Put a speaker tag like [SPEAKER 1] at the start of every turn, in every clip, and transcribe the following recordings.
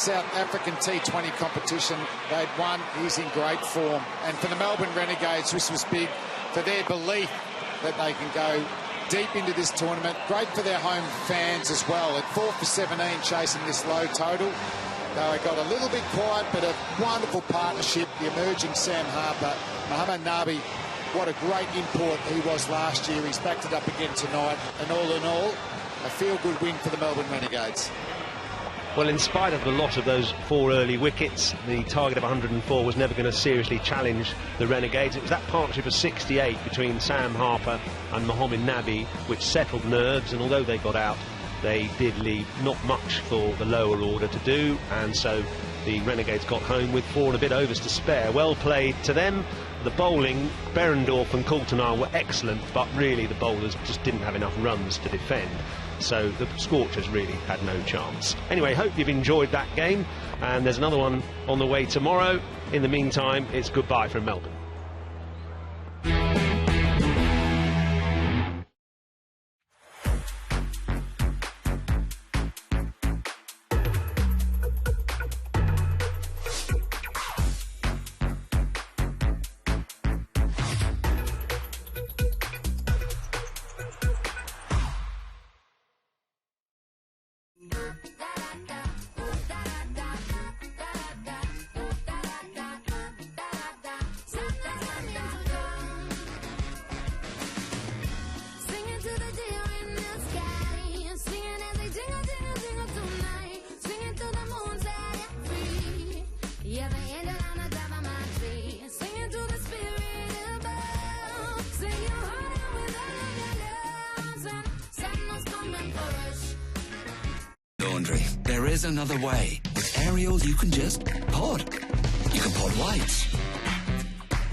[SPEAKER 1] South African T20 competition, they'd won. He's in great form. And for the Melbourne Renegades, this was big for their belief that they can go deep into this tournament. Great for their home fans as well. At 4 for 17, chasing this low total. They got a little bit quiet, but a wonderful partnership. The emerging Sam Harper, Mohamed Nabi, what a great import he was last year. He's backed it up again tonight. And all in all, a feel-good win for the Melbourne Renegades.
[SPEAKER 2] Well, in spite of the loss of those 4 early wickets, the target of 104 was never going to seriously challenge the Renegades. It was that partnership of 68 between Sam Harper and Mohamed Nabi which settled nerves, and although they got out, they did leave not much for the lower order to do, and so the Renegades got home with 4 and a bit overs to spare. Well played to them. The bowling, Berendorf and Coulternar were excellent, but really the bowlers just didn't have enough runs to defend. So the Scorchers really had no chance. Anyway, hope you've enjoyed that game, and there's another one on the way tomorrow. In the meantime, it's goodbye from Melbourne.
[SPEAKER 3] Laundry. There is another way. With Ariel, you can just pod. You can pod whites,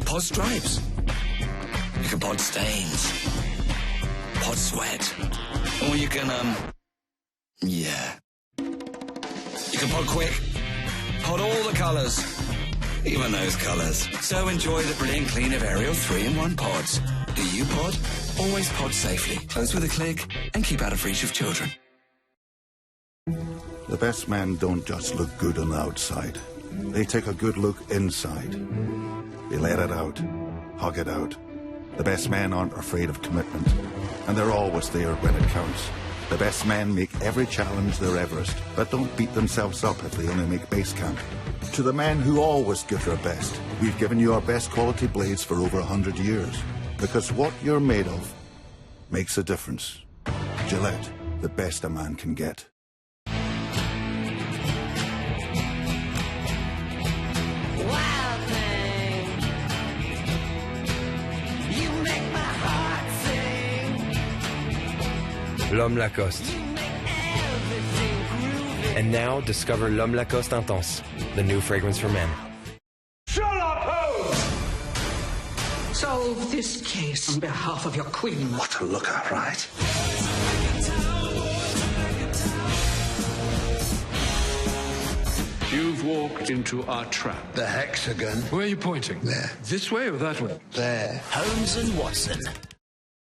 [SPEAKER 3] pod stripes, you can pod stains, pod sweat, or you can, yeah. You can pod quick, pod all the colours, even those colours. So enjoy the brilliant clean of Ariel 3-in-1 pods. Do you pod? Always pod safely. Close with a click and keep out of reach of children.
[SPEAKER 4] The best men don't just look good on the outside. They take a good look inside. They let it out, hug it out. The best men aren't afraid of commitment, and they're always there when it counts. The best men make every challenge their Everest, but don't beat themselves up if they only make base camp. To the men who always give their best, we've given you our best quality blades for over 100 years, because what you're made of makes a difference. Gillette, the best a man can get.
[SPEAKER 5] L'Homme Lacoste. And now discover L'Homme Lacoste Intense, the new fragrance for men.
[SPEAKER 6] Shut up, ho!
[SPEAKER 7] Solve this case on behalf of your queen.
[SPEAKER 4] What a looker, right?
[SPEAKER 6] You've walked into our trap.
[SPEAKER 8] The hexagon.
[SPEAKER 6] Where are you pointing?
[SPEAKER 8] There.
[SPEAKER 6] This way or that way?
[SPEAKER 8] There.
[SPEAKER 9] Holmes and Watson.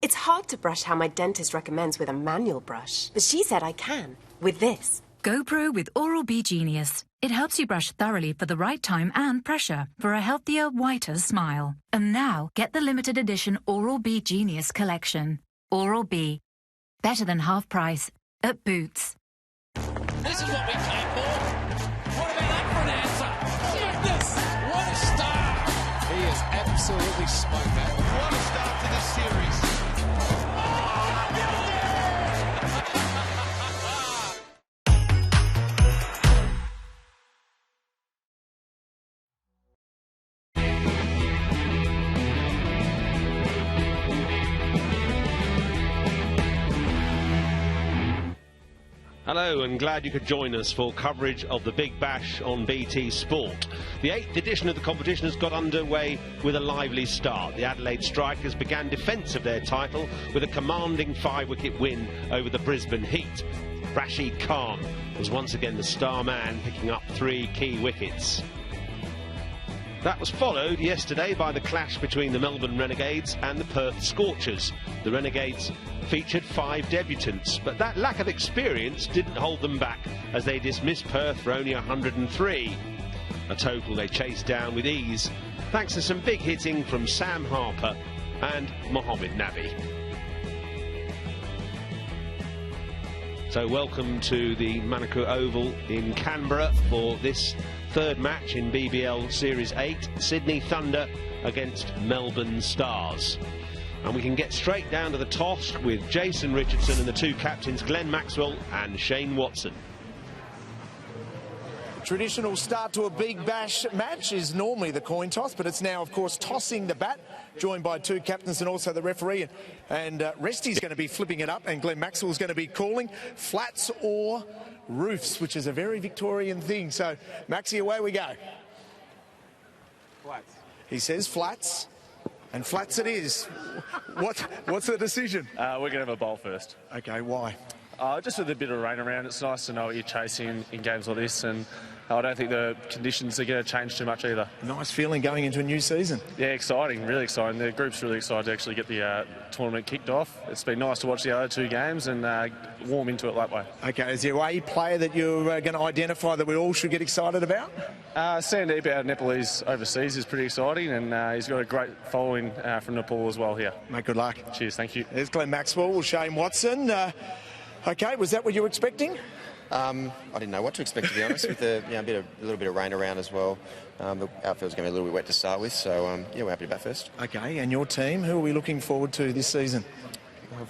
[SPEAKER 10] It's hard to brush how my dentist recommends with a manual brush, but she said I can with this.
[SPEAKER 11] Go Pro with Oral-B Genius. It helps you brush thoroughly for the right time and pressure for a healthier, whiter smile. And now, get the limited edition Oral-B Genius collection. Oral-B. Better than half price at Boots.
[SPEAKER 9] This is what we came for. What about that for an answer? Goodness, what a start.
[SPEAKER 1] He has absolutely smoked that.
[SPEAKER 9] What a start to this series.
[SPEAKER 2] Hello, and glad you could join us for coverage of the Big Bash on BT Sport. The 8th edition of the competition has got underway with a lively start. The Adelaide Strikers began defence of their title with a commanding 5-wicket win over the Brisbane Heat. Rashid Khan was once again the star man, picking up 3 key wickets. That was followed yesterday by the clash between the Melbourne Renegades and the Perth Scorchers. The Renegades featured 5 debutants, but that lack of experience didn't hold them back as they dismissed Perth for only 103. A total they chased down with ease, thanks to some big hitting from Sam Harper and Mohamed Nabi. So welcome to the Manukau Oval in Canberra for this third match in BBL Series 8, Sydney Thunder against Melbourne Stars. And we can get straight down to the toss with Jason Richardson and the 2 captains, Glenn Maxwell and Shane Watson.
[SPEAKER 8] Traditional start to a big bash match is normally the coin toss, but it's now, of course, tossing the bat, joined by 2 captains and also the referee. And Resty's going to be flipping it up, and Glenn Maxwell's going to be calling flats or roofs, which is a very Victorian thing. So, Maxie, away we go.
[SPEAKER 12] Flats.
[SPEAKER 8] He says flats, and flats it is. What's the decision?
[SPEAKER 12] We're going to have a bowl first.
[SPEAKER 8] Okay, why?
[SPEAKER 12] Just with a bit of rain around, it's nice to know what you're chasing in games like this, and I don't think the conditions are going to change too much either.
[SPEAKER 8] Nice feeling going into a new season.
[SPEAKER 12] Yeah, exciting, really exciting. The group's really excited to actually get the tournament kicked off. It's been nice to watch the other 2 games and warm into it that way.
[SPEAKER 8] Okay, is there a player that you're going to identify that we all should get excited about?
[SPEAKER 12] Sandeep, our Nepalese overseas, is pretty exciting, and he's got a great following from Nepal as well here.
[SPEAKER 8] Mate, good luck.
[SPEAKER 12] Cheers, thank you.
[SPEAKER 8] There's Glenn Maxwell, Shane Watson. Okay, was that what you were expecting?
[SPEAKER 13] I didn't know what to expect, to be honest, with a little bit of rain around as well. The outfield's going to be a little bit wet to start with, so yeah, we're happy to bat first.
[SPEAKER 8] Okay, and your team, who are we looking forward to this season?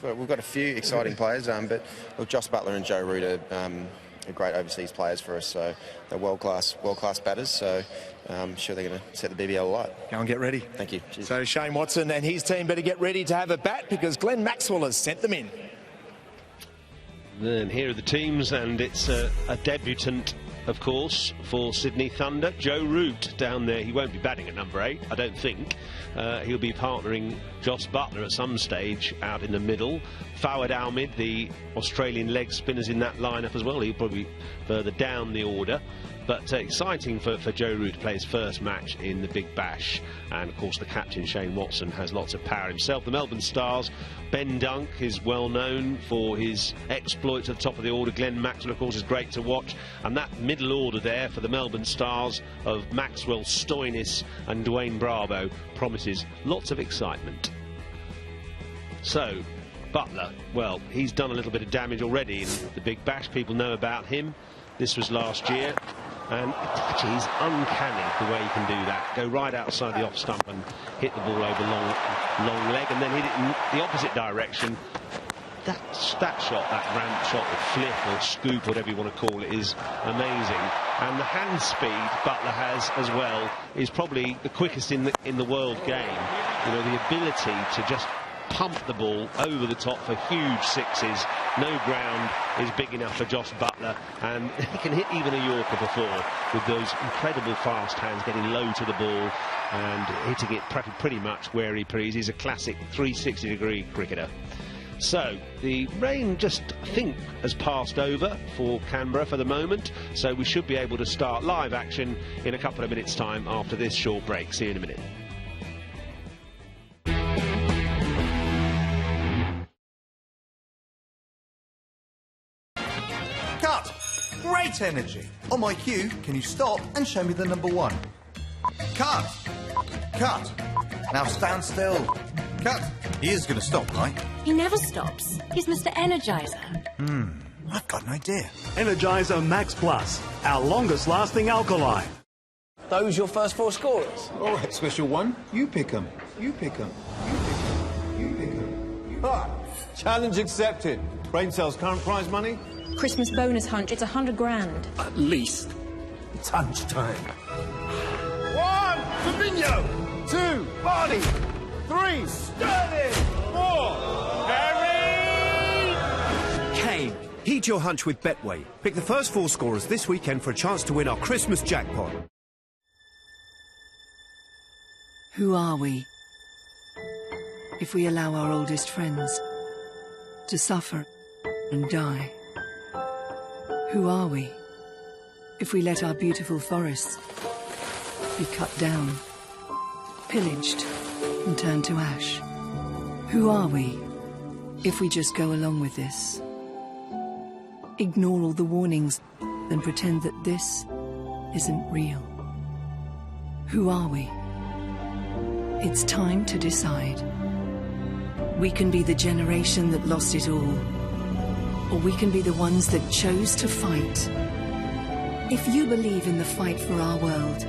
[SPEAKER 13] We've got a few exciting players, but look, Joss Butler and Joe Root are great overseas players for us, so they're world-class batters, so I'm sure they're going to set the BBL alight.
[SPEAKER 8] Go and get ready.
[SPEAKER 13] Thank you. Cheers.
[SPEAKER 8] So Shane Watson and his team better get ready to have a bat because Glenn Maxwell has sent them in.
[SPEAKER 2] Then here are the teams, and it's a debutant, of course, for Sydney Thunder. Joe Root down there. He won't be batting at number 8, I don't think. He'll be partnering Joss Butler at some stage out in the middle. Fawad Ahmed, the Australian leg spinners in that lineup as well. He'll probably be further down the order. But exciting for Joe Root to play his first match in the Big Bash. And, of course, the captain, Shane Watson, has lots of power himself. The Melbourne Stars, Ben Dunk is well known for his exploits at the top of the order. Glenn Maxwell, of course, is great to watch. And that middle order there for the Melbourne Stars of Maxwell, Stoinis and Dwayne Bravo promises lots of excitement. So, Butler, well, he's done a little bit of damage already in the Big Bash. People know about him. This was last year. And actually, he's uncanny the way he can do that. Go right outside the off stump and hit the ball over long leg, and then hit it in the opposite direction. That shot, that ramp shot, the flip or scoop, whatever you want to call it, is amazing. And the hand speed Butler has as well is probably the quickest in the world game. You know, the ability to just pump the ball over the top for huge sixes. No ground is big enough for Joss Butler, and he can hit even a Yorker before with those incredible fast hands, getting low to the ball and hitting it pretty much where he pleases. He's a classic 360-degree cricketer. So the rain just, I think, has passed over for Canberra for the moment, so we should be able to start live action in a couple of minutes' time after this short break. See you in a minute.
[SPEAKER 14] Cut! Great energy! On my cue, can you stop and show me the number 1? Cut! Cut! Now stand still. Cut! He is going to stop, right?
[SPEAKER 15] He never stops. He's Mr. Energizer.
[SPEAKER 14] I've got an idea.
[SPEAKER 16] Energizer Max Plus, our longest-lasting alkaline.
[SPEAKER 17] Those your first 4 scorers?
[SPEAKER 14] All right, special one. You pick 'em. You pick 'em. You pick 'em. You pick 'em.
[SPEAKER 16] Ah, challenge accepted. Brain cells current prize money?
[SPEAKER 15] Christmas bonus hunch. It's 100 grand.
[SPEAKER 16] At least. It's hunch time.
[SPEAKER 14] 1, Fabinho.
[SPEAKER 16] 2, Barney. 3, Sterling. 4, Harry.
[SPEAKER 18] Kane. Heed your hunch with Betway. Pick the first 4 scorers this weekend for a chance to win our Christmas jackpot.
[SPEAKER 19] Who are we if we allow our oldest friends to suffer and die? Who are we if we let our beautiful forests be cut down pillaged and turned to ash. Who are we if we just go along with this? Ignore all the warnings and pretend that this isn't real. Who are we? It's time to decide. We can be the generation that lost it all, or we can be the ones that chose to fight. If you believe in the fight for our world,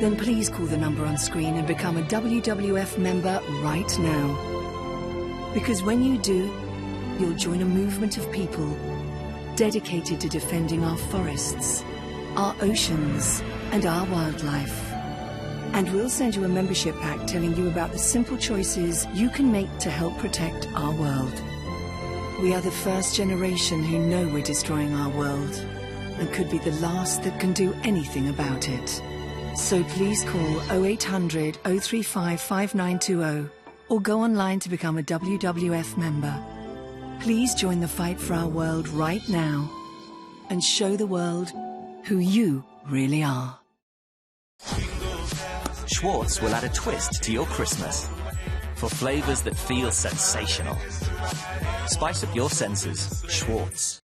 [SPEAKER 19] then please call the number on screen and become a WWF member right now. Because when you do, you'll join a movement of people dedicated to defending our forests, our oceans, and our wildlife. And we'll send you a membership pack telling you about the simple choices you can make to help protect our world. We are the first generation who know we're destroying our world, and could be the last that can do anything about it. So please call 0800 035 5920 or go online to become a WWF member. Please join the fight for our world right now and show the world who you really are.
[SPEAKER 20] Schwartz will add a twist to your Christmas for flavors that feel sensational. Spice up your senses, Schwartz.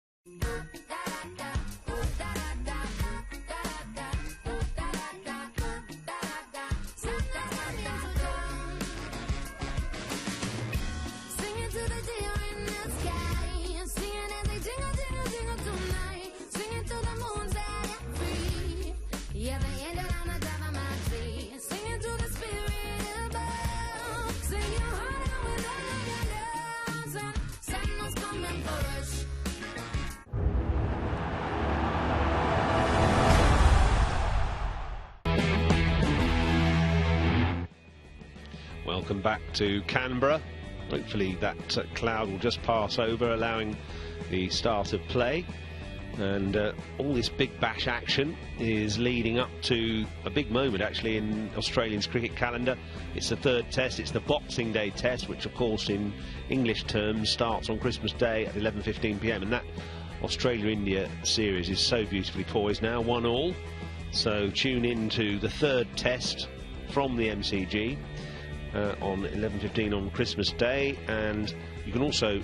[SPEAKER 2] Welcome back to Canberra. Hopefully that cloud will just pass over, allowing the start of play. And all this Big Bash action is leading up to a big moment actually in Australians cricket calendar. It's the third test, it's the Boxing Day test, which of course in English terms starts on Christmas Day at 11:15 p.m. and that Australia-India series is so beautifully poised now, 1-1. So tune in to the third test from the MCG on 11:15 on Christmas Day, and you can also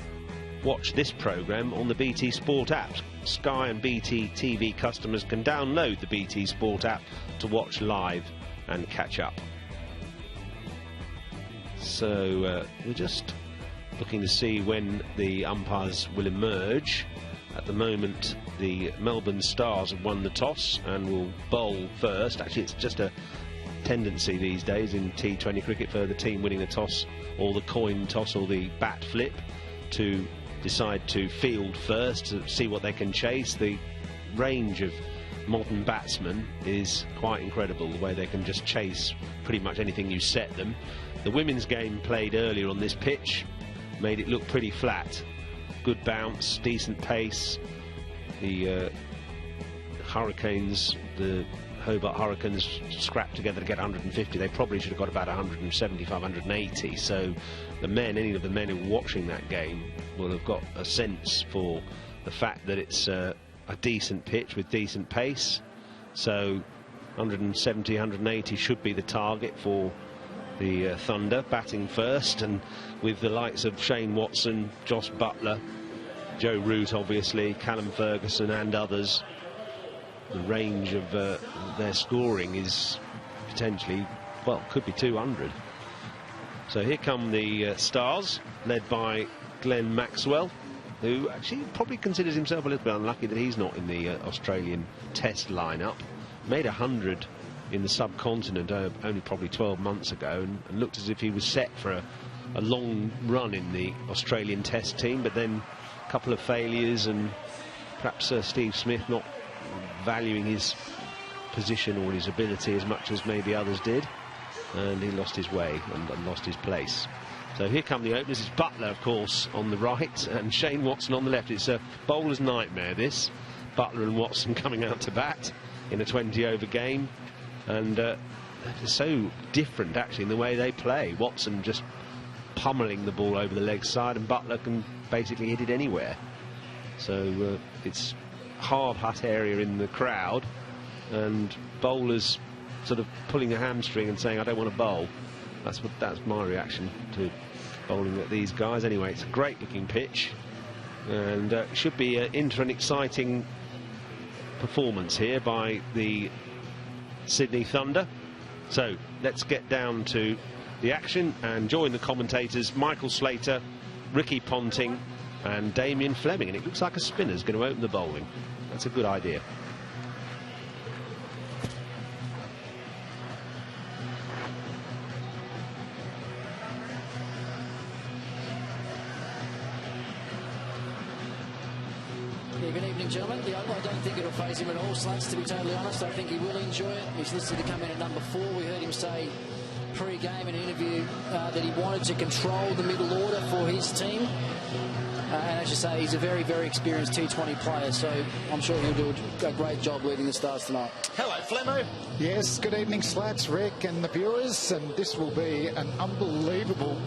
[SPEAKER 2] watch this programme on the BT Sport app. Sky and BT TV customers can download the BT Sport app to watch live and catch up. So we're just looking to see when the umpires will emerge. At the moment the Melbourne Stars have won the toss and will bowl first. Actually it's just a tendency these days in T20 cricket for the team winning the toss or the coin toss or the bat flip to decide to field first to see what they can chase. The range of modern batsmen is quite incredible, the way they can just chase pretty much anything you set them. The women's game played earlier on this pitch made it look pretty flat. Good bounce, decent pace. The Hurricanes, the Hobart Hurricanes scrapped together to get 150. They probably should have got about 175, 180. So the men, any of the men who were watching that game will have got a sense for the fact that it's a decent pitch with decent pace. So 170, 180 should be the target for the Thunder, batting first, and with the likes of Shane Watson, Josh Buttler, Joe Root obviously, Callum Ferguson and others, the range of their scoring is potentially, well, could be 200. So here come the Stars, led by Glenn Maxwell, who actually probably considers himself a little bit unlucky that he's not in the Australian Test lineup. Made 100 in the subcontinent only probably 12 months ago, and looked as if he was set for a long run in the Australian Test team, but then a couple of failures and perhaps Steve Smith not valuing his position or his ability as much as maybe others did, and he lost his way and lost his place. So here come the openers. It's Buttler, of course, on the right and Shane Watson on the left. It's a bowler's nightmare, this. Buttler and Watson coming out to bat in a 20-over game, and they're so different actually in the way they play. Watson just pummeling the ball over the leg side, and Buttler can basically hit it anywhere. So it's hard hut area in the crowd, and bowlers sort of pulling a hamstring and saying, I don't want to bowl. That's my reaction to bowling at these guys. Anyway, it's a great-looking pitch, and should be into an exciting performance here by the Sydney Thunder. So let's get down to the action and join the commentators, Michael Slater, Ricky Ponting and Damien Fleming, and it looks like a spinner's going to open the bowling. That's a good idea.
[SPEAKER 9] Good evening, gentlemen. I don't think it'll faze him at all, Slats, to be totally honest. I think he will enjoy it. He's listed to come in at number 4. We heard him say pre-game in an interview that he wanted to control the middle order for his team. And as you say, he's a very, very experienced T20 player, so I'm sure he'll do a great job leading the Stars tonight.
[SPEAKER 1] Hello, Flemo. Yes, good evening, Slats, Rick and the viewers. And this will be an unbelievable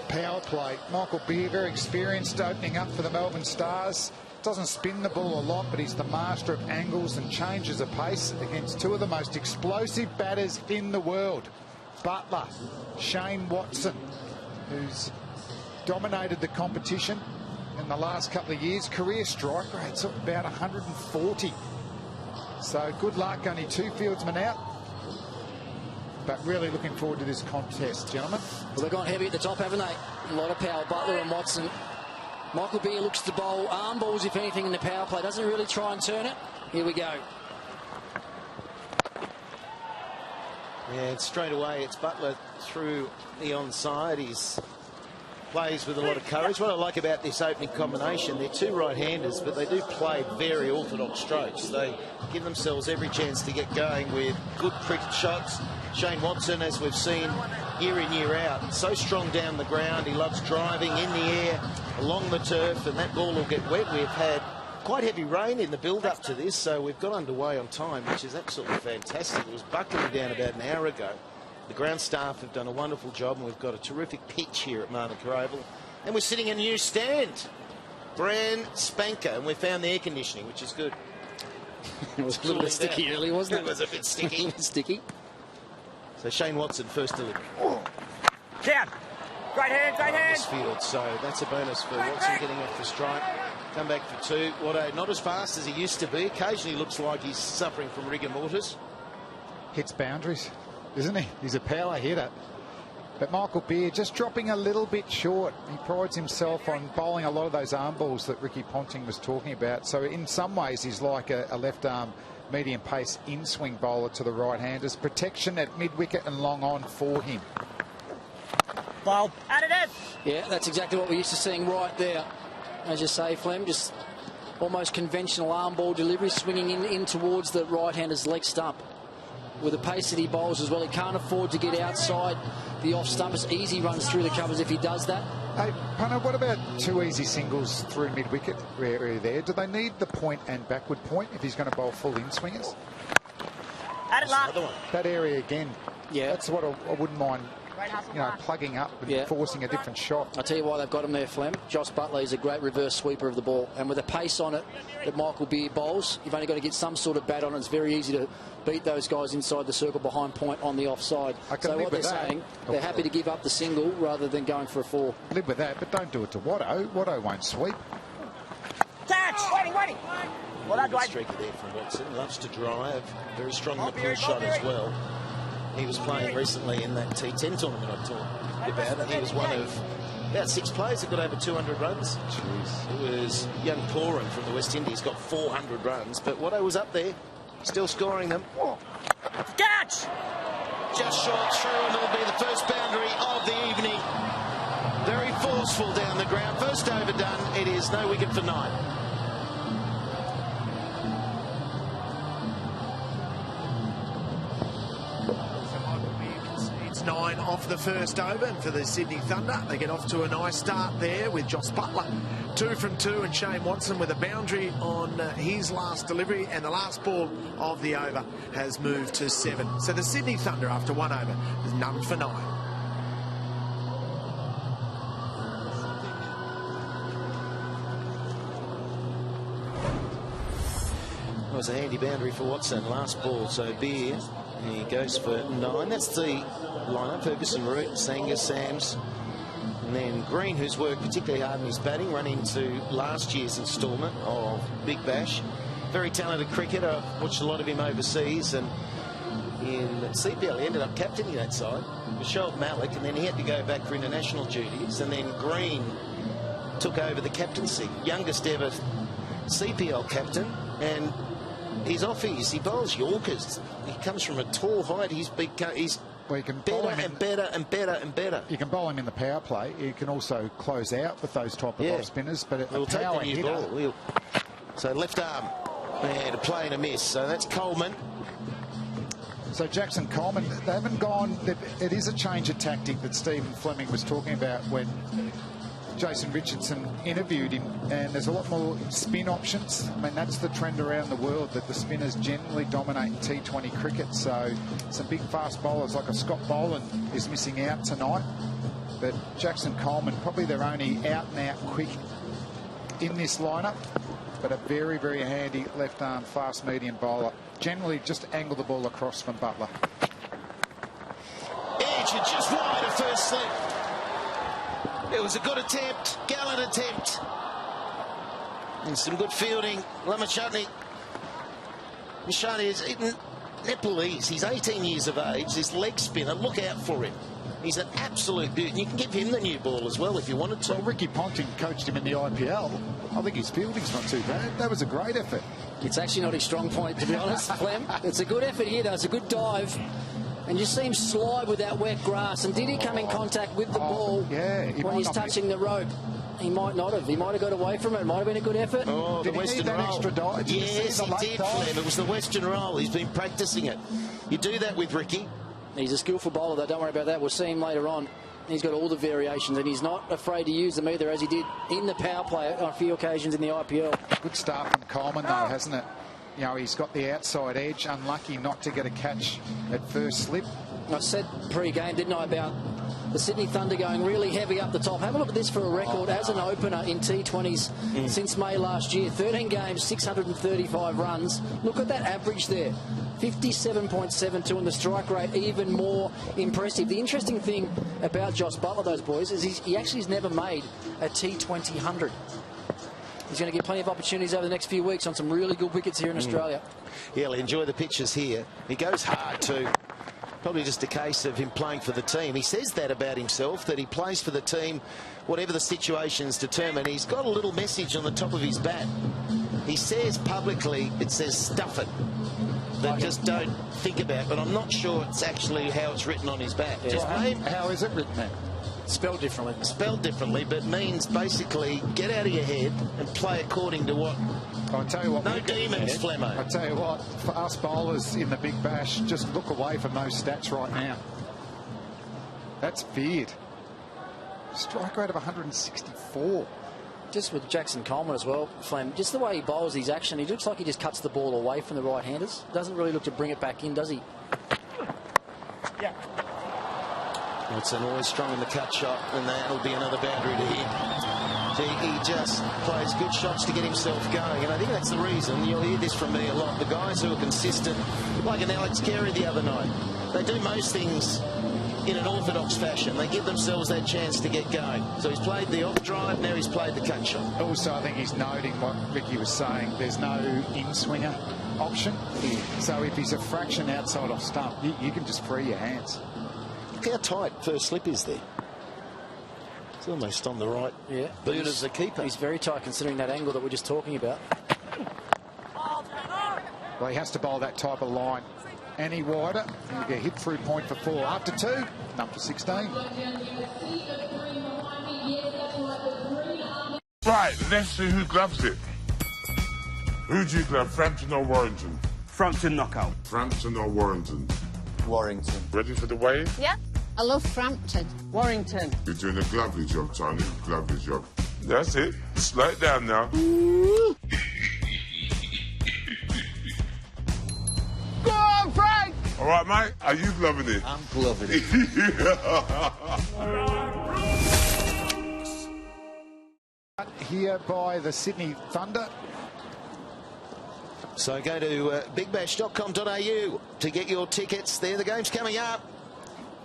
[SPEAKER 1] power play. Michael Beer, very experienced, opening up for the Melbourne Stars. Doesn't spin the ball a lot, but he's the master of angles and changes of pace against two of the most explosive batters in the world. Butler, Shane Watson, who's dominated the competition in the last couple of years. Career strike rate's of about 140. So good luck, only 2 fieldsmen out. But really looking forward to this contest, gentlemen.
[SPEAKER 9] Well, they've gone heavy at the top, haven't they? A lot of power, Butler and Watson. Michael Beer looks to bowl arm balls, if anything, in the power play. Doesn't really try and turn it. Here we go.
[SPEAKER 21] Yeah, and straight away it's Butler through the onside. He's plays with a lot of courage. What I like about this opening combination, they're two right-handers, but they do play very orthodox strokes. They give themselves every chance to get going with good cricket shots. Shane Watson, as we've seen year in, year out, so strong down the ground. He loves driving in the air, along the turf, and that ball will get wet. We've had quite heavy rain in the build-up to this, so we've got underway on time, which is absolutely fantastic. It was buckling down about an hour ago. The ground staff have done a wonderful job, and we've got a terrific pitch here at Manuka Oval. And we're sitting in a new stand, brand spanker, and we found the air conditioning, which is good.
[SPEAKER 9] It was a little bit sticky early, wasn't it?
[SPEAKER 21] It was a bit sticky.
[SPEAKER 9] A bit sticky.
[SPEAKER 21] So Shane Watson, first delivery.
[SPEAKER 22] Down. Great hand, great hand.
[SPEAKER 21] This field, so that's a bonus for Watson getting off the strike. Come back for 2. Watto not as fast as he used to be. Occasionally looks like he's suffering from rigor mortis.
[SPEAKER 1] Hits boundaries, isn't he? He's a power hitter. But Michael Beer just dropping a little bit short. He prides himself on bowling a lot of those arm balls that Ricky Ponting was talking about. So in some ways he's like a left arm medium pace in-swing bowler to the right-handers. Protection at mid-wicket and long on for him.
[SPEAKER 22] Ball. Out of it.
[SPEAKER 9] Yeah, that's exactly what we're used to seeing right there. As you say, Flem, just almost conventional arm ball delivery, swinging in towards the right-hander's leg stump. With the pace that he bowls as well, he can't afford to get outside the off-stump. It's easy runs through the covers if he does that.
[SPEAKER 1] Hey, Punter, what about 2 easy singles through mid-wicket area there? Do they need the point and backward point if he's going to bowl full in-swingers?
[SPEAKER 22] Out of luck.
[SPEAKER 1] That area again,
[SPEAKER 9] yeah,
[SPEAKER 1] that's what I wouldn't mind, you know, plugging up and forcing a different shot.
[SPEAKER 9] I'll tell you why they've got him there, Flem. Josh Butler is a great reverse sweeper of the ball, and with a pace on it that Michael Beer bowls, you've only got to get some sort of bat on it. It's very easy to beat those guys inside the circle behind point on the offside. So what they're saying, they're happy to give up the single rather than going for a 4.
[SPEAKER 1] Live with that, but don't do it to Watto. Watto won't sweep.
[SPEAKER 22] Catch! Waiting. Well done, Dwayne.
[SPEAKER 21] Streaker there from Watson. Loves to drive. Very strong in the pull shot as well. He was playing recently in that T10 tournament I talked about, and he was one of about 6 players that got over 200 runs. Jeez. It was young Corin from the West Indies, got 400 runs, but Watto was up there, still scoring them.
[SPEAKER 22] Catch!
[SPEAKER 21] Just short through, and it'll be the first boundary of the evening. Very forceful down the ground. First over done. It is no wicket for 9.
[SPEAKER 8] It's 9 off the first over, and for the Sydney Thunder, they get off to a nice start there with Josh Butler 2 from 2, and Shane Watson with a boundary on his last delivery, and the last ball of the over has moved to 7. So the Sydney Thunder, after 1 over, is none for 9.
[SPEAKER 21] was a handy boundary for Watson. Last ball, so Beer, he goes for 9. That's the lineup. Ferguson, Root, Sangha, Sams. And then Green, who's worked particularly hard in his batting, run into last year's instalment of Big Bash. Very talented cricketer. I've watched a lot of him overseas, and in CPL he ended up captaining that side. Michelle Malik, and then he had to go back for international duties, and then Green took over the captaincy. Youngest ever CPL captain, and he's offies. He bowls Yorkers. He comes from a tall height. He's
[SPEAKER 1] well, you can
[SPEAKER 21] better and better and better and better.
[SPEAKER 1] You can bowl him in the power play. You can also close out with those type of off spinners. But
[SPEAKER 21] we'll
[SPEAKER 1] a power
[SPEAKER 21] take the new ball. So left arm, to play and a miss. So that's Coleman.
[SPEAKER 1] So Jackson Coleman, they haven't gone. It is a change of tactic that Stephen Fleming was talking about when Jason Richardson interviewed him, and there's a lot more spin options. I mean, that's the trend around the world, that the spinners generally dominate in T20 cricket. So some big fast bowlers like a Scott Boland is missing out tonight. But Jackson Coleman, probably their only out-and-out quick in this lineup, but a very, very handy left-arm fast-medium bowler. Generally just angle the ball across from Butler.
[SPEAKER 21] Edge and just wide of first slip. It was a good attempt, gallant attempt. And some good fielding. Lamachutney. Machani is Nepalese. He's 18 years of age. This leg spinner, look out for him. He's an absolute beauty. You can give him the new ball as well if you wanted to.
[SPEAKER 1] Well, Ricky Ponting coached him in the IPL. I think his fielding's not too bad. That was a great effort.
[SPEAKER 9] It's actually not his strong point, to be honest, Clem. It's a good effort here, though. It's a good dive. And you see him slide with that wet grass. And did he come in contact with the ball when he's touching the rope? He might not have. He might have got away from it. It might have been a good effort.
[SPEAKER 21] Oh,
[SPEAKER 1] did
[SPEAKER 21] the Western roll.
[SPEAKER 1] Extra dive?
[SPEAKER 21] Yes, he did, Clem. It was the Western roll. He's been practicing it. You do that with Ricky.
[SPEAKER 9] He's a skillful bowler, though. Don't worry about that. We'll see him later on. He's got all the variations, and he's not afraid to use them either, as he did in the power play on a few occasions in the IPL.
[SPEAKER 1] Good start from Coleman, though, hasn't it? You know, he's got the outside edge. Unlucky not to get a catch at first slip.
[SPEAKER 9] I said pre-game, didn't I, about the Sydney Thunder going really heavy up the top. Have a look at this for a record as an opener in T20s since May last year. 13 games, 635 runs. Look at that average there. 57.72, and the strike rate even more impressive. The interesting thing about Josh Butler, those boys, is he actually has never made a T20 100. He's going to get plenty of opportunities over the next few weeks on some really good wickets here in Australia.
[SPEAKER 21] Yeah, he'll enjoy the pitches here. He goes hard too. Probably just a case of him playing for the team. He says that about himself, that he plays for the team, whatever the situation's determined. He's got a little message on the top of his bat. He says publicly, it says stuff it. That just don't think about it, but I'm not sure it's actually how it's written on his bat.
[SPEAKER 1] Yeah. How is it written there?
[SPEAKER 21] Spelled differently. Spelled differently, but means basically get out of your head and play according to what.
[SPEAKER 1] I'll tell you what.
[SPEAKER 21] No demons, Flemmo.
[SPEAKER 1] I'll tell you what, for us bowlers in the Big Bash, just look away from those stats right now. That's feared. Strike rate of 164.
[SPEAKER 9] Just with Jackson Coleman as well, Flem, just the way he bowls his action, he looks like he just cuts the ball away from the right-handers. Doesn't really look to bring it back in, does he?
[SPEAKER 21] Yeah. Watson always strong in the cut shot, and that'll be another boundary to him. He just plays good shots to get himself going, and I think that's the reason. You'll hear this from me a lot. The guys who are consistent, like an Alex Carey the other night, they do most things in an orthodox fashion. They give themselves that chance to get going. So he's played the off drive, now he's played the cut shot.
[SPEAKER 1] Also, I think he's noting what Ricky was saying. There's no in-swinger option. So if he's a fraction outside off stump, you can just free your hands.
[SPEAKER 21] Look how tight first slip is there. It's almost on the right boot as the keeper.
[SPEAKER 9] He's very tight considering that angle that we're just talking about.
[SPEAKER 1] Well, he has to bowl that type of line. Any wider, he'll get hit through point for 4. After 2, number 16.
[SPEAKER 3] Right, let's see who gloves it. Who do you glove, Frampton or Warrington?
[SPEAKER 16] Frampton knockout.
[SPEAKER 3] Frampton or Warrington?
[SPEAKER 14] Warrington.
[SPEAKER 3] Ready for the wave?
[SPEAKER 5] Yeah. I love Frampton. Warrington.
[SPEAKER 3] You're doing a lovely job, Tony. Lovely job. That's it. Slow it down now.
[SPEAKER 5] Go on, Frank!
[SPEAKER 3] All right, mate? Are you loving it?
[SPEAKER 21] I'm loving it.
[SPEAKER 1] Here by the Sydney Thunder.
[SPEAKER 21] So go to bigbash.com.au to get your tickets. There, the game's coming up.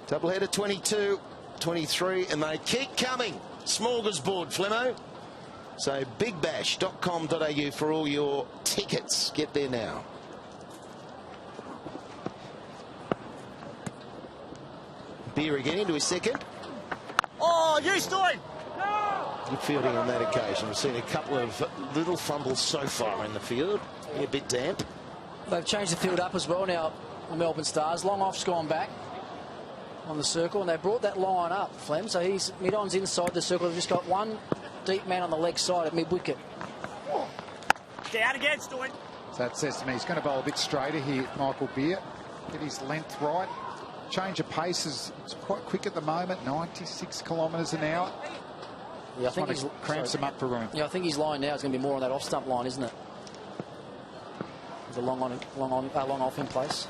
[SPEAKER 21] Doubleheader 22, 23, and they keep coming. Smorgasbord, Flemmo. So bigbash.com.au for all your tickets. Get there now. Beer again into his second.
[SPEAKER 22] Oh, you stood!
[SPEAKER 21] Good fielding on that occasion. We've seen a couple of little fumbles so far in the field. A bit damp.
[SPEAKER 9] They've changed the field up as well now, the Melbourne Stars. Long off's gone back on the circle, and they brought that line up, Flem. So he's mid-on's inside the circle. They've just got one deep man on the leg side at mid-wicket.
[SPEAKER 22] Down again, Stoin.
[SPEAKER 1] So that says to me he's going to bowl a bit straighter here, Michael Beer. Get his length right. Change of pace is quite quick at the moment, 96 kilometres an hour.
[SPEAKER 9] Yeah, I think he's
[SPEAKER 1] cramps him up for room.
[SPEAKER 9] Yeah, I think his line now is going to be more on that off-stump line, isn't it? There's a long off in place.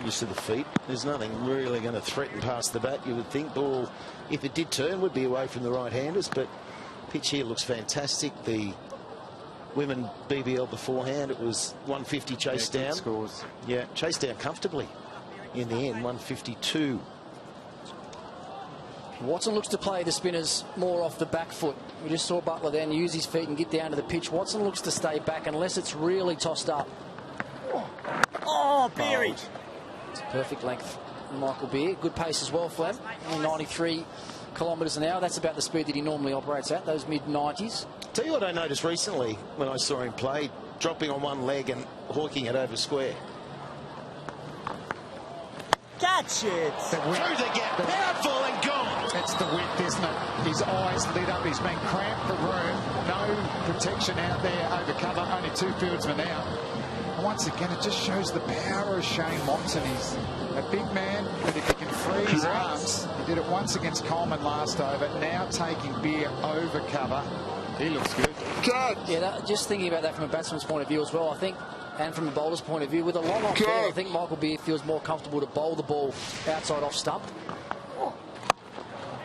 [SPEAKER 21] Used to the feet. There's nothing really going to threaten past the bat, you would think. Ball, if it did turn, would be away from the right-handers, but pitch here looks fantastic. The women BBL beforehand, it was 150 chased down.
[SPEAKER 1] Scores.
[SPEAKER 21] Yeah, chased down comfortably in the end, 152.
[SPEAKER 9] Watson looks to play the spinners more off the back foot. We just saw Butler then use his feet and get down to the pitch. Watson looks to stay back unless it's really tossed up.
[SPEAKER 22] Oh, Beery.
[SPEAKER 9] It's a perfect length. Michael Beer, good pace as well, Flam. 93 kilometres an hour. That's about the speed that he normally operates at, those mid-90s.
[SPEAKER 21] Tell you what I noticed recently when I saw him play, dropping on one leg and hawking it over square.
[SPEAKER 22] Catch it!
[SPEAKER 21] Through the gap, powerful and gone.
[SPEAKER 1] It's the width, isn't it? His eyes lit up. He's been cramped for room. No protection out there over cover. Only two fieldsmen out. And once again, it just shows the power of Shane Watson. He's a big man, but if he can free his arms, he did it once against Coleman last over. Now taking Beer over cover. He looks good.
[SPEAKER 9] Yeah, just thinking about that from a batsman's point of view as well, I think, and from a bowler's point of view, with a long off there, I think Michael Beer feels more comfortable to bowl the ball outside off stump.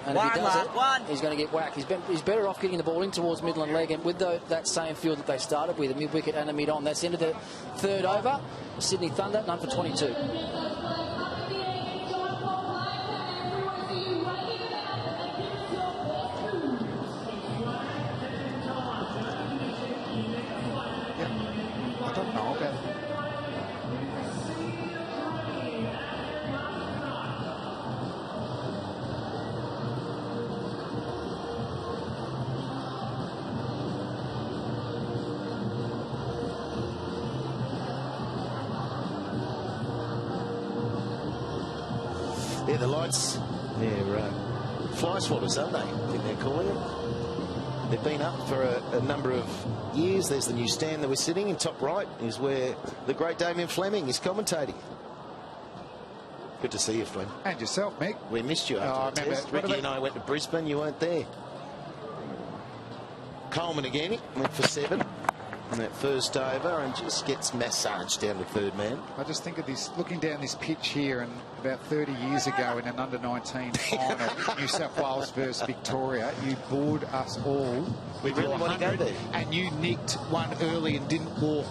[SPEAKER 9] And if he does it, he's going to get whacked. He's better off getting the ball in towards middle and leg, and with that same field that they started with, a mid-wicket and a mid-on. That's the end of the third over. The Sydney Thunder, none for 22.
[SPEAKER 1] I don't know about it.
[SPEAKER 21] Yeah, the lights, they're fly swatters, aren't they? I think they're calling it. They've been up for a number of years. There's the new stand that we're sitting in. Top right is where the great Damien Fleming is commentating. Good to see you, Flem.
[SPEAKER 1] And yourself, Mick.
[SPEAKER 21] We missed you after the test. Ricky and I went to Brisbane. You weren't there. Coleman again. Went for 7 on that first over and just gets massaged down to third man.
[SPEAKER 1] I just think of this, looking down this pitch here, and about 30 years ago in an under-19 final, New South Wales versus Victoria, you bored us all.
[SPEAKER 21] We really want to go there.
[SPEAKER 1] And you nicked one early and didn't walk.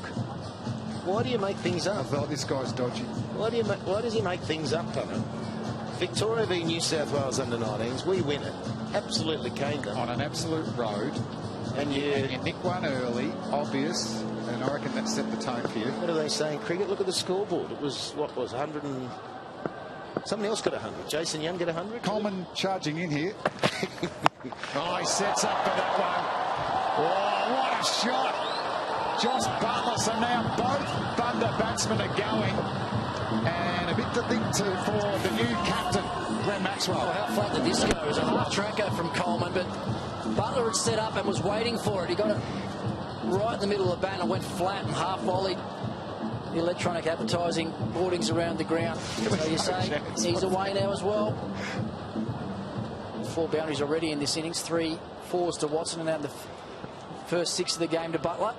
[SPEAKER 21] Why do you make things up?
[SPEAKER 1] I thought, this guy's dodgy.
[SPEAKER 21] Why does he make things up, Tony? Victoria v New South Wales under-19s, we win it. Absolutely caned them.
[SPEAKER 1] On an absolute road.
[SPEAKER 21] And you
[SPEAKER 1] nick one early, obvious, and I reckon that set the tone for you.
[SPEAKER 21] What are they saying? Cricket, look at the scoreboard. It was, what was 100 and... Somebody else got 100. Jason Young get 100?
[SPEAKER 1] Coleman charging in here. Oh, he sets up for that one. Oh, what a shot. Josh Butler. So now both Thunder batsmen are going. And a bit to think to for the new captain, Glenn Maxwell.
[SPEAKER 9] Oh, how flat did this go? It was a half tracker from Coleman, but Butler had set up and was waiting for it. He got it right in the middle of the bat and went flat and half volleyed. The electronic advertising boardings around the ground. So you say he's away now as well. 4 boundaries already in this innings. 3 fours to Watson, and out the first 6 of the game to Butler.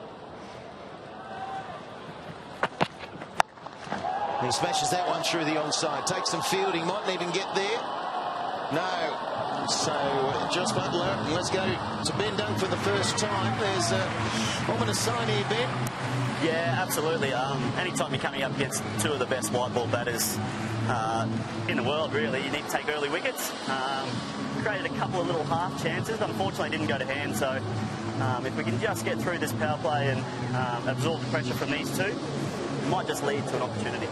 [SPEAKER 21] He smashes that one through the onside. Takes some fielding. Mightn't even get there. No. So Josh Butler, let's go to Ben Dunk for the first time. There's an ominous sign here, Ben.
[SPEAKER 4] Yeah, absolutely. Anytime you're coming up against two of the best white ball batters in the world, really, you need to take early wickets. Created a couple of little half chances, but unfortunately didn't go to hand. So if we can just get through this power play and absorb the pressure from these two, it might just lead to an opportunity.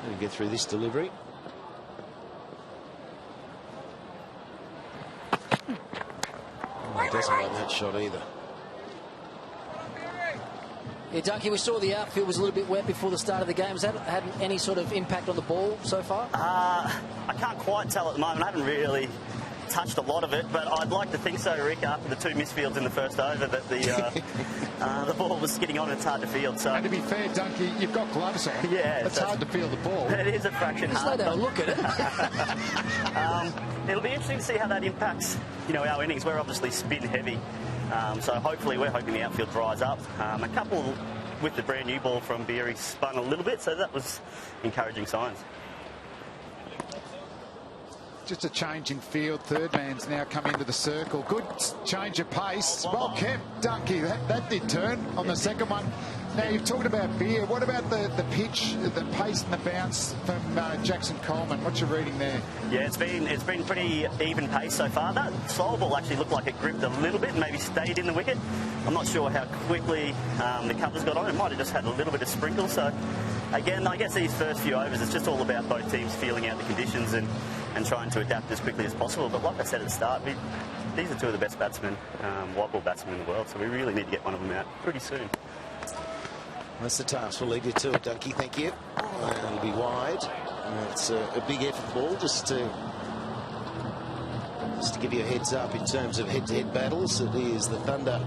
[SPEAKER 21] We'll get through this delivery. Oh, he doesn't like that shot either.
[SPEAKER 9] Yeah, Dunky, we saw the outfield was a little bit wet before the start of the game. Has that had any sort of impact on the ball so far?
[SPEAKER 4] I can't quite tell at the moment. I haven't really touched a lot of it, but I'd like to think so, Rick, after the two misfields in the first over, that the ball was skidding on and it's hard to field. So.
[SPEAKER 1] And to be fair, Dunky, you've got gloves on.
[SPEAKER 4] Yeah.
[SPEAKER 1] It's hard to field the ball.
[SPEAKER 4] It is a fraction
[SPEAKER 9] Just
[SPEAKER 4] hard.
[SPEAKER 9] let her look at it.
[SPEAKER 4] It'll be interesting to see how that impacts, our innings. We're obviously spin heavy, so hopefully we're hoping the outfield dries up. A couple with the brand new ball from Beery spun a little bit, so that was encouraging signs.
[SPEAKER 1] Just a change in field. Third man's now come into the circle. Good change of pace. Well kept, Dunky. That did turn on the second one. Now, you've talked about Beer. What about the pitch, the pace and the bounce from Jackson Coleman? What's your reading there?
[SPEAKER 4] Yeah, it's been pretty even pace so far. That slow ball actually looked like it gripped a little bit and maybe stayed in the wicket. I'm not sure how quickly the covers got on. It might have just had a little bit of sprinkle. So, again, I guess these first few overs, it's just all about both teams feeling out the conditions and trying to adapt as quickly as possible. But like I said at the start, these are two of the best batsmen, white ball batsmen in the world, so we really need to get one of them out pretty soon.
[SPEAKER 21] That's the task. We'll leave you to it, Dunky. Thank you. It'll be wide. It's a big effort ball, just to give you a heads up in terms of head-to-head battles. It is the Thunder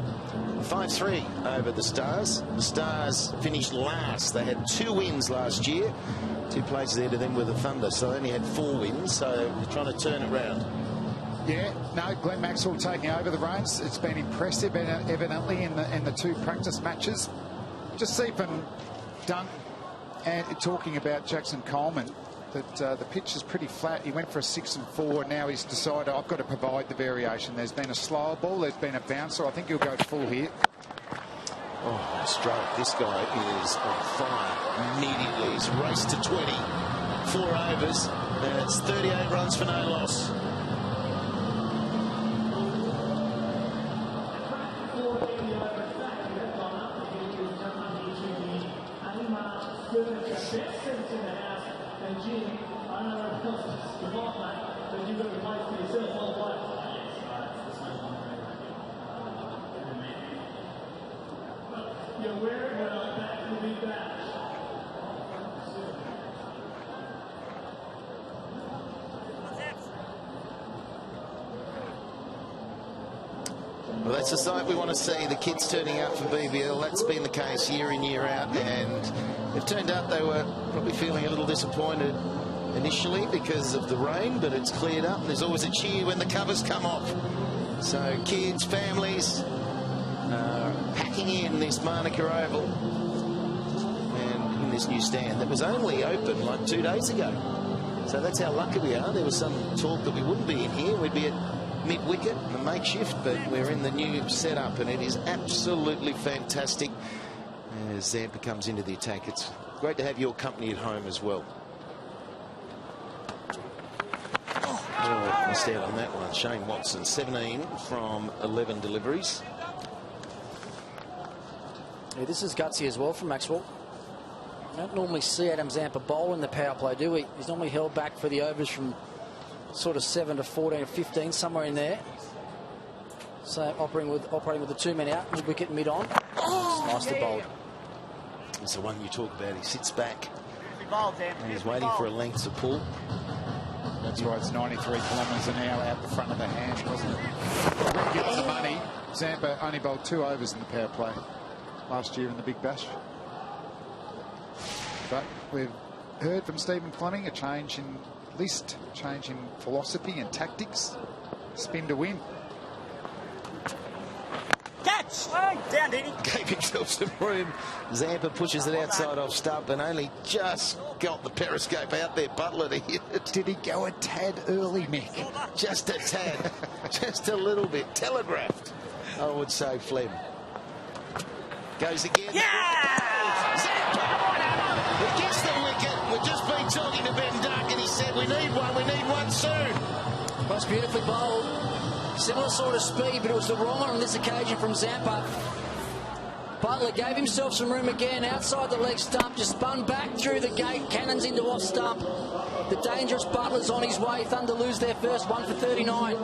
[SPEAKER 21] 5-3 over the Stars. The Stars finished last. They had 2 wins last year. 2 places ahead of them were the Thunder, so they only had 4 wins, so they're trying to turn it round.
[SPEAKER 1] Yeah, no, Glenn Maxwell taking over the reins. It's been impressive, evidently, in the 2 practice matches. Just see from Dunk and talking about Jackson Coleman that the pitch is pretty flat. He went for a 6 and 4. Now he's decided, I've got to provide the variation. There's been a slower ball. There's been a bouncer. I think he'll go full here.
[SPEAKER 21] Oh, stroke. This guy is on fire immediately. He's raced to 20. 4 overs. And it's 38 runs for no loss. Well, that's the sight we want to see, the kids turning up for BBL. That's been the case year in, year out, and it turned out they were probably feeling a little disappointed initially because of the rain, but it's cleared up, and there's always a cheer when the covers come off. So kids, families, packing in this Manuka Oval and in this new stand that was only open like 2 days ago. So that's how lucky we are. There was some talk that we wouldn't be in here. We'd be at mid-wicket, the makeshift, but we're in the new setup, and it is absolutely fantastic as Zampa comes into the attack. It's great to have your company at home as well. Oh, missed out on that one. Shane Watson, 17 from 11 deliveries.
[SPEAKER 9] Yeah, this is gutsy as well from Maxwell. We don't normally see Adam Zampa bowl in the power play, do we? He's normally held back for the overs from sort of 7 to 14 or 15, somewhere in there. So operating with the 2 men out, mid-wicket, mid-on. Nicely bowled.
[SPEAKER 21] It's the one you talk about. He sits back and he's waiting for a length to pull.
[SPEAKER 1] That's right, it's 93 kilometres an hour out the front of the hand, wasn't it? When given the money, Zampa only bowled 2 overs in the power play last year in the Big Bash. But we've heard from Stephen Fleming a change in list, change in philosophy and tactics. Spin to win.
[SPEAKER 22] Catch! Down, Dini.
[SPEAKER 21] Gave himself some room. Zampa pushes it outside off stump and only just got the periscope out there. Butler to hit it.
[SPEAKER 1] Did he go a tad early, Mick?
[SPEAKER 21] Just a tad. Just a little bit. Telegraphed, I would say, Flem. Goes again.
[SPEAKER 22] Yeah!
[SPEAKER 21] Zampa! It gets the wicket. We've just been talking to Ben Duck and he said we need one soon.
[SPEAKER 9] That's beautifully bowled. Similar sort of speed, but it was the wrong one on this occasion from Zampa. Butler gave himself some room again outside the leg stump, just spun back through the gate, cannons into off stump. The dangerous Butler's on his way. Thunder lose their first, 1 for 39.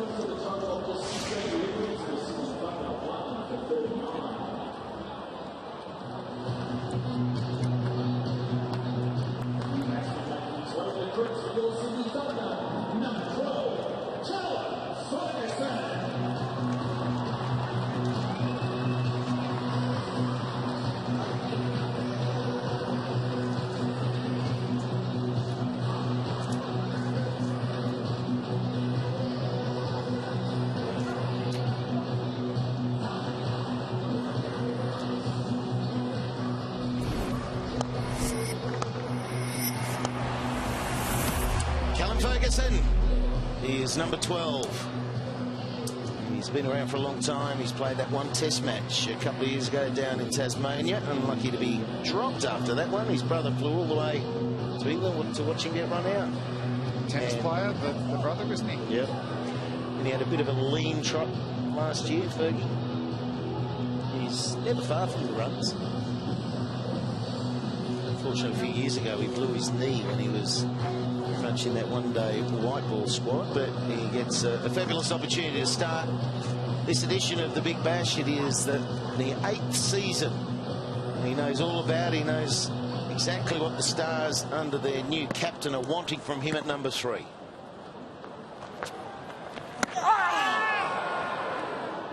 [SPEAKER 21] He is number 12. He's been around for a long time. He's played that one test match a couple of years ago down in Tasmania. Unlucky to be dropped after that one. His brother flew all the way to England to watch him get run out.
[SPEAKER 1] Tennis player, the brother, isn't he?
[SPEAKER 21] Yep. And he had a bit of a lean trot last year, Fergie. He's never far from the runs. Unfortunately, a few years ago, he blew his knee when he was in that one-day white ball squad, but he gets a fabulous opportunity to start this edition of the Big Bash. It is the 8th season. He knows all about it. He knows exactly what the Stars under their new captain are wanting from him at number 3.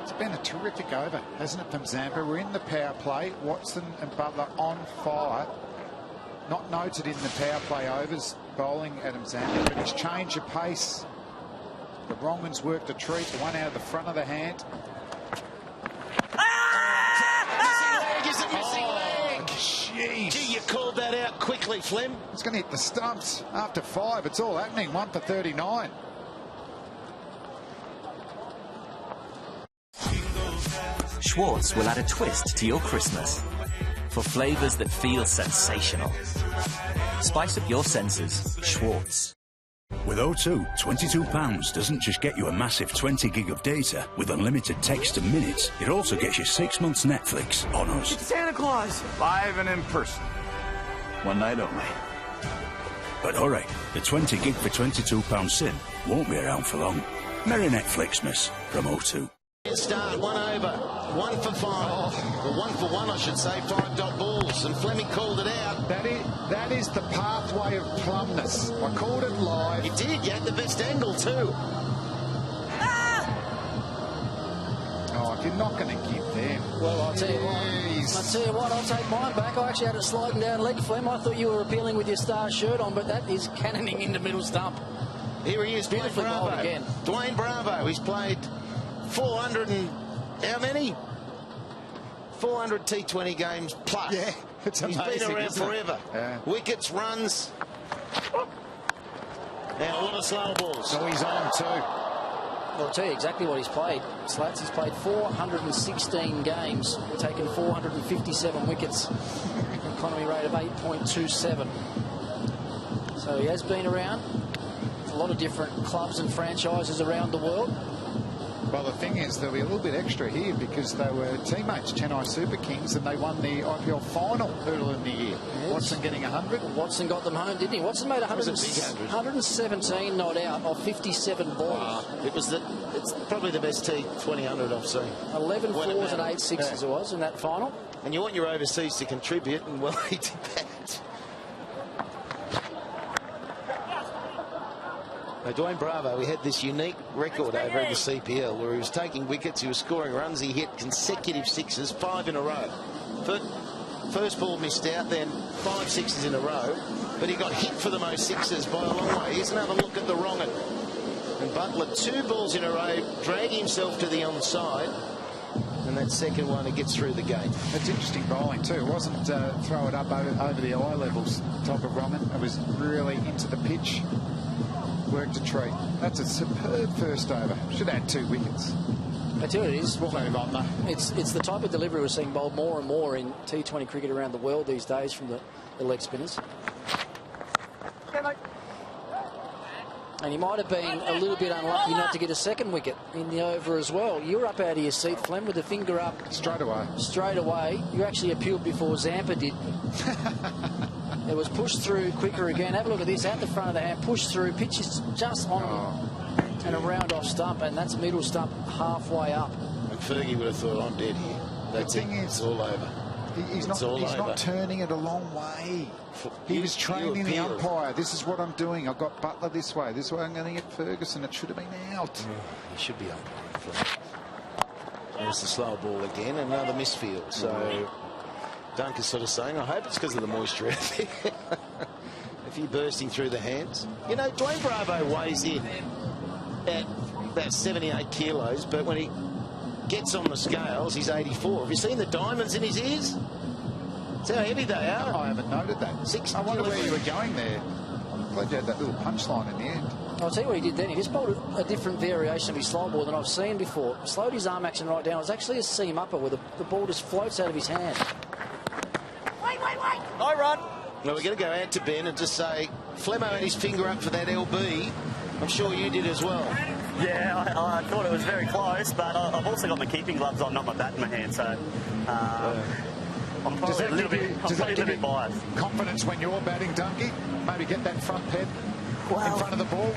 [SPEAKER 1] It's been a terrific over, hasn't it, from Zampa? We're in the power play. Watson and Butler on fire. Not noted in the power play overs, bowling Adam Zampa, but his change of pace. The wrong one's worked a treat, the one out of the front of the hand.
[SPEAKER 21] Missing leg, is it missing leg?
[SPEAKER 1] Jeez.
[SPEAKER 21] Gee, you called that out quickly, Flem.
[SPEAKER 1] It's going to hit the stumps after 5. It's all happening, 1 for 39.
[SPEAKER 20] Schwartz will add a twist to your Christmas for flavours that feel sensational. Spice up your senses, Schwartz.
[SPEAKER 6] With O2, £22 doesn't just get you a massive 20 gig of data with unlimited text and minutes, it also gets you 6 months Netflix on us.
[SPEAKER 22] It's Santa Claus.
[SPEAKER 6] Live and in person. One night only. But hurry, the 20 gig for £22 SIM won't be around for long. Merry Netflixmas from O2.
[SPEAKER 21] Start 1 over, 1 for 5. Well, 1 for 1, I should say, 5 dot balls, and Fleming called it out.
[SPEAKER 1] That is the pathway of plumness. I called it live.
[SPEAKER 21] You did, you had the best angle too.
[SPEAKER 1] Oh, if you're not going to give them.
[SPEAKER 9] Well, I'll tell you what, I'll take mine back. I actually had it sliding down leg, Flem. I thought you were appealing with your star shirt on, but that is cannoning into middle stump.
[SPEAKER 21] Here he is, Dwayne Bravo.
[SPEAKER 9] Again.
[SPEAKER 21] Dwayne Bravo, he's played 400 and how many? 400 T20 games plus.
[SPEAKER 1] Yeah, it's amazing.
[SPEAKER 21] He's been around forever.
[SPEAKER 1] Yeah.
[SPEAKER 21] Wickets, runs, and a lot of slow balls.
[SPEAKER 1] So he's on too.
[SPEAKER 9] Well, I'll tell you exactly what he's played. Slats, he's played 416 games, taken 457 wickets, economy rate of 8.27. So he has been around a lot of different clubs and franchises around the world.
[SPEAKER 1] Well, the thing is, there'll be a little bit extra here because they were teammates, Chennai Super Kings, and they won the IPL final earlier in the year. Yes. Watson getting 100.
[SPEAKER 9] Watson got them home, didn't he? Watson made 117 not out of 57 balls.
[SPEAKER 21] It's probably the best T20 100 I've seen.
[SPEAKER 9] 11 fours and 8 sixes it was in that final.
[SPEAKER 21] And you want your overseas to contribute, and well, he did that. Now, Dwayne Bravo, he had this unique record over in the CPL where he was taking wickets, he was scoring runs, he hit consecutive sixes, 5 in a row. First ball missed out, then 5 sixes in a row, but he got hit for the most sixes by a long way. Here's another look at the wrong one. And Butler, 2 balls in a row, dragging himself to the onside, and that second one and gets through the gate.
[SPEAKER 1] It's interesting bowling too. It wasn't throw it up over the eye levels type of Roman. It was really into the pitch. Worked a treat. That's a superb first over. Should add 2 wickets.
[SPEAKER 9] I tell you it is.
[SPEAKER 1] We'll move on though.
[SPEAKER 9] It's the type of delivery we're seeing bowled more and more in T20 cricket around the world these days from the leg spinners. And he might have been a little bit unlucky not to get a second wicket in the over as well. You're up out of your seat, Flem, with the finger up.
[SPEAKER 1] Straight away.
[SPEAKER 9] Straight away. You actually appealed before Zampa did. It was pushed through quicker again. Have a look at this, out the front of the hand, pushed through, pitches just on and a round off stump, and that's middle stump halfway up.
[SPEAKER 21] And Fergie would have thought, I'm dead here. That's it. It's all over.
[SPEAKER 1] He's not turning it a long way. He was training the umpire. This is what I'm doing. I've got Butler this way. This way I'm going to get Ferguson. It should have been out.
[SPEAKER 21] He should be umpiring. There's the slow ball again. Another misfield. So Dunk is sort of saying, I hope it's because of the moisture out there. If you're bursting through the hands. You know, Dwayne Bravo weighs in at about 78 kilos, but when he gets on the scales, he's 84. Have you seen the diamonds in his ears? That's how heavy they are.
[SPEAKER 1] I haven't noted that. I wonder where you were going there. I'm glad you had that little punchline in the end.
[SPEAKER 9] I'll tell you what he did then. He just bowled a different variation of his slow ball than I've seen before. Slowed his arm action right down. It was actually a seam upper where the ball just floats out of his hand.
[SPEAKER 22] Wait. No run.
[SPEAKER 21] Well, we're going to go out to Ben and just say, Flemmo had his finger up for that LB. I'm sure you did as well.
[SPEAKER 4] Yeah, I thought it was very close, but I've also got my keeping gloves on, not my bat in my hand, so I'm probably a little bit biased.
[SPEAKER 1] Confidence when you're batting, Dunky? Maybe get that front head in front of the ball?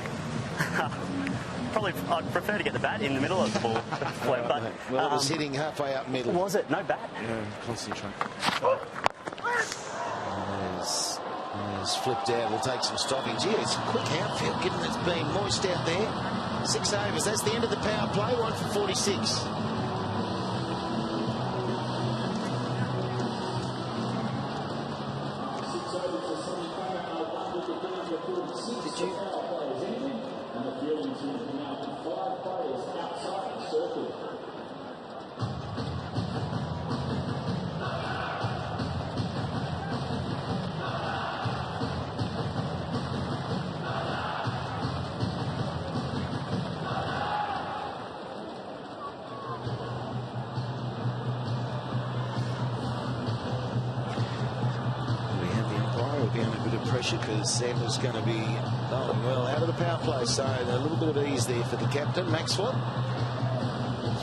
[SPEAKER 4] Probably I'd prefer to get the bat in the middle of the ball. But,
[SPEAKER 21] well, it was hitting halfway up middle.
[SPEAKER 4] Was it? No bat?
[SPEAKER 21] No, concentrate. It's flipped out. We'll take some stopping. Gee, it's a quick outfield, given it's been moist out there. 6 overs. That's the end of the power play. 1 for 46. Because Sanders going to be going well out of the power play, so a little bit of ease there for the captain, Maxwell.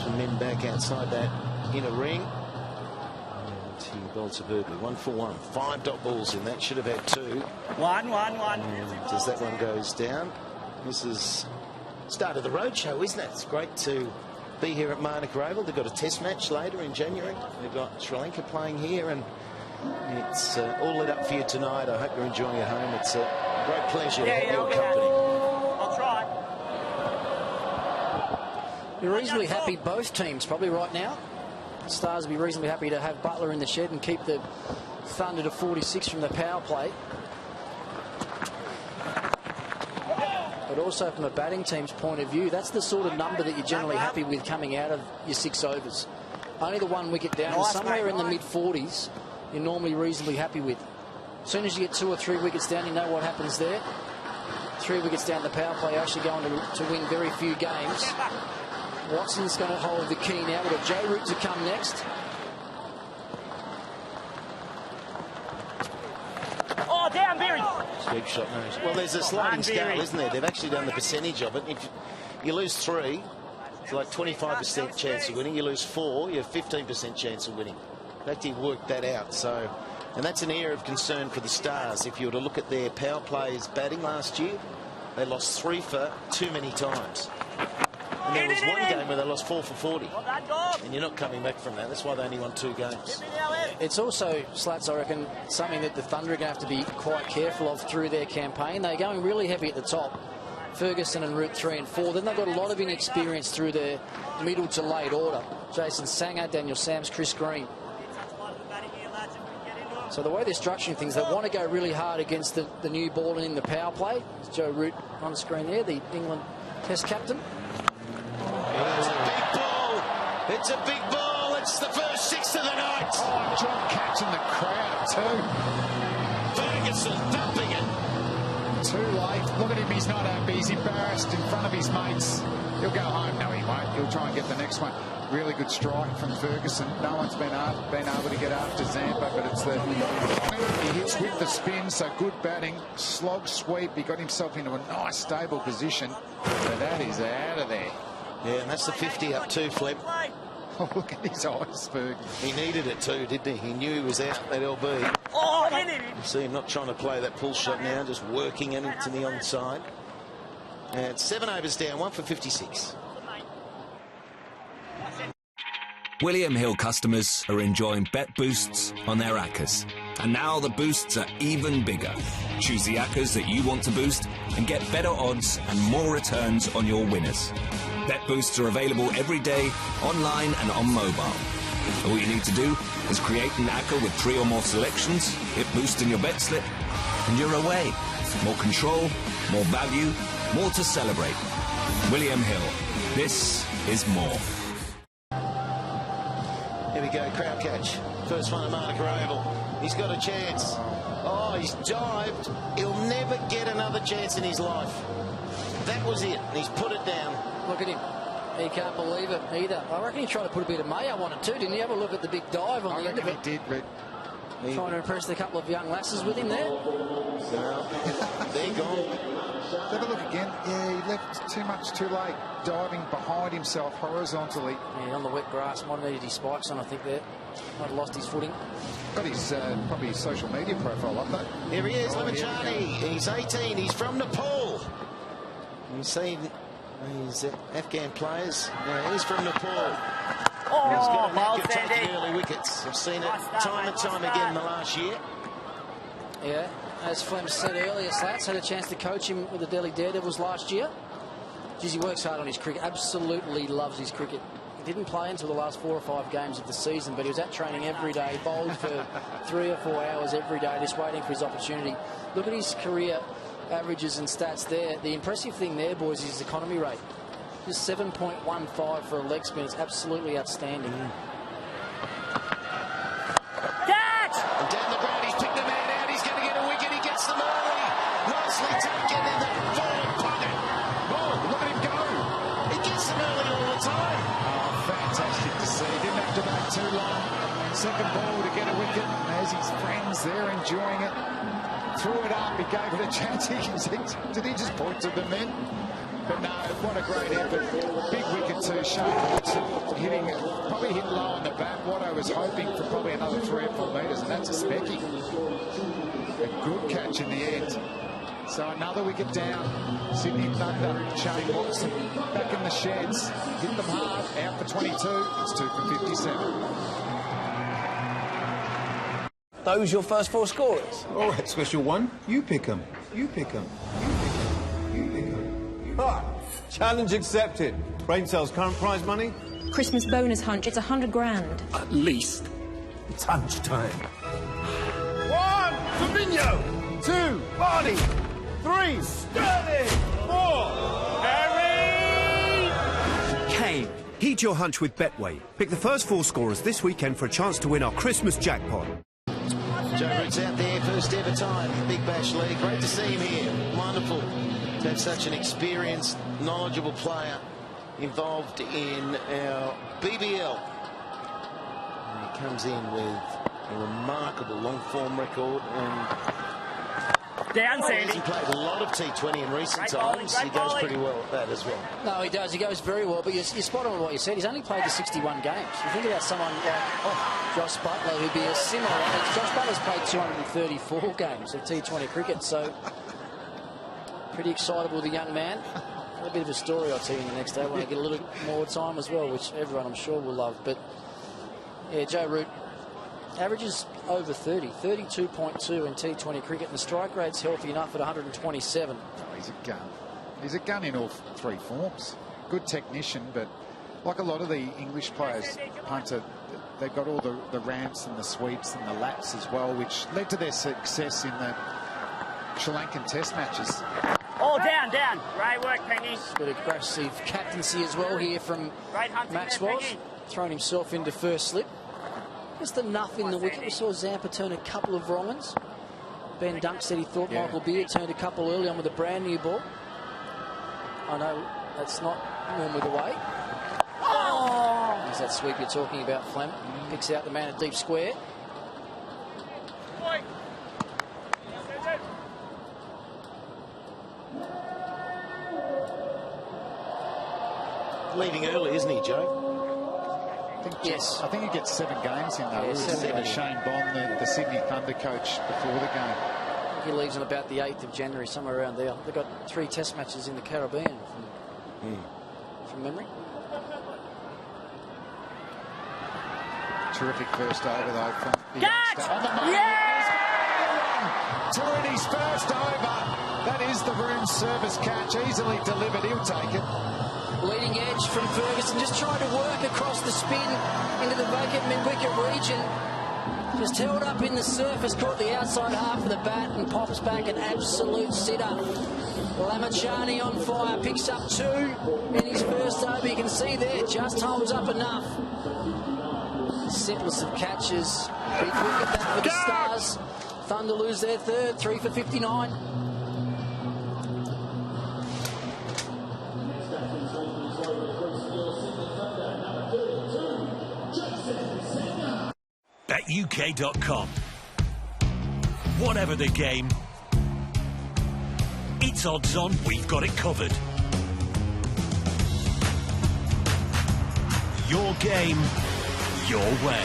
[SPEAKER 21] Some men back outside that inner ring. And he bowled superbly. 1 for 1. 5 dot balls in that. Should have had 2.
[SPEAKER 22] 1.
[SPEAKER 21] And as that one goes down, this is start of the roadshow, isn't it? It's great to be here at Manuka Oval. They've got a test match later in January. They've got Sri Lanka playing here, and it's all lit up for you tonight. I hope you're enjoying it at home. It's a great pleasure to have your company.
[SPEAKER 22] I'll try.
[SPEAKER 9] You're reasonably happy, both teams, probably right now. Stars will be reasonably happy to have Butler in the shed and keep the Thunder to 46 from the power play. But also from a batting team's point of view, that's the sort of number that you're generally happy with coming out of your 6 overs. Only the 1 wicket down, somewhere in the mid-40s. You're normally reasonably happy with. As soon as you get 2 or 3 wickets down, you know what happens there. 3 wickets down the power play, actually going to win very few games. Watson's going to hold the key now. We've got Joe Root to come next.
[SPEAKER 22] Oh, down, Berry.
[SPEAKER 21] Deep shot, no. Well, there's a sliding scale, isn't there? They've actually done the percentage of it. If you lose 3, it's like 25% chance of winning. You lose 4, you have 15% chance of winning. In fact, he worked that out. So, and that's an area of concern for the Stars. If you were to look at their power plays batting last year, they lost 3 for too many times. And there was one game where they lost 4 for 40. And you're not coming back from that. That's why they only won 2 games.
[SPEAKER 9] It's also, Slats, I reckon, something that the Thunder are going to have to be quite careful of through their campaign. They're going really heavy at the top. Ferguson and Root 3 and 4. Then they've got a lot of inexperience through their middle to late order. Jason Sangha, Daniel Sams, Chris Green. So the way they're structuring things, they want to go really hard against the new ball and in the power play. It's Joe Root on the screen there, the England Test captain.
[SPEAKER 21] It's a big ball. It's a big ball.
[SPEAKER 8] That's the first 6 of the night.
[SPEAKER 1] Oh, John catching the crowd too.
[SPEAKER 8] Ferguson dumping it.
[SPEAKER 1] Too late. Look at him, he's not happy. He's embarrassed in front of his mates. He'll go home. No, he won't. He'll try and get the next one. Really good strike from Ferguson. No one's been able to get after Zampa, but it's the... He hits with the spin, so good batting. Slog sweep. He got himself into a nice, stable position. But that is out of there.
[SPEAKER 21] Yeah, and that's the 50 up too, Fleb.
[SPEAKER 1] Oh, look at his eyes, Ferg.
[SPEAKER 21] He needed it too, didn't he? He knew he was out at LB.
[SPEAKER 22] Oh, hit him!
[SPEAKER 21] See him not trying to play that pull shot now, just working it into the onside. And 7 overs down, 1 for 56.
[SPEAKER 7] William Hill customers are enjoying bet boosts on their ACCAs. And now the boosts are even bigger. Choose the ACCAs that you want to boost and get better odds and more returns on your winners. Bet boosts are available every day, online and on mobile. All you need to do is create an ACCA with 3 or more selections, hit boost in your bet slip, and you're away. More control, more value, more to celebrate. William Hill. This is more.
[SPEAKER 21] Here we go, crowd catch. First one at Monaco Oval. He's got a chance. Oh, he's dived. He'll never get another chance in his life. That was it. He's put it down.
[SPEAKER 9] Look at him. He can't believe it either. I reckon he tried to put a bit of mayo on it too. Didn't he? Have a look at the big dive on the end of it.
[SPEAKER 1] He did, but...
[SPEAKER 9] Trying to impress the couple of young lasses with him there.
[SPEAKER 21] No, they're gone.
[SPEAKER 1] Have a look again. Yeah, he left too much too late. Diving behind himself horizontally.
[SPEAKER 9] Yeah, on the wet grass. Might have needed his spikes on, I think, there. Might have lost his footing.
[SPEAKER 1] Got his, probably his social media profile up there.
[SPEAKER 21] Here he is, Lamachani. He's 18. He's from Nepal. You've seen these Afghan players. Now, he's from Nepal.
[SPEAKER 22] Oh,
[SPEAKER 21] he's got a knack of
[SPEAKER 22] Sandy.
[SPEAKER 21] taking early wickets. I've seen it time and time again in the last year.
[SPEAKER 9] Yeah, as Flem said earlier, Slats had a chance to coach him with the Delhi Daredevils last year. Geez, he works hard on his cricket. Absolutely loves his cricket. He didn't play until the last 4 or 5 games of the season, but he was at training every day, bowled for 3 or 4 hours every day, just waiting for his opportunity. Look at his career averages and stats there. The impressive thing there, boys, is his economy rate. Just 7.15 for a leg spin. It's absolutely outstanding.
[SPEAKER 22] Catch!
[SPEAKER 21] And down the ground, he's picked the man out. He's going to get a wicket. He gets them early. Nicely taken in the forward pocket. Oh, look at him go. He gets them early all the time.
[SPEAKER 1] Oh, fantastic to see. Didn't have to bat too long. Second ball to get a wicket. There's his friends there enjoying it. Threw it up. He gave it a chance. Did he just point to the men? But no, what a great effort. Big wicket too. Shane hitting, probably hit low on the bat. What I was hoping for probably another 3 or 4 metres, and that's a specky. A good catch in the end. So another wicket down. Sydney Thunder, Shane Watson back in the sheds. Hit them hard, out for 22. It's 2 for 57.
[SPEAKER 17] Those your first 4 scorers?
[SPEAKER 14] All right, special one. You pick them. You pick them. You pick them.
[SPEAKER 18] Ah, challenge accepted. Brain cells, current prize money?
[SPEAKER 15] Christmas bonus hunch. It's 100 grand.
[SPEAKER 18] At least. It's hunch time.
[SPEAKER 14] 1, Fabinho. 2, Barney. 3, Sterling. 4, Harry.
[SPEAKER 18] Kane. Heed your hunch with Betway. Pick the first 4 scorers this weekend for a chance to win our Christmas jackpot.
[SPEAKER 21] Joe Root's out there, first ever time, Big Bash League. Great to see him here. Wonderful to have such an experienced, knowledgeable player involved in our BBL. And he comes in with a remarkable long-form record and
[SPEAKER 22] down, Sandy.
[SPEAKER 21] He hasn't played a lot of T20 in recent times. He goes pretty well at that as well.
[SPEAKER 9] No, he does. He goes very well. But you're spot on with what you said. He's only played the 61 games. You think about someone like Josh Butler, who'd be a similar. Josh Butler's played 234 games of T20 cricket. So pretty excitable, the young man. A bit of a story I'll tell you in the next day when I get a little more time as well, which everyone I'm sure will love. But yeah, Joe Root averages over 30, 32.2 in T20 cricket, and the strike rate's healthy enough at 127.
[SPEAKER 1] Oh, he's a gun. He's a gun in all 3 forms. Good technician, but like a lot of the English players, Hunter, they've got all the ramps and the sweeps and the laps as well, which led to their success in the Sri Lankan test matches.
[SPEAKER 22] Oh, down. Great work, Penny.
[SPEAKER 9] A bit of aggressive captaincy as well here from Maxwell. thrown himself into first slip. Just enough in the wicket. We saw Zampa turn a couple of wrong ones. Ben Dunk said he thought Michael Beard turned a couple early on with a brand new ball. I know that's not normally the way. There's that sweep you're talking about, Flem. Picks out the man at deep square.
[SPEAKER 21] Leading early, isn't he, Joe?
[SPEAKER 1] Yes. I think he gets 7 games in, though. We were saying to Shane Bond, the Sydney Thunder coach, before the game.
[SPEAKER 9] He leaves on about the 8th of January, somewhere around there. They've got 3 test matches in the Caribbean, from memory.
[SPEAKER 1] Terrific first over, though, from the
[SPEAKER 22] Catch!
[SPEAKER 1] youngster. On the mark. Tooni's first over. That is the room service catch. Easily delivered. He'll take it.
[SPEAKER 9] Leading edge from Ferguson, just trying to work across the spin into the vacant mid-wicket region. Just held up in the surface, caught the outside half of the bat and pops back an absolute sitter. Lamachani on fire, picks up 2 in his first over. You can see there, just holds up enough. Simplest of catches. Big wicket back for the Stars. Thunder lose their third, 3 for 59.
[SPEAKER 6] BetUK.com. Whatever the game, it's odds on we've got it covered. Your game, your way.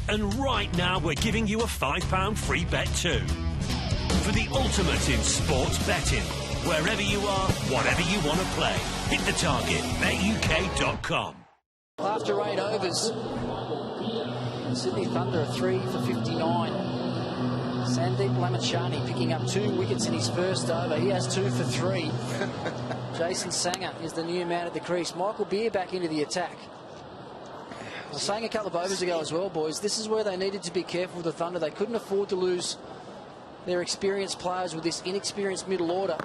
[SPEAKER 6] And right now we're giving you a £5 free bet too. For the ultimate in sports betting. Wherever you are, whatever you want to play. Hit the target. BetUK.com.
[SPEAKER 9] After 8 overs, Sydney Thunder are 3 for 59. Sandeep Lamachani picking up 2 wickets in his first over. He has 2 for 3. Jason Sangha is the new man at the crease. Michael Beard back into the attack. I was saying a couple of overs ago as well, boys, this is where they needed to be careful with the Thunder. They couldn't afford to lose their experienced players with this inexperienced middle order.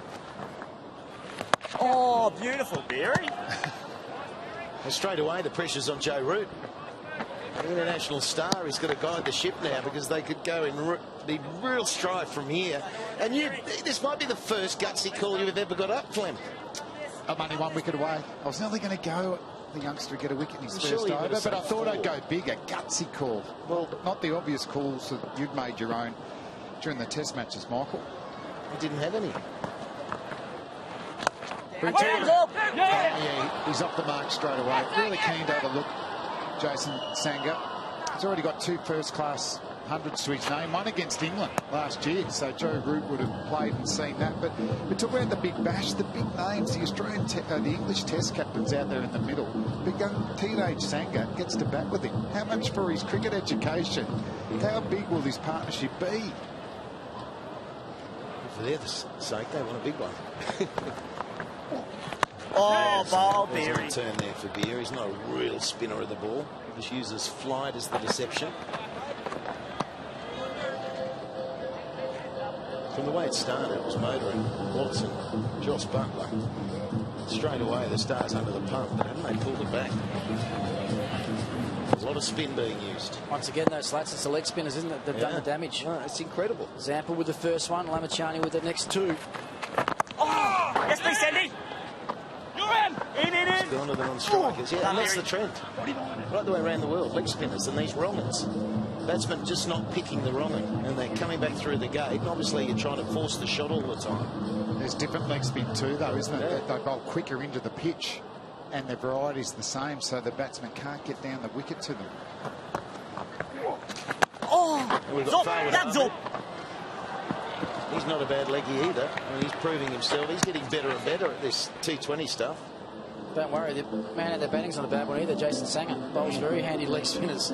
[SPEAKER 22] Oh, beautiful, Beery.
[SPEAKER 21] Well, straight away, the pressure's on Joe Root. The international star, he's got to guide the ship now because they could go in the real strife from here. And this might be the first gutsy call you've ever got up, Flem.
[SPEAKER 1] I'm only 1 wicket away. I was nearly going to go the youngster get a wicket in his first over, but I thought I'd go big, a gutsy call. Well, not the obvious calls that you've made your own during the test matches, Michael.
[SPEAKER 21] He didn't have any.
[SPEAKER 1] He's off the mark straight away. Really keen to have a look, Jason Sangha. He's already got 2 first-class hundreds to his name, 1 against England last year, so Joe Root would have played and seen that. But we talk about the big bash, the big names, the Australian, the English Test captains out there in the middle. But young teenage Sangha gets to bat with him. How much for his cricket education? How big will this partnership be?
[SPEAKER 21] For their sake, they want a big one.
[SPEAKER 22] Oh, ball,
[SPEAKER 21] There's
[SPEAKER 22] Beery.
[SPEAKER 21] a turn there for Beer. He's not a real spinner of the ball. He just uses flight as the deception. From the way it started, it was motoring. Watson, Joss Butler. Straight away, the Stars under the pump, but haven't they pulled it back? There's a lot of spin being used.
[SPEAKER 9] Once again, those slats, it's the leg spinners, isn't it? They've done the damage.
[SPEAKER 21] No, it's incredible.
[SPEAKER 9] Zampa with the first one, Lamachani with the next 2.
[SPEAKER 22] Oh, yes, please, Sandy. You're in.
[SPEAKER 21] It's gone to the non-strikers. Yeah, and that's the trend. Right the way around the world, leg spinners and these wrong-uns. Batsmen just not picking the wrong-un, and they're coming back through the gate. And obviously, you're trying to force the shot all the time.
[SPEAKER 1] There's different leg spin too, though, isn't it? Yeah. They bowl quicker into the pitch, and the variety's the same, so the batsman can't get down the wicket to them.
[SPEAKER 22] Oh,
[SPEAKER 21] that's up. He's not a bad leggy either. I mean, he's proving himself. He's getting better and better at this T20 stuff.
[SPEAKER 9] Don't worry, the man at their batting's not a bad one either. Jason Sangha bowls very handy leg spinners.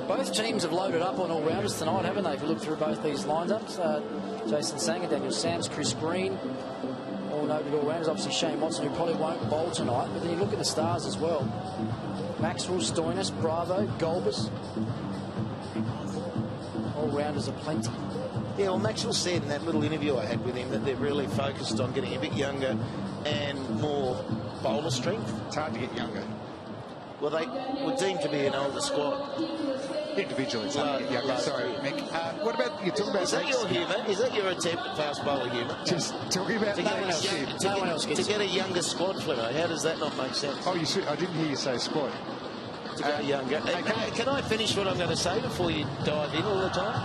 [SPEAKER 9] Both teams have loaded up on all-rounders tonight, haven't they? If you look through both these lineups, Jason Sangha, Daniel Sams, Chris Green, all noted all-rounders. Obviously Shane Watson, who probably won't bowl tonight. But then you look at the Stars as well. Maxwell, Stoinis, Bravo, Golbus. All-rounders are plenty.
[SPEAKER 21] Yeah, well, Maxwell said in that little interview I had with him that they're really focused on getting a bit younger and more bowler strength.
[SPEAKER 1] It's hard to get younger.
[SPEAKER 21] Well, they would deem to be an older squad.
[SPEAKER 1] Individually, it's hard to get younger. Sorry, Mick. What about, you're talking about...
[SPEAKER 21] Is that your humour? Is that your attempt at fast bowler humour?
[SPEAKER 1] Just talking about...
[SPEAKER 21] To get a younger squad, Flemo, how does that not make sense?
[SPEAKER 1] Oh, I didn't hear you say squad.
[SPEAKER 21] To go younger. Can I finish what I'm going to say before you dive in all the time?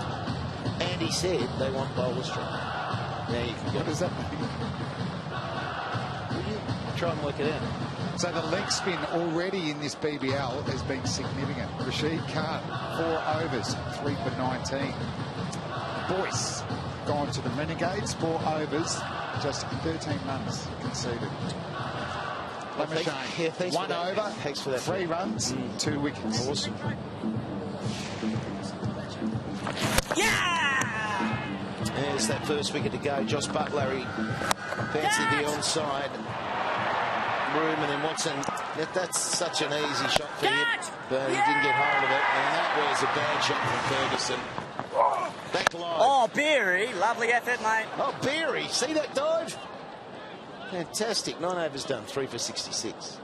[SPEAKER 21] Andy said they want bowler strength. Now you can go.
[SPEAKER 1] What does that mean?
[SPEAKER 21] Try and work it out.
[SPEAKER 1] So the leg spin already in this BBL has been significant. Rashid Khan, 4 overs, 3 for 19. Boyce gone to the Renegades, 4 overs, just 13 runs conceded. Lamashane, 1 over, 3 runs, 2 wickets.
[SPEAKER 21] Awesome. There's that first wicket to go. Josh Butlary fancied the onside room, and then Watson. That's such an easy shot for him, but he didn't get hold of it, and that was a bad shot from Ferguson. Back line.
[SPEAKER 22] Oh, Beery, lovely effort, mate.
[SPEAKER 21] Oh, Beery, see that dive? Fantastic. 9 overs done, 3 for 66.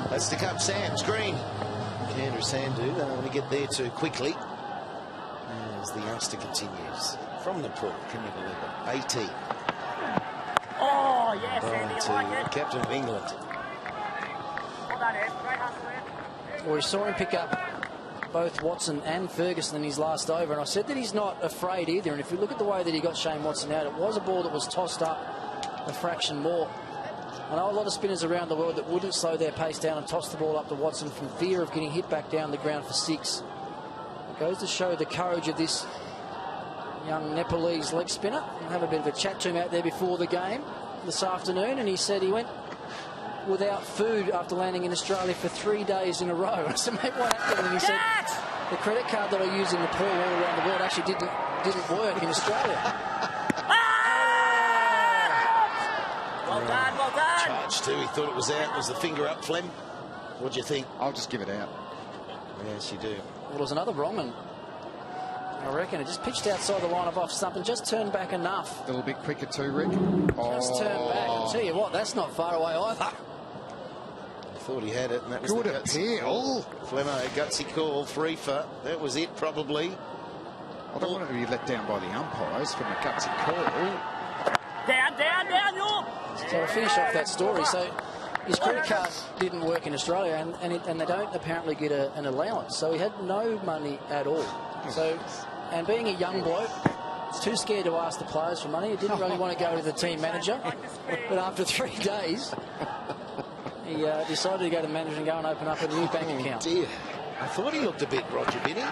[SPEAKER 21] That's to come, Sam's green. Andrew Sandhu, they don't want to get there too quickly. As the youngster continues from Nepal, can you believe it? 18.
[SPEAKER 22] Oh, yes, Andy, I like it.
[SPEAKER 21] Captain of England.
[SPEAKER 22] Well done, Ed. Great hustle there.
[SPEAKER 9] Well, we saw him pick up both Watson and Ferguson in his last over, and I said that he's not afraid either. And if you look at the way that he got Shane Watson out, it was a ball that was tossed up a fraction more. I know a lot of spinners around the world that wouldn't slow their pace down and toss the ball up to Watson from fear of getting hit back down the ground for 6. It goes to show the courage of this young Nepalese leg spinner. We'll have a bit of a chat to him out there before the game this afternoon, and he said he went without food after landing in Australia for 3 days in a row. I said, mate, what happened? And he said, the credit card that I use in Nepal all around the world actually didn't work in Australia.
[SPEAKER 22] Well done, well done.
[SPEAKER 21] Charged too, he thought it was out. Was the finger up, Flem? What do you think?
[SPEAKER 1] I'll just give it out.
[SPEAKER 21] Yes, you do.
[SPEAKER 9] Well, it was another wrong, and I reckon it just pitched outside the line of off stump and just turned back enough.
[SPEAKER 1] A little bit quicker too, Rick.
[SPEAKER 9] Just turned back. I'll tell you what, that's not far away either.
[SPEAKER 21] I thought he had it, and that was
[SPEAKER 1] good
[SPEAKER 21] the
[SPEAKER 1] appeal.
[SPEAKER 21] Flemo, gutsy call, 3 for. That was it, probably.
[SPEAKER 1] I don't want to be let down by the umpires from a gutsy call.
[SPEAKER 22] Down, York.
[SPEAKER 9] So to finish off that story, so his credit card didn't work in Australia, and they don't apparently get an allowance. So he had no money at all. So, and being a young bloke, he's too scared to ask the players for money. He didn't really want to go to the team manager. But after 3 days, he decided to go to the manager and go and open up a new bank account.
[SPEAKER 21] Dear. I thought he looked a bit Roger Binney.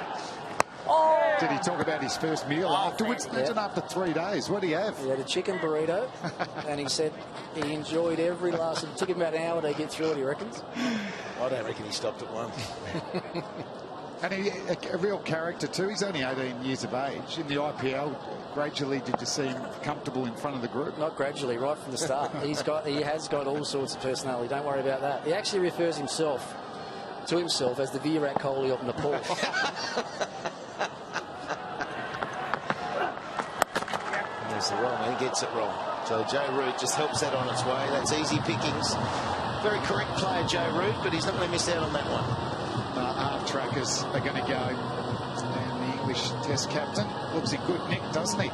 [SPEAKER 1] Did he talk about his first meal afterwards? Imagine after 3 days. What did he have?
[SPEAKER 9] He had a chicken burrito, and he said he enjoyed every last. It took him about an hour to get through it, he reckons.
[SPEAKER 21] I don't reckon he stopped at 1.
[SPEAKER 1] And a real character too. He's only 18 years of age. In the IPL, gradually did you see him comfortable in front of the group?
[SPEAKER 9] Not gradually, right from the start. He has got all sorts of personality. Don't worry about that. He actually refers to himself as the Virat Kohli of Nepal.
[SPEAKER 21] That's the wrong. He gets it wrong. So Joe Root just helps that on its way. That's easy pickings. Very correct player, Joe Root, but he's not going to miss out on that one.
[SPEAKER 1] Arm trackers are going to go. And the English Test captain looks in good nick, doesn't he?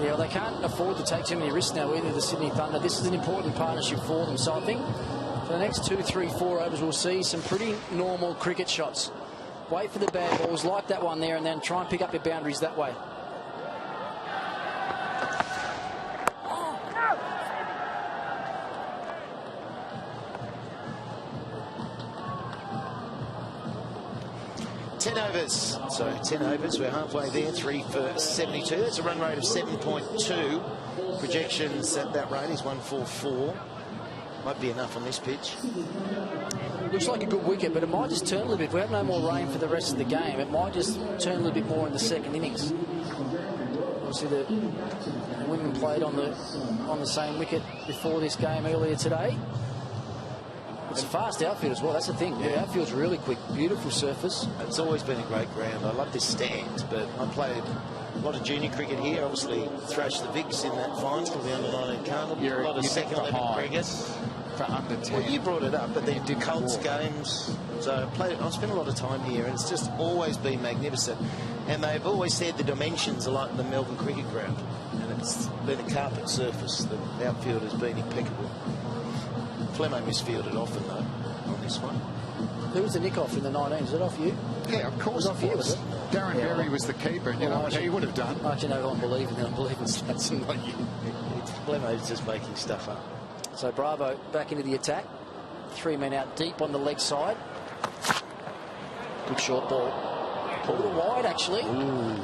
[SPEAKER 9] Yeah, well, they can't afford to take too many risks now, either the Sydney Thunder. This is an important partnership for them. So I think for the next 2, 3, 4 overs, we'll see some pretty normal cricket shots. Wait for the bad balls, like that one there, and then try and pick up your boundaries that way.
[SPEAKER 21] 10 overs. So 10 overs, we're halfway there, 3 for 72. That's a run rate of 7.2. Projections at that rate is 144. Might be enough on this pitch.
[SPEAKER 9] Looks like a good wicket, but it might just turn a little bit. If we have no more rain for the rest of the game, it might just turn a little bit more in the second innings. Obviously, the women played on the same wicket before this game earlier today. It's a fast outfield as well. That's the thing. The outfield's really quick. Beautiful surface.
[SPEAKER 21] It's always been a great ground. I love this stand, but I played a lot of junior cricket here. Obviously, thrashed the Vicks in that final of the under-19 Carnival. A lot of second 11 cricket.
[SPEAKER 1] For under 10.
[SPEAKER 21] Well, you brought it up, but then do Colts games. So I spent a lot of time here, and it's just always been magnificent. And they've always said the dimensions are like the Melbourne cricket ground, and it's been a carpet surface. The outfield has been impeccable. Flemmo misfielded often though on this one.
[SPEAKER 9] Who was the nick off in the 19? Is it off you?
[SPEAKER 1] Yeah, of course.
[SPEAKER 9] It was off you, was it?
[SPEAKER 1] Darren Berry was the keeper, and you know what he would have done.
[SPEAKER 9] I don't believe in stats.
[SPEAKER 21] Not you. Flemmo's just making stuff up.
[SPEAKER 9] So Bravo back into the attack. 3 men out deep on the leg side. Good short ball. Pulled it wide, actually.
[SPEAKER 21] Ooh.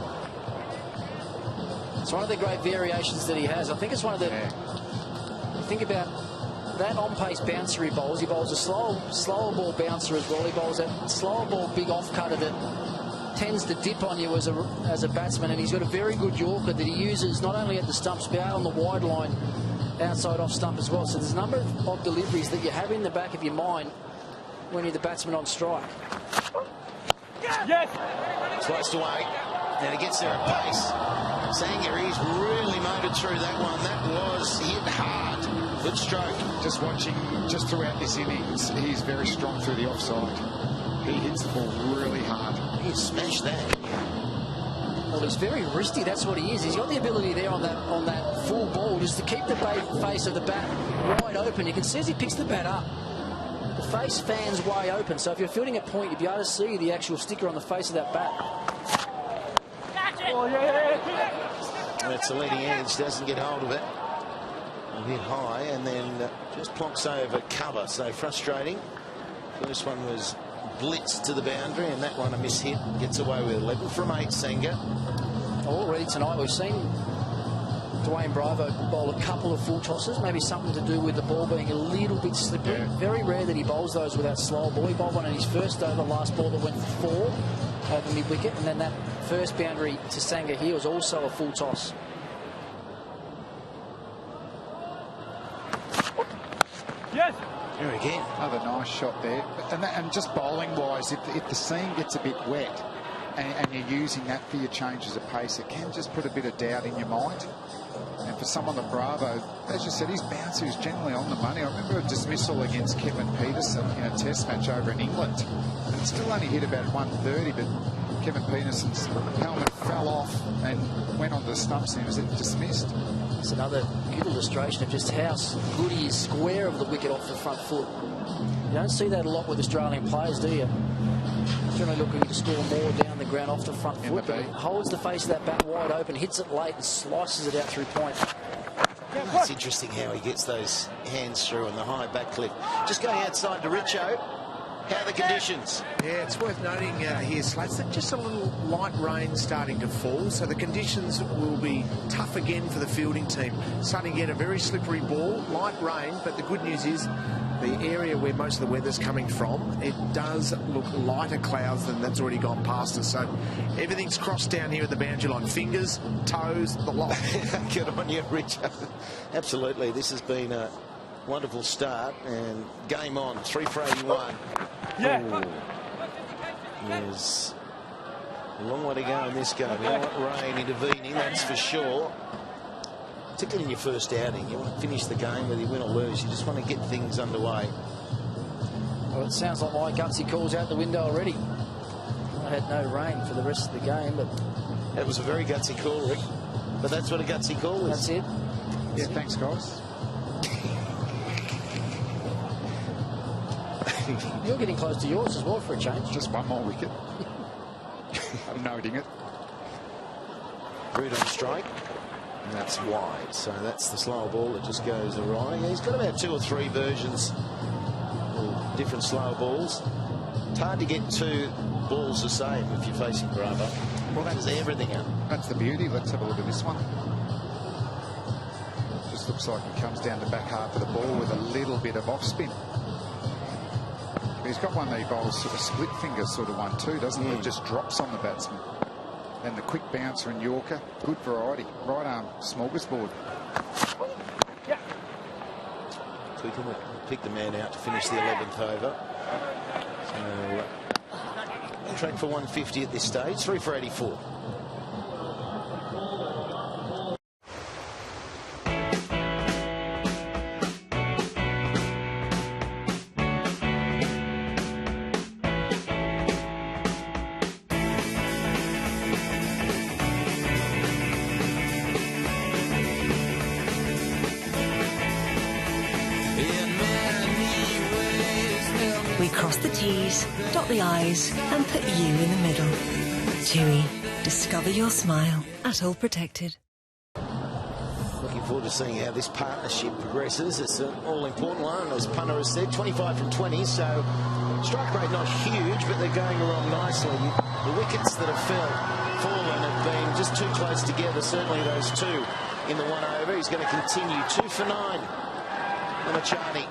[SPEAKER 9] It's one of the great variations that he has. I think it's one of the... Think about that on-pace bouncer he bowls. He bowls a slower ball bouncer as well. He bowls that slower ball big off-cutter that tends to dip on you as a batsman. And he's got a very good Yorker that he uses not only at the stumps but out on the wide line, outside off stump as well. So there's a number of deliveries that you have in the back of your mind when you're the batsman on strike.
[SPEAKER 21] Yes. Sliced away. And he gets there at pace. Sangha, he's really motored through that one. That was hit hard. Good stroke.
[SPEAKER 1] Just watching, just throughout this innings, he's very strong through the offside. He hits the ball really hard.
[SPEAKER 21] He smashed that.
[SPEAKER 9] Well, he's very wristy. That's what he is. He's got the ability there on that full ball just to keep the face of the bat wide open. You can see as he picks the bat up, the face fans way open. So if you're fielding at point, you'll be able to see the actual sticker on the face of that bat.
[SPEAKER 21] That's the leading edge. Doesn't get hold of it. A bit high, and then just plonks over cover. So frustrating. First one was blitz to the boundary, and that one a mishit. Gets away with 11 from 8, Sangha.
[SPEAKER 9] Already tonight we've seen Dwayne Bravo bowl a couple of full tosses, maybe something to do with the ball being a little bit slippery. Very rare that he bowls those with that slow ball. He bowled one in his first over, last ball that went 4 over mid-wicket, and then that first boundary to Sangha here was also a full toss.
[SPEAKER 21] Yes. Here again.
[SPEAKER 1] Another nice shot there. And just bowling-wise, if the seam gets a bit wet and you're using that for your changes of pace, it can just put a bit of doubt in your mind. And for someone like Bravo, as you said, his bouncer is generally on the money. I remember a dismissal against Kevin Peterson in a test match over in England. And it still only hit about 130, but Kevin Peterson's helmet fell off and went on the stumps and he was dismissed.
[SPEAKER 9] It's another good illustration of just how good he is square of the wicket off the front foot. You don't see that a lot with Australian players, do you? Generally looking to score more down the ground off the front foot, but he holds the face of that bat wide open, hits it late and slices it out through point.
[SPEAKER 21] It's interesting how he gets those hands through on the high back cliff. Just going outside to Richo. How are the conditions?
[SPEAKER 8] Yeah, it's worth noting here, Slats, that just a little light rain starting to fall, so the conditions will be tough again for the fielding team. Starting to get a very slippery ball, light rain, but the good news is the area where most of the weather's coming from, it does look lighter clouds than that's already gone past us. So everything's crossed down here at the boundary line. Fingers, toes, the lot.
[SPEAKER 21] Good on you, Richard. Absolutely. This has been a wonderful start, and game on. 3 for 81. Yeah. There's a long way to go in this game. You don't want rain intervening, that's for sure. Particularly in your first outing, you want to finish the game whether you win or lose. You just want to get things underway.
[SPEAKER 9] Well, it sounds like my gutsy call's out the window already. I had no rain for the rest of the game, but
[SPEAKER 21] that was a very gutsy call, Rick. But that's what a gutsy call is.
[SPEAKER 9] That's it.
[SPEAKER 1] Yeah, thanks, guys.
[SPEAKER 9] You're getting close to yours as well for a change.
[SPEAKER 1] Just one more wicket. I'm noting it.
[SPEAKER 21] Root on strike. And that's wide. So that's the slower ball that just goes awry. Yeah, he's got about 2 or 3 versions of different slower balls. It's hard to get to ball's the same if you're facing Bravo.
[SPEAKER 1] Well,
[SPEAKER 21] that's everything out.
[SPEAKER 1] That's the beauty. Let's have a look at this one. Just looks like he comes down the back half of the ball with a little bit of off spin. He's got one that he bowls sort of split finger sort of one too, doesn't he? It just drops on the batsman. And the quick bouncer and Yorker, good variety. Right arm smorgasbord.
[SPEAKER 21] We can pick the man out to finish the 11th over. So, on track for 150 at this stage, 3 for 84.
[SPEAKER 10] We cross the T's, dot the I's, and put you in the middle. TUI. Discover your smile at All Protected.
[SPEAKER 21] Looking forward to seeing how this partnership progresses. It's an all-important one, as Punter has said, 25 from 20, so strike rate not huge, but they're going along nicely. The wickets that have fallen have been just too close together, certainly those two in the 1 over. He's going to continue 2 for 9. Lamachani.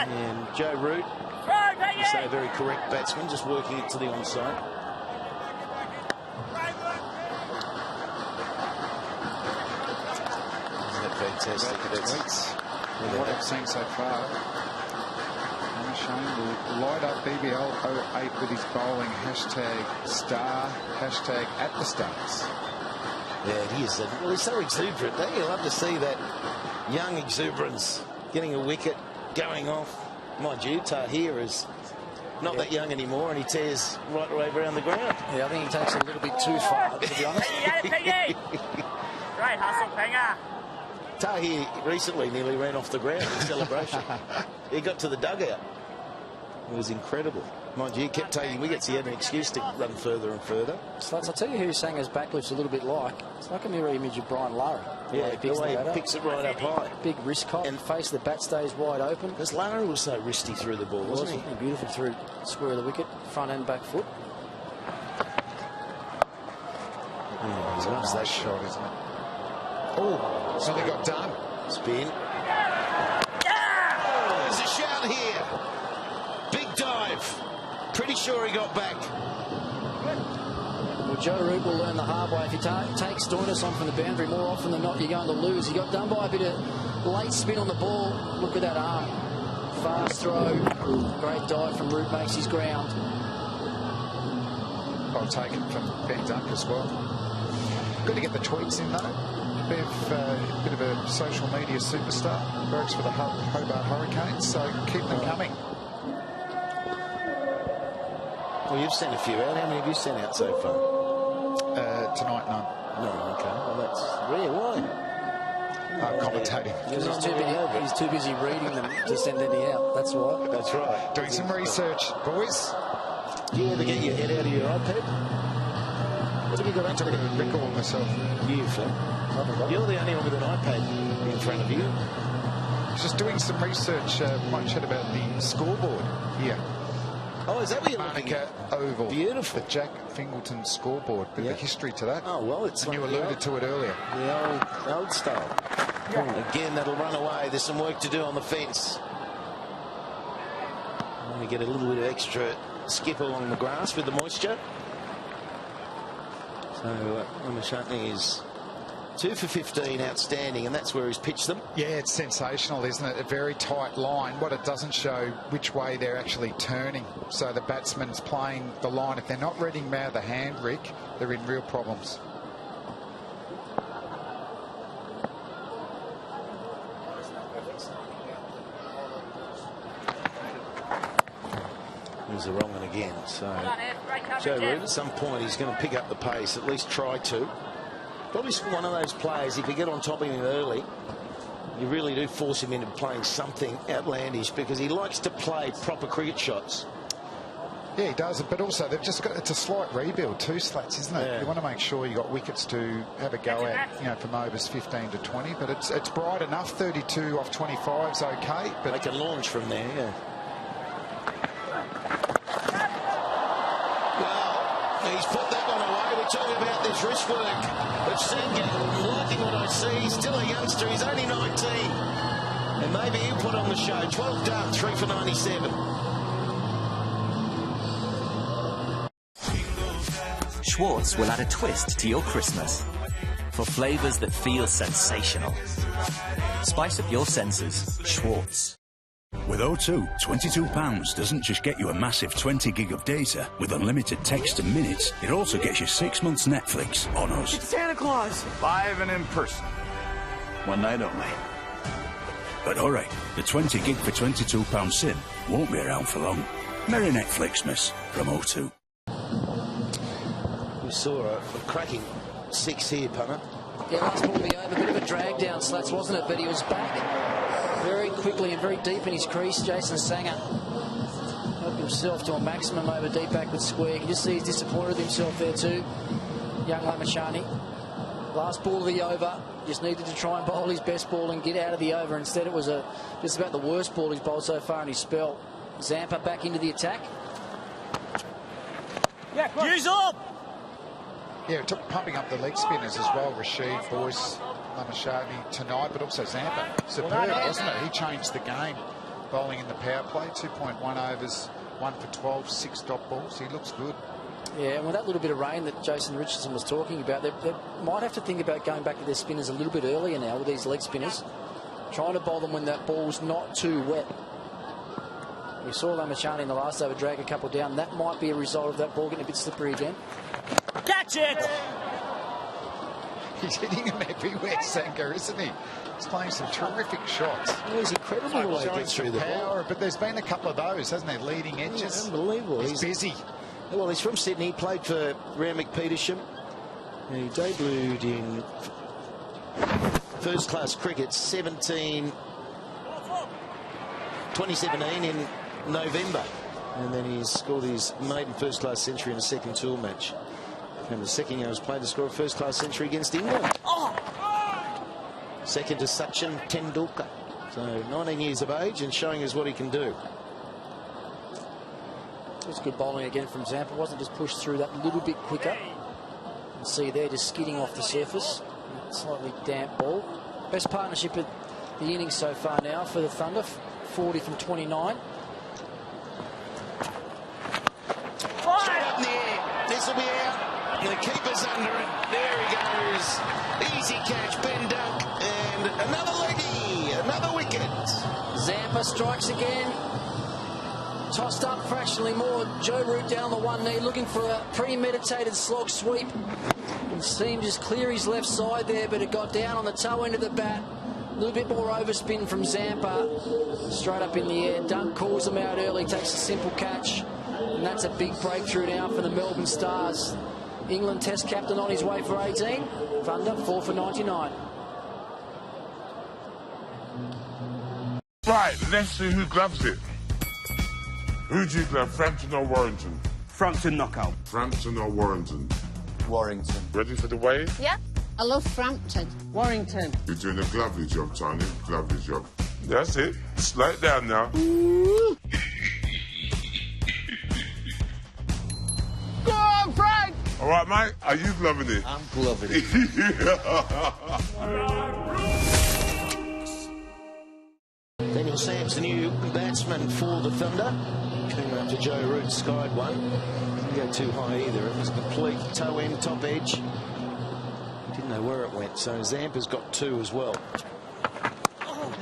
[SPEAKER 21] And Joe Root, you say a very correct batsman, just working it to the onside. Isn't that fantastic?
[SPEAKER 1] What I've seen so far, Shane will light up BBL 08 with his bowling #star, #at the stars.
[SPEAKER 21] Yeah, he is. Well, he's so exuberant, don't you? Love to see that young exuberance, getting a wicket, going off. Mind you, Tahir is not that young anymore, and he tears right away around the ground.
[SPEAKER 9] Yeah, I think he takes it a little bit too far, to be honest.
[SPEAKER 22] Great hustle, Pinger.
[SPEAKER 21] Tahir recently nearly ran off the ground in celebration. He got to the dugout. It was incredible. Mind you, he kept taking wickets. He had an excuse to run further and further.
[SPEAKER 9] Sluts, I'll tell you who Sangha's backlift's a little bit like. It's like a mirror image of Brian Lara.
[SPEAKER 21] Yeah, the way he picks it right up high.
[SPEAKER 9] Big wrist cop, and face of the bat stays wide open.
[SPEAKER 21] Because Lara was so wristy through the ball, wasn't he?
[SPEAKER 9] Beautiful through square of the wicket, front and back foot.
[SPEAKER 21] Yeah, he loves that shot, isn't it? Oh,
[SPEAKER 1] so they got done.
[SPEAKER 21] Spin. Oh, there's a shout here. Big dive. Pretty sure he got back.
[SPEAKER 9] Well, Joe Root will learn the hard way. If you take Stoinis on from the boundary, more often than not, you're going to lose. He got done by a bit of late spin on the ball. Look at that arm. Fast throw. Great dive from Root, makes his ground.
[SPEAKER 1] I'll take it from Ben Dunk as well. Good to get the tweets in, though. Bev, a bit of a social media superstar. Works for the Hobart Hurricanes, so keep them coming.
[SPEAKER 21] Well, you've sent a few out. How many have you sent out so far?
[SPEAKER 1] Tonight, none.
[SPEAKER 21] No, okay. Well, that's rare. Why?
[SPEAKER 1] Commentating.
[SPEAKER 9] Because he's too busy reading them to send any out. That's why.
[SPEAKER 21] That's right.
[SPEAKER 1] Doing some research, boys.
[SPEAKER 21] Do you ever get your head out of your iPad? What have you got up to?
[SPEAKER 1] Record myself.
[SPEAKER 21] You, Phil. You're the only one with an iPad in front of you.
[SPEAKER 1] Just doing some research. Might chat about the scoreboard here.
[SPEAKER 21] Oh, is that what you're looking at?
[SPEAKER 1] Oval.
[SPEAKER 21] Beautiful.
[SPEAKER 1] The Jack Fingleton scoreboard. Bit of a history to that.
[SPEAKER 21] Oh, well, it's...
[SPEAKER 1] And you alluded to it earlier.
[SPEAKER 21] The old style. Again, that'll run away. There's some work to do on the fence. And we get a little bit of extra skip along the grass with the moisture. So, Lamachani is 2 for 15, outstanding, and that's where he's pitched them.
[SPEAKER 1] Yeah, it's sensational, isn't it? A very tight line. What it doesn't show which way they're actually turning. So the batsman's playing the line. If they're not reading them out of the hand, Rick, they're in real problems.
[SPEAKER 21] There's the wrong one again. So Joe Root, at some point, he's going to pick up the pace, at least try to. Probably one of those players, if you get on top of him early, you really do force him into playing something outlandish, because he likes to play proper cricket shots.
[SPEAKER 1] Yeah, he does, but also they've just got, it's a slight rebuild too, Slats, isn't it? Yeah. You want to make sure you got wickets to have a go at, you know, from overs 15 to 20, but it's bright enough. 32 off 25's okay, but
[SPEAKER 21] they can launch from there. Yeah. Nice wrist work of Sangha. I'm liking what I see. Still a youngster. He's only 19. And maybe he'll put on the show. 12 dart, 3 for 97.
[SPEAKER 20] Schwartz will add a twist to your Christmas. For flavours that feel sensational. Spice up your senses. Schwartz.
[SPEAKER 11] With O2, £22 doesn't just get you a massive 20 gig of data with unlimited text and minutes, it also gets you 6 months Netflix on us.
[SPEAKER 22] It's Santa Claus.
[SPEAKER 11] Live and in person. One night only. But alright, the 20 gig for £22 SIM won't be around for long. Merry Netflixmas from O2.
[SPEAKER 21] We saw a cracking 6 here, punter.
[SPEAKER 9] Yeah, last ball to be over. A bit of a drag down, Slats, wasn't it? But he was back very quickly and very deep in his crease. Jason Sangha helped himself to a maximum over deep backward square. You can just see he's disappointed with himself there too. Young Lamachani. Last ball of the over. Just needed to try and bowl his best ball and get out of the over. Instead, it was just about the worst ball he's bowled so far in his spell. Zampa back into the attack.
[SPEAKER 22] Yeah, use up!
[SPEAKER 1] Yeah, it took pumping up the leg spinners as well. Rashid, Boyce, Lamashani tonight, but also Zampa. Superb, wasn't it? He changed the game. Bowling in the power play, 2.1 overs, 1 for 12, 6 dot balls. He looks good.
[SPEAKER 9] Yeah, and with that little bit of rain that Jason Richardson was talking about, they might have to think about going back to their spinners a little bit earlier now with these leg spinners. Trying to bowl them when that ball's not too wet. We saw Lamachani in the last over drag a couple down. That might be a result of that ball getting a bit slippery again.
[SPEAKER 22] Catch it!
[SPEAKER 1] He's hitting him everywhere, Sangha, isn't he? He's playing some terrific shots.
[SPEAKER 21] Well, he's incredible the way he gets through the
[SPEAKER 1] power, but there's been a couple of those, hasn't there? Leading edges.
[SPEAKER 21] Yeah, unbelievable.
[SPEAKER 1] He's busy.
[SPEAKER 21] Well, he's from Sydney. He played for Randwick Petersham. He debuted in first-class cricket 2017 in November. And then he scored his maiden first-class century in a second tour match. And the second year he was played to score a first-class century against England. Second to Sachin Tendulkar. So 19 years of age and showing us what he can do.
[SPEAKER 9] It was good bowling again from Zampa. Wasn't just pushed through that little bit quicker. You can see there just skidding off the surface. Slightly damp ball. Best partnership of the innings so far now for the Thunder. 40 from 29.
[SPEAKER 21] Straight up in the air. This will be out. The keeper's under it. There he goes. Easy catch, Ben Duck. And another leggy. Another wicket.
[SPEAKER 9] Zampa strikes again. Tossed up fractionally more. Joe Root down the one knee, looking for a premeditated slog sweep. And seemed just clear his left side there, but it got down on the toe end of the bat. A little bit more overspin from Zampa. Straight up in the air. Dunk calls him out early, takes a simple catch. And that's a big breakthrough now for the Melbourne Stars. England Test captain on his way for 18. Thunder 4 for 99.
[SPEAKER 3] Right, let's see who gloves it. Who do you glove, Frampton or Warrington?
[SPEAKER 16] Frampton knockout.
[SPEAKER 3] Frampton or Warrington?
[SPEAKER 17] Warrington.
[SPEAKER 3] Ready for the wave?
[SPEAKER 5] Yeah. I love Frampton. Warrington.
[SPEAKER 3] You're doing a lovely job, Tony. Lovely job. That's it. Slow it down now.
[SPEAKER 5] Go on, Frank!
[SPEAKER 3] All right, mate. Are you gloving it?
[SPEAKER 21] I'm gloving it. Daniel Sam's the new batsman for the Thunder. Came up to Joe Root, skied one. Didn't go too high either. It was a complete toe end, top edge. Didn't know where it went. So Zampa's got 2 as well.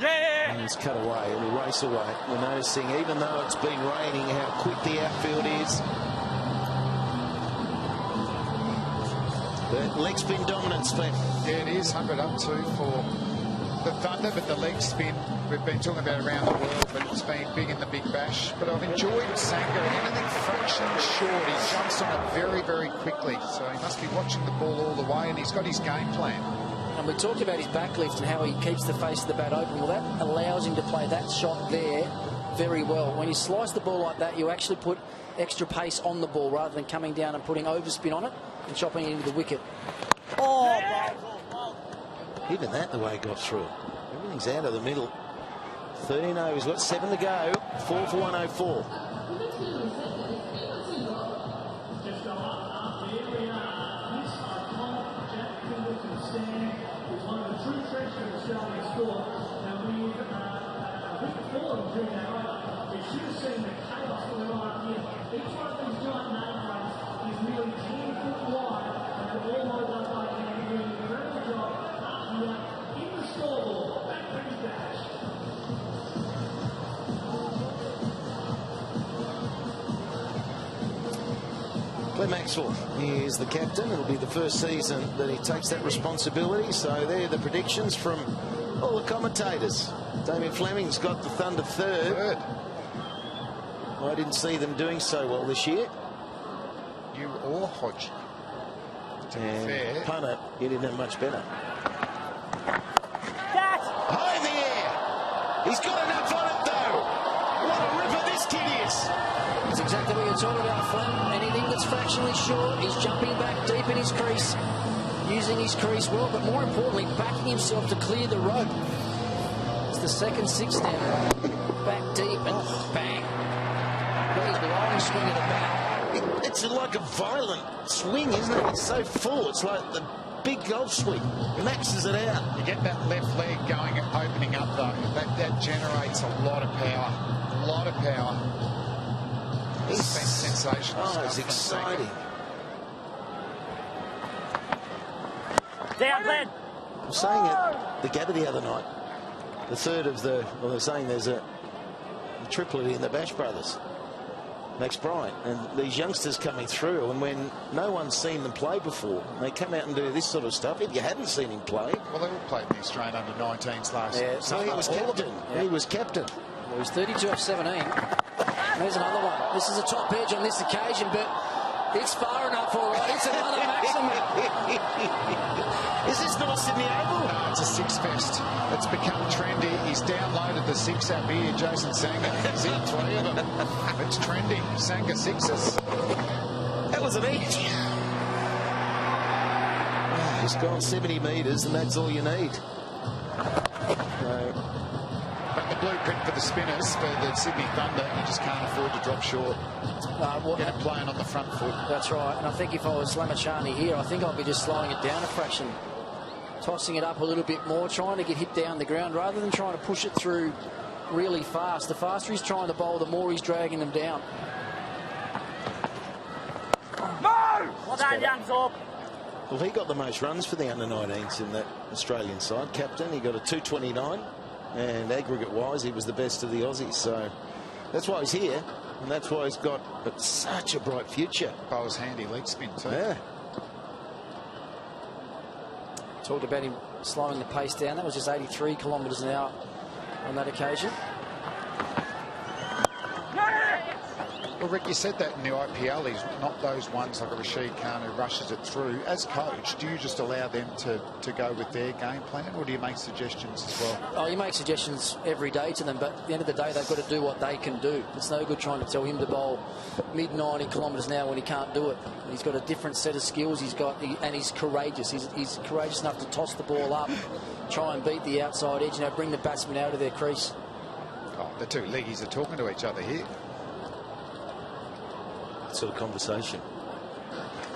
[SPEAKER 22] Yeah!
[SPEAKER 21] And he's cut away. It'll race away. We're noticing, even though it's been raining, how quick the outfield is. But leg spin dominance, Flip.
[SPEAKER 1] Yeah, it is. 100 up 2 for the Thunder, but the leg spin we've been talking about around the world, but it's been big in the Big Bash. But I've enjoyed Sangha. Anything fraction short, he jumps on it very, very quickly. So he must be watching the ball all the way, and he's got his game plan.
[SPEAKER 9] And we talked about his backlift and how he keeps the face of the bat open. Well, that allows him to play that shot there very well. When you slice the ball like that, you actually put extra pace on the ball rather than coming down and putting overspin on it and chopping it into the wicket.
[SPEAKER 22] Oh,
[SPEAKER 21] Even that, the way he got through it. Everything's out of the middle. 13 overs, got 7 to go. 4 for 104. Glenn Maxwell is the captain. It'll be the first season that he takes that responsibility. So there are the predictions from all the commentators. Damien Fleming's got the Thunder third. I didn't see them doing so well this year.
[SPEAKER 1] You or Hodge. To be fair.
[SPEAKER 21] Punter, he didn't have much better.
[SPEAKER 22] High
[SPEAKER 21] in the air. He's got enough on it, though. What a ripper this kid is.
[SPEAKER 9] That's exactly what you're talking about, Flem. Anything that's fractionally short, he's jumping back deep in his crease, using his crease well, but more importantly, backing himself to clear the rope. It's the second 6 now. Back deep and bang. He's the wrong swing of the bat.
[SPEAKER 21] It's like a violent swing, isn't it? It's so full. It's like the big golf swing. Maxes it out.
[SPEAKER 1] You get that left leg going and opening up, though. That generates a lot of power. A lot of power. It's been sensational.
[SPEAKER 21] Oh, it's exciting.
[SPEAKER 22] Down, Glenn.
[SPEAKER 21] I was saying at the Gabba the other night, the third of the, well, they're saying there's a triplet in the Bash Brothers. Max Bryant and these youngsters coming through, and when no one's seen them play before, they come out and do this sort of stuff. If you hadn't seen him play,
[SPEAKER 1] well, they all played in the Australian under-19s last year.
[SPEAKER 21] So he was captain. He was captain.
[SPEAKER 9] Well, he's 32 off 17. There's another one. This is a top edge on this occasion, but it's far enough all right. It's another maximum.
[SPEAKER 21] Is this not Sydney Oval?
[SPEAKER 1] No, it's a six fest. It's become trendy. He's downloaded the 6 app here, Jason Sangha. He's in 3 of them. It's trendy. Sangha 6s.
[SPEAKER 21] That was an edge. He's gone 70 metres, and that's all you need.
[SPEAKER 1] But the blueprint for the spinners, for the Sydney Thunder, you just can't afford to drop short. Get it playing on the front foot.
[SPEAKER 9] That's right. And I think if I was Lamachani here, I think I'd be just slowing it down a fraction, tossing it up a little bit more, trying to get hit down the ground rather than trying to push it through really fast. The faster he's trying to bowl, the more he's dragging them down.
[SPEAKER 22] Well done, young Zorb.
[SPEAKER 21] Well, he got the most runs for the under-19s in that Australian side. Captain, he got a 229, and aggregate-wise, he was the best of the Aussies. So that's why he's here, and that's why he's got such a bright future.
[SPEAKER 1] Bowls handy leg spin too.
[SPEAKER 21] Yeah.
[SPEAKER 9] Talked about him slowing the pace down. That was just 83 kilometres an hour on that occasion.
[SPEAKER 1] Well, Rick, you said that in the IPL, he's not those ones like a Rashid Khan who rushes it through. As coach, do you just allow them to go with their game plan, or do you make suggestions as well?
[SPEAKER 9] Oh, you make suggestions every day to them, but at the end of the day, they've got to do what they can do. It's no good trying to tell him to bowl mid-90 kilometres an hour when he can't do it. He's got a different set of skills. And he's courageous. He's courageous enough to toss the ball up, try and beat the outside edge, bring the batsman out of their crease.
[SPEAKER 1] Oh, the two leggies are talking to each other here.
[SPEAKER 21] Sort of conversation.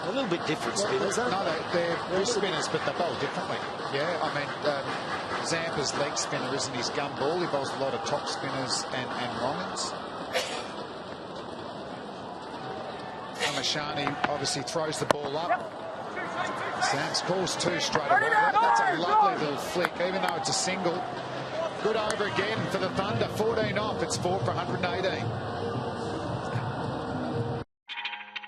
[SPEAKER 21] A little bit different spinners, aren't they?
[SPEAKER 1] No, they're spinners, but they bowl differently. Yeah, I mean, Zampa's leg spinner isn't his gun ball. He bowls a lot of top spinners and wrong-uns. Amashani obviously throws the ball up. Sam's calls 2 straight away. That's a lovely little flick, even though it's a single. Good over again for the Thunder. 14 off. It's 4 for 118.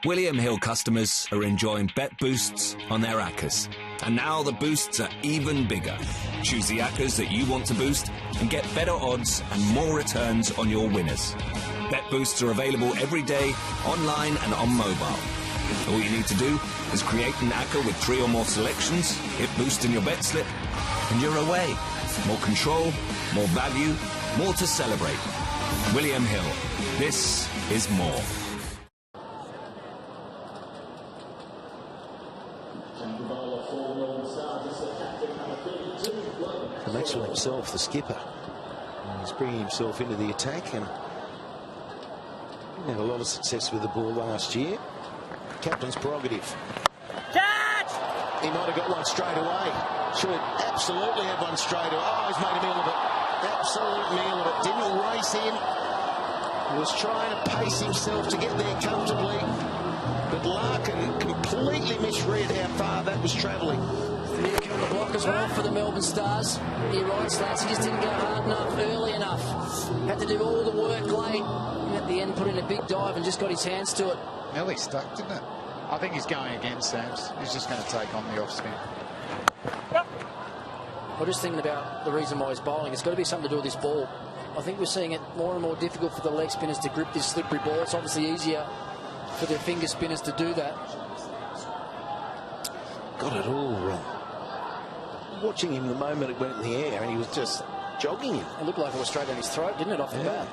[SPEAKER 7] William Hill customers are enjoying bet boosts on their ACCAs. And now the boosts are even bigger. Choose the ACCAs that you want to boost and get better odds and more returns on your winners. Bet boosts are available every day, online and on mobile. All you need to do is create an ACCA with 3 or more selections, hit boost in your bet slip, and you're away. More control, more value, more to celebrate. William Hill. This is more.
[SPEAKER 21] Maxwell himself, the skipper, he's bringing himself into the attack, and he had a lot of success with the ball last year. Captain's prerogative.
[SPEAKER 22] Catch!
[SPEAKER 21] He might have got one straight away. Should absolutely have one straight away. Oh, he's made a meal of it. Absolute meal of it. Didn't race in. He was trying to pace himself to get there comfortably, but Larkin completely misread how far that was travelling.
[SPEAKER 9] Nick on the block as well for the Melbourne Stars. You're right, Slats. He just didn't go hard enough, early enough. Had to do all the work late. And at the end, put in a big dive and just got his hands to it.
[SPEAKER 1] Nearly stuck, didn't it? I think he's going again, Sams. He's just going to take on the off spin.
[SPEAKER 9] I'm just thinking about the reason why he's bowling. It's got to be something to do with this ball. I think we're seeing it more and more difficult for the leg spinners to grip this slippery ball. It's obviously easier for their finger spinners to do that.
[SPEAKER 21] Got it all wrong. Watching him the moment it went in the air, and he was just jogging him.
[SPEAKER 9] It looked like it was straight down his throat, didn't it, off the bat?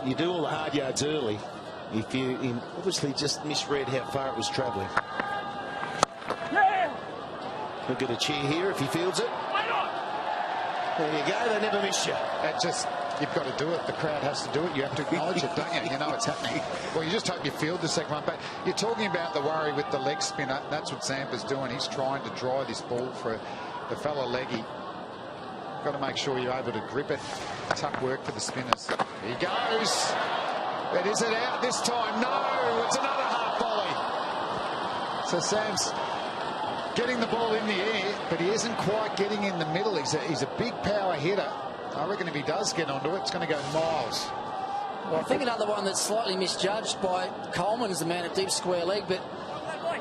[SPEAKER 21] You do all the hard yards early. If you obviously just misread how far it was travelling. He'll get a cheer here if he fields it. There you go. They never miss you.
[SPEAKER 1] That just, you've got to do it. The crowd has to do it. You have to acknowledge it, don't you? You know it's happening. Well, you just hope you field the second one. But you're talking about the worry with the leg spinner. That's what Sampa's doing. He's trying to dry this ball for the fellow leggy. Got to make sure you're able to grip it. Tough work for the spinners. He goes. But is it out this time? No, it's another half volley. So Sam's getting the ball in the air, but he isn't quite getting in the middle. He's a big power hitter. I reckon if he does get onto it, it's going to go miles.
[SPEAKER 9] Well, I think another one that's slightly misjudged by Coleman is the man at deep square leg, but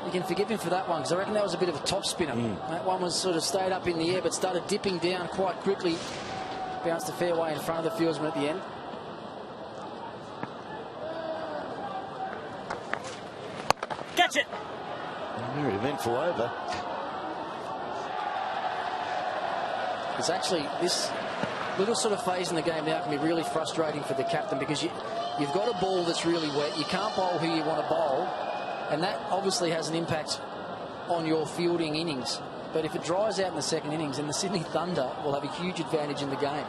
[SPEAKER 9] you can forgive him for that one, because I reckon that was a bit of a top spinner. That one was sort of stayed up in the air, but started dipping down quite quickly. Bounced the fairway in front of the fieldsman at the end.
[SPEAKER 22] Catch it!
[SPEAKER 21] Very eventful over.
[SPEAKER 9] It's actually this little sort of phase in the game now can be really frustrating for the captain, because you've got a ball that's really wet. You can't bowl who you want to bowl, and that obviously has an impact on your fielding innings. But if it dries out in the second innings, then the Sydney Thunder will have a huge advantage in the game.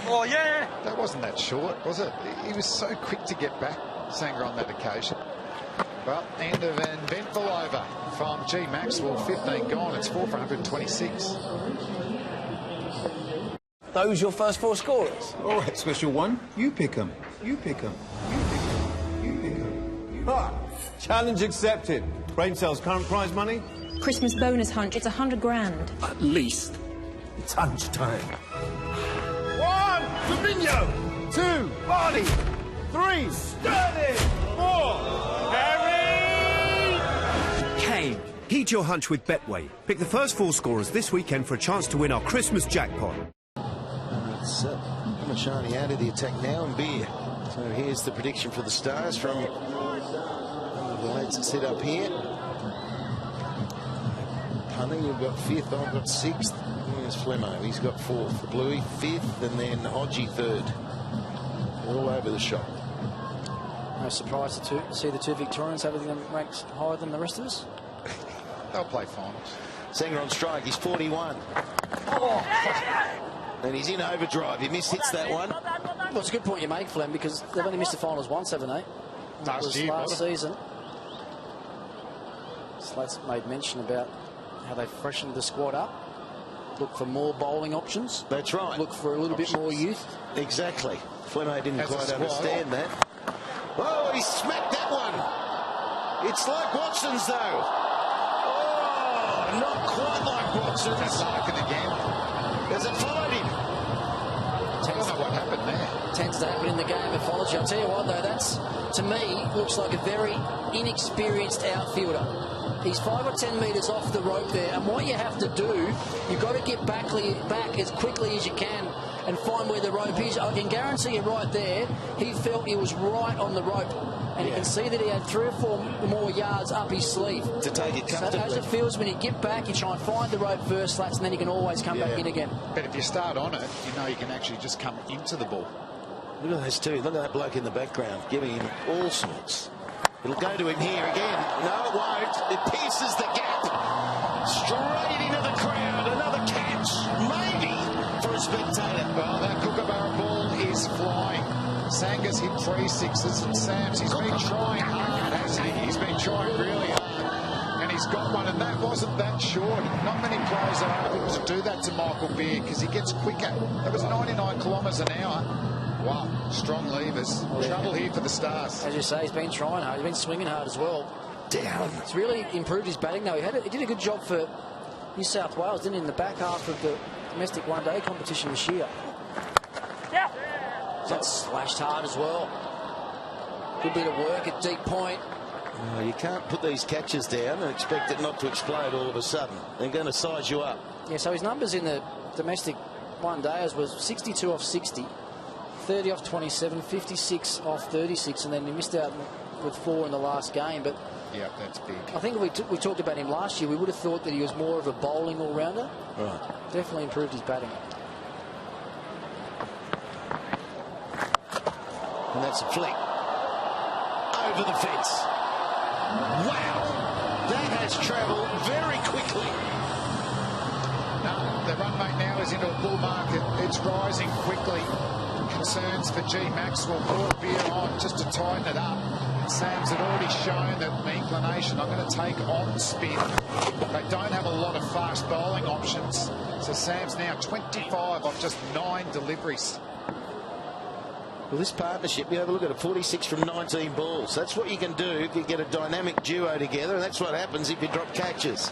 [SPEAKER 1] Oh, yeah! That wasn't that short, was it? He was so quick to get back, Sangha, on that occasion. Well, end of an eventful over from G. Maxwell. 15 gone. It's 4 for 126.
[SPEAKER 17] Those your first 4 scorers?
[SPEAKER 14] All right, special one. You pick them. You pick them. You pick them. You pick them.
[SPEAKER 18] Ah, challenge accepted. Brain cells, current prize money?
[SPEAKER 15] Christmas bonus hunch. It's 100 grand.
[SPEAKER 11] At least. It's hunch time.
[SPEAKER 18] 1, Fabinho. 2, Barney. 3, Sterling. 4, Harry. Kane. Heed your hunch with Betway. Pick the first 4 scorers this weekend for a chance to win our Christmas jackpot.
[SPEAKER 21] It's Mashani out of the attack now, and Beer. So here's the prediction for the Stars from the lads that sit up here. Punny, you've got 5th, I've got 6th. Here's Flemmo, he's got 4th. Bluey 5th, and then Hodgie 3rd. All over the shop.
[SPEAKER 9] No surprise to see the 2 Victorians having them ranked higher than the rest of us.
[SPEAKER 1] They'll play finals.
[SPEAKER 21] Sangha on strike, he's 41. And he's in overdrive. He mishits that one.
[SPEAKER 9] Well, it's a good point you make, Flem, because they've only missed the finals once, haven't they? That was last season. Slate's made mention about how they've freshened the squad up. Look for more bowling options.
[SPEAKER 21] That's right.
[SPEAKER 9] Look for a little bit more youth.
[SPEAKER 21] Exactly. Flemmo didn't quite understand that. Oh, he smacked that one. It's like Watson's, though. Oh, not quite like Watson's.
[SPEAKER 1] That's Larkin again.
[SPEAKER 21] As it followed him.
[SPEAKER 1] I don't know what happened there.
[SPEAKER 9] Tends to happen in the game of ethology. I'll tell you what, though, that's, to me, looks like a very inexperienced outfielder. He's 5 or 10 metres off the rope there, and what you have to do, you've got to get back as quickly as you can and find where the rope is. I can guarantee you right there, he felt he was right on the rope, and you can see that he had 3 or 4 more yards up his sleeve.
[SPEAKER 21] To take it comfortably.
[SPEAKER 9] So as it feels, when you get back, you try and find the rope first, Slats, and then you can always come back in again.
[SPEAKER 1] But if you start on it, you know you can actually just come into the ball.
[SPEAKER 21] Look at those 2. Look at that bloke in the background, giving him all sorts. It'll go to him here again. No, it won't. It pierces the gap. Straight into the crowd. Another catch. Maybe for a spectator.
[SPEAKER 1] Well, that Kookaburra ball is flying. Sangha's hit 3 sixes, and Sam's, he's been trying hard, hasn't he? He's been trying really hard. And he's got one, and that wasn't that short. Not many players are able to do that to Michael Beard, because he gets quicker. That was 99 kilometres an hour. Wow, strong levers. Trouble here for the Stars.
[SPEAKER 9] As you say, he's been trying hard. He's been swinging hard as well.
[SPEAKER 21] Down.
[SPEAKER 9] It's really improved his batting, though. He did a good job for New South Wales, didn't he, in the back half of the domestic one-day competition this year.
[SPEAKER 22] Yeah.
[SPEAKER 9] That's slashed hard as well. Good bit of work at deep point.
[SPEAKER 21] No, you can't put these catches down and expect it not to explode all of a sudden. They're going to size you up.
[SPEAKER 9] Yeah, so his numbers in the domestic one-dayers was 62 off 60, 30 off 27, 56 off 36, and then he missed out with 4 in the last game. But
[SPEAKER 1] yeah, that's big.
[SPEAKER 9] I think we talked about him last year. We would have thought that he was more of a bowling all-rounder.
[SPEAKER 21] Right.
[SPEAKER 9] Definitely improved his batting.
[SPEAKER 21] And that's a flick. Over the fence. Wow. That has travelled very quickly.
[SPEAKER 1] No, the run rate now is into a bull market. It's rising quickly. Concerns for G. Maxwell. Brought beer on just to tighten it up. Sam's had already shown that the inclination, I'm going to take on spin. They don't have a lot of fast bowling options. So Sam's now 25 off just 9 deliveries.
[SPEAKER 21] Well, this partnership, you have a look at it, 46 from 19 balls. That's what you can do if you get a dynamic duo together, and that's what happens if you drop catches.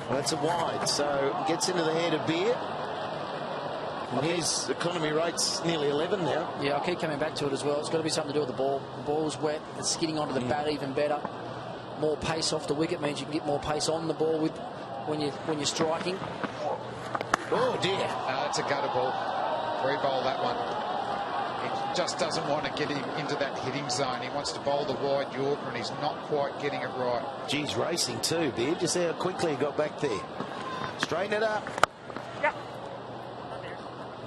[SPEAKER 21] Well, that's a wide, so it gets into the hand of Beer. And his economy rate's nearly 11 now.
[SPEAKER 9] Yeah, I'll keep coming back to it as well. It's got to be something to do with the ball. The ball's wet. It's skidding onto the bat even better. More pace off the wicket means you can get more pace on the ball with when you're striking.
[SPEAKER 21] Oh dear!
[SPEAKER 1] That's a gutter ball. Free bowl that one. He just doesn't want to get him into that hitting zone. He wants to bowl the wide Yorker, and he's not quite getting it right.
[SPEAKER 21] Geez, racing too, Beard. Just see how quickly he got back there. Straighten it up.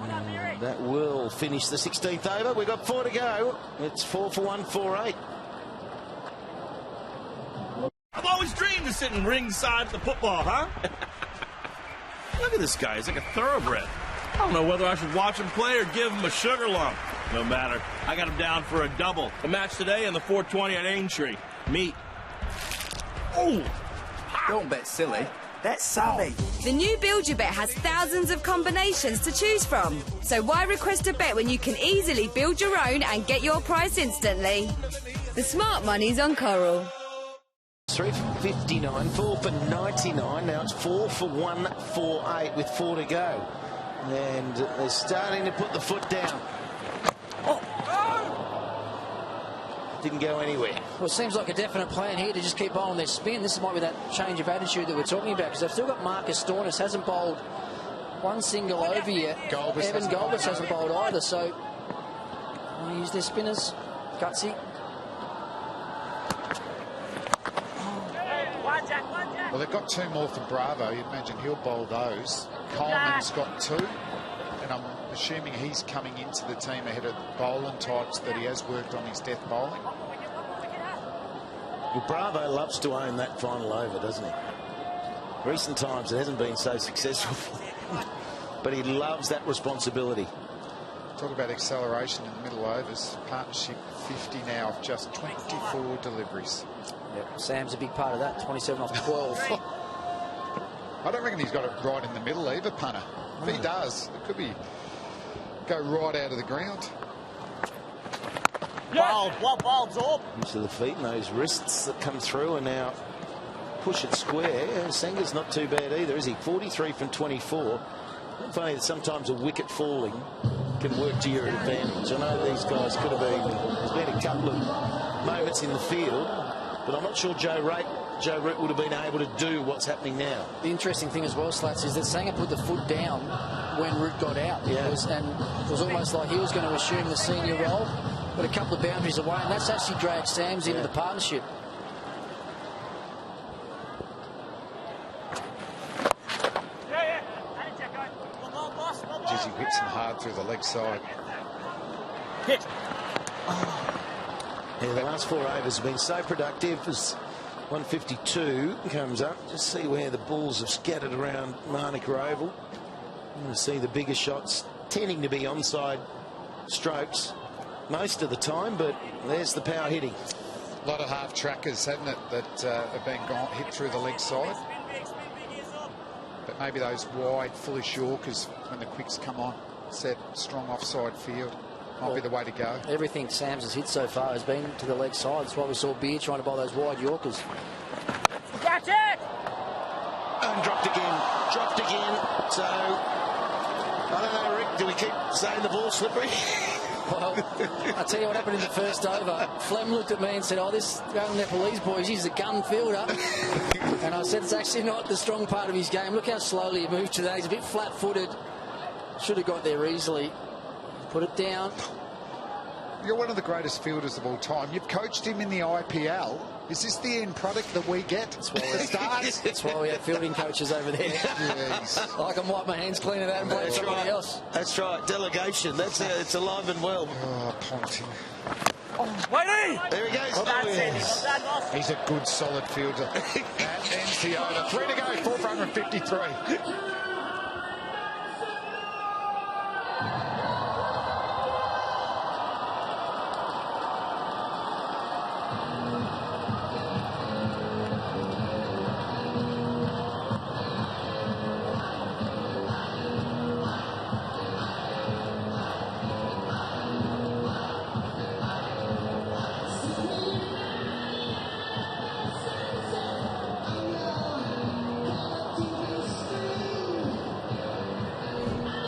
[SPEAKER 21] And that will finish the 16th over. We've got 4 to go. It's 4 for 1, 4-8.
[SPEAKER 12] I've always dreamed of sitting ringside at the football, huh? Look at this guy. He's like a thoroughbred. I don't know whether I should watch him play or give him a sugar lump. No matter. I got him down for a double. The match today and the 420 at Aintree. Meet. Oh!
[SPEAKER 13] Don't bet silly. That's savvy.
[SPEAKER 23] The new Build Your Bet has thousands of combinations to choose from. So why request a bet when you can easily build your own and get your price instantly? The smart money's on Coral.
[SPEAKER 21] 3 for 59, 4 for 99. Now it's 4 for 1, 4-8 with 4 to go. And they're starting to put the foot down. Oh! Didn't go anywhere.
[SPEAKER 9] Well, it seems like a definite plan here to just keep bowling their spin. This might be that change of attitude that we're talking about, because they've still got Marcus Stornis, hasn't bowled one single over yet. Evan Galbus hasn't bowled either, so I'll use their spinners. Gutsy.
[SPEAKER 1] Well, they've got 2 more for Bravo. You'd imagine he'll bowl those. Coleman's got 2, and I'm assuming he's coming into the team ahead of bowling types that he has worked on his death bowling.
[SPEAKER 21] Well, Bravo loves to own that final over, doesn't he? Recent times it hasn't been so successful for him, but he loves that responsibility.
[SPEAKER 1] Talk about acceleration in the middle overs. Partnership 50 now of just 24 deliveries.
[SPEAKER 9] Yep, Sam's a big part of that, 27 off 12.
[SPEAKER 1] I don't reckon he's got it right in the middle either, punter. If he does, it could be go right out of the ground.
[SPEAKER 22] Bowled, well bowled, Zorb.
[SPEAKER 21] Into the feet, and those wrists that come through and now push it square. Sangha's not too bad either, is he? 43 from 24. It's funny that sometimes a wicket falling can work to your advantage. I know these guys could have been, there's been a couple of moments in the field, but I'm not sure Joe Root would have been able to do what's happening now.
[SPEAKER 9] The interesting thing as well, Slats, is that Sangha put the foot down when Root got out.
[SPEAKER 21] Yeah.
[SPEAKER 9] And it was almost like he was going to assume the senior role, but a couple of boundaries away, and that's actually dragged Sams into the partnership.
[SPEAKER 1] Geez, he whips him hard through the leg side.
[SPEAKER 21] Hit. Yeah, the last 4 overs have been so productive as 152 comes up. Just see where the balls have scattered around Manuka Oval. You want to see the bigger shots tending to be onside strokes most of the time, but there's the power hitting.
[SPEAKER 1] A lot of half trackers, haven't it, that have been hit through the leg side. But maybe those wide, foolish Yorkers, when the quicks come on, set strong offside field, might be the way to go.
[SPEAKER 9] Everything Sam's has hit so far has been to the leg side. That's why we saw Beer trying to bowl those wide Yorkers.
[SPEAKER 22] Catch it!
[SPEAKER 21] And dropped again. So, I don't know, Rick, do we keep saying the ball's slippery?
[SPEAKER 9] Well, I'll tell you what happened in the first over. Flem looked at me and said, "Oh, this young Nepalese boy, he's a gun fielder." And I said, it's actually not the strong part of his game. Look how slowly he moved today. He's a bit flat-footed. Should have got there easily. Put it down.
[SPEAKER 1] You're one of the greatest fielders of all time. You've coached him in the IPL. Is this the end product that we get?
[SPEAKER 9] That's why we have fielding coaches over there. I can wipe my hands clean of that and play somebody else.
[SPEAKER 21] That's right. Delegation. It's alive and well.
[SPEAKER 1] Oh, Ponting.
[SPEAKER 21] Whitey! There he goes.
[SPEAKER 22] Well done, Sandy. Well done, boss.
[SPEAKER 1] He's a good, solid fielder. That ends the over. 3 to go, 4 for 153.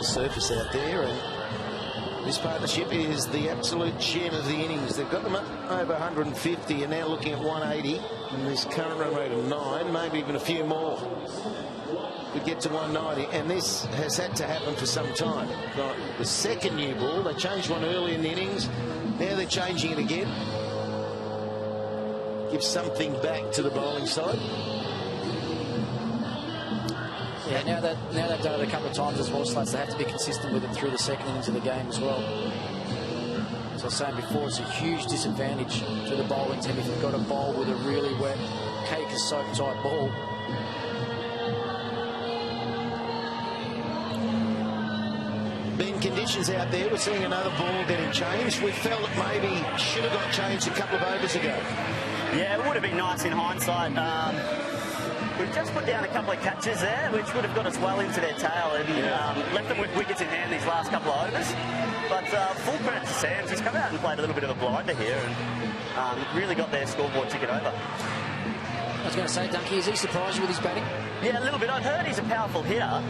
[SPEAKER 21] Surface out there, and this partnership is the absolute gem of the innings. They've got them up over 150 and now looking at 180, and this current run rate of 9, maybe even a few more could get to 190, and this has had to happen for some time. Got the second new ball. They changed one early in the innings, now they're changing it again. Give something back to the bowling side.
[SPEAKER 9] Yeah, now they've done it a couple of times as well, Sluts, they have to be consistent with it through the second innings of the game as well. As I was saying before, it's a huge disadvantage to the bowling team if you've got a bowl with a really wet, cake and soap type ball.
[SPEAKER 21] Ben, conditions out there, we're seeing another ball getting changed. We felt it maybe should have got changed a couple of overs ago.
[SPEAKER 22] Yeah, it would have been nice in hindsight. We've just put down a couple of catches there, which would have got us well into their tail and left them with wickets in hand these last couple of overs. But full credit to Sam's. He's come out and played a little bit of a blinder here and really got their scoreboard ticket over.
[SPEAKER 9] I was going to say, Dunky, has he surprised you with his batting?
[SPEAKER 22] Yeah, a little bit. I'd heard he's a powerful hitter,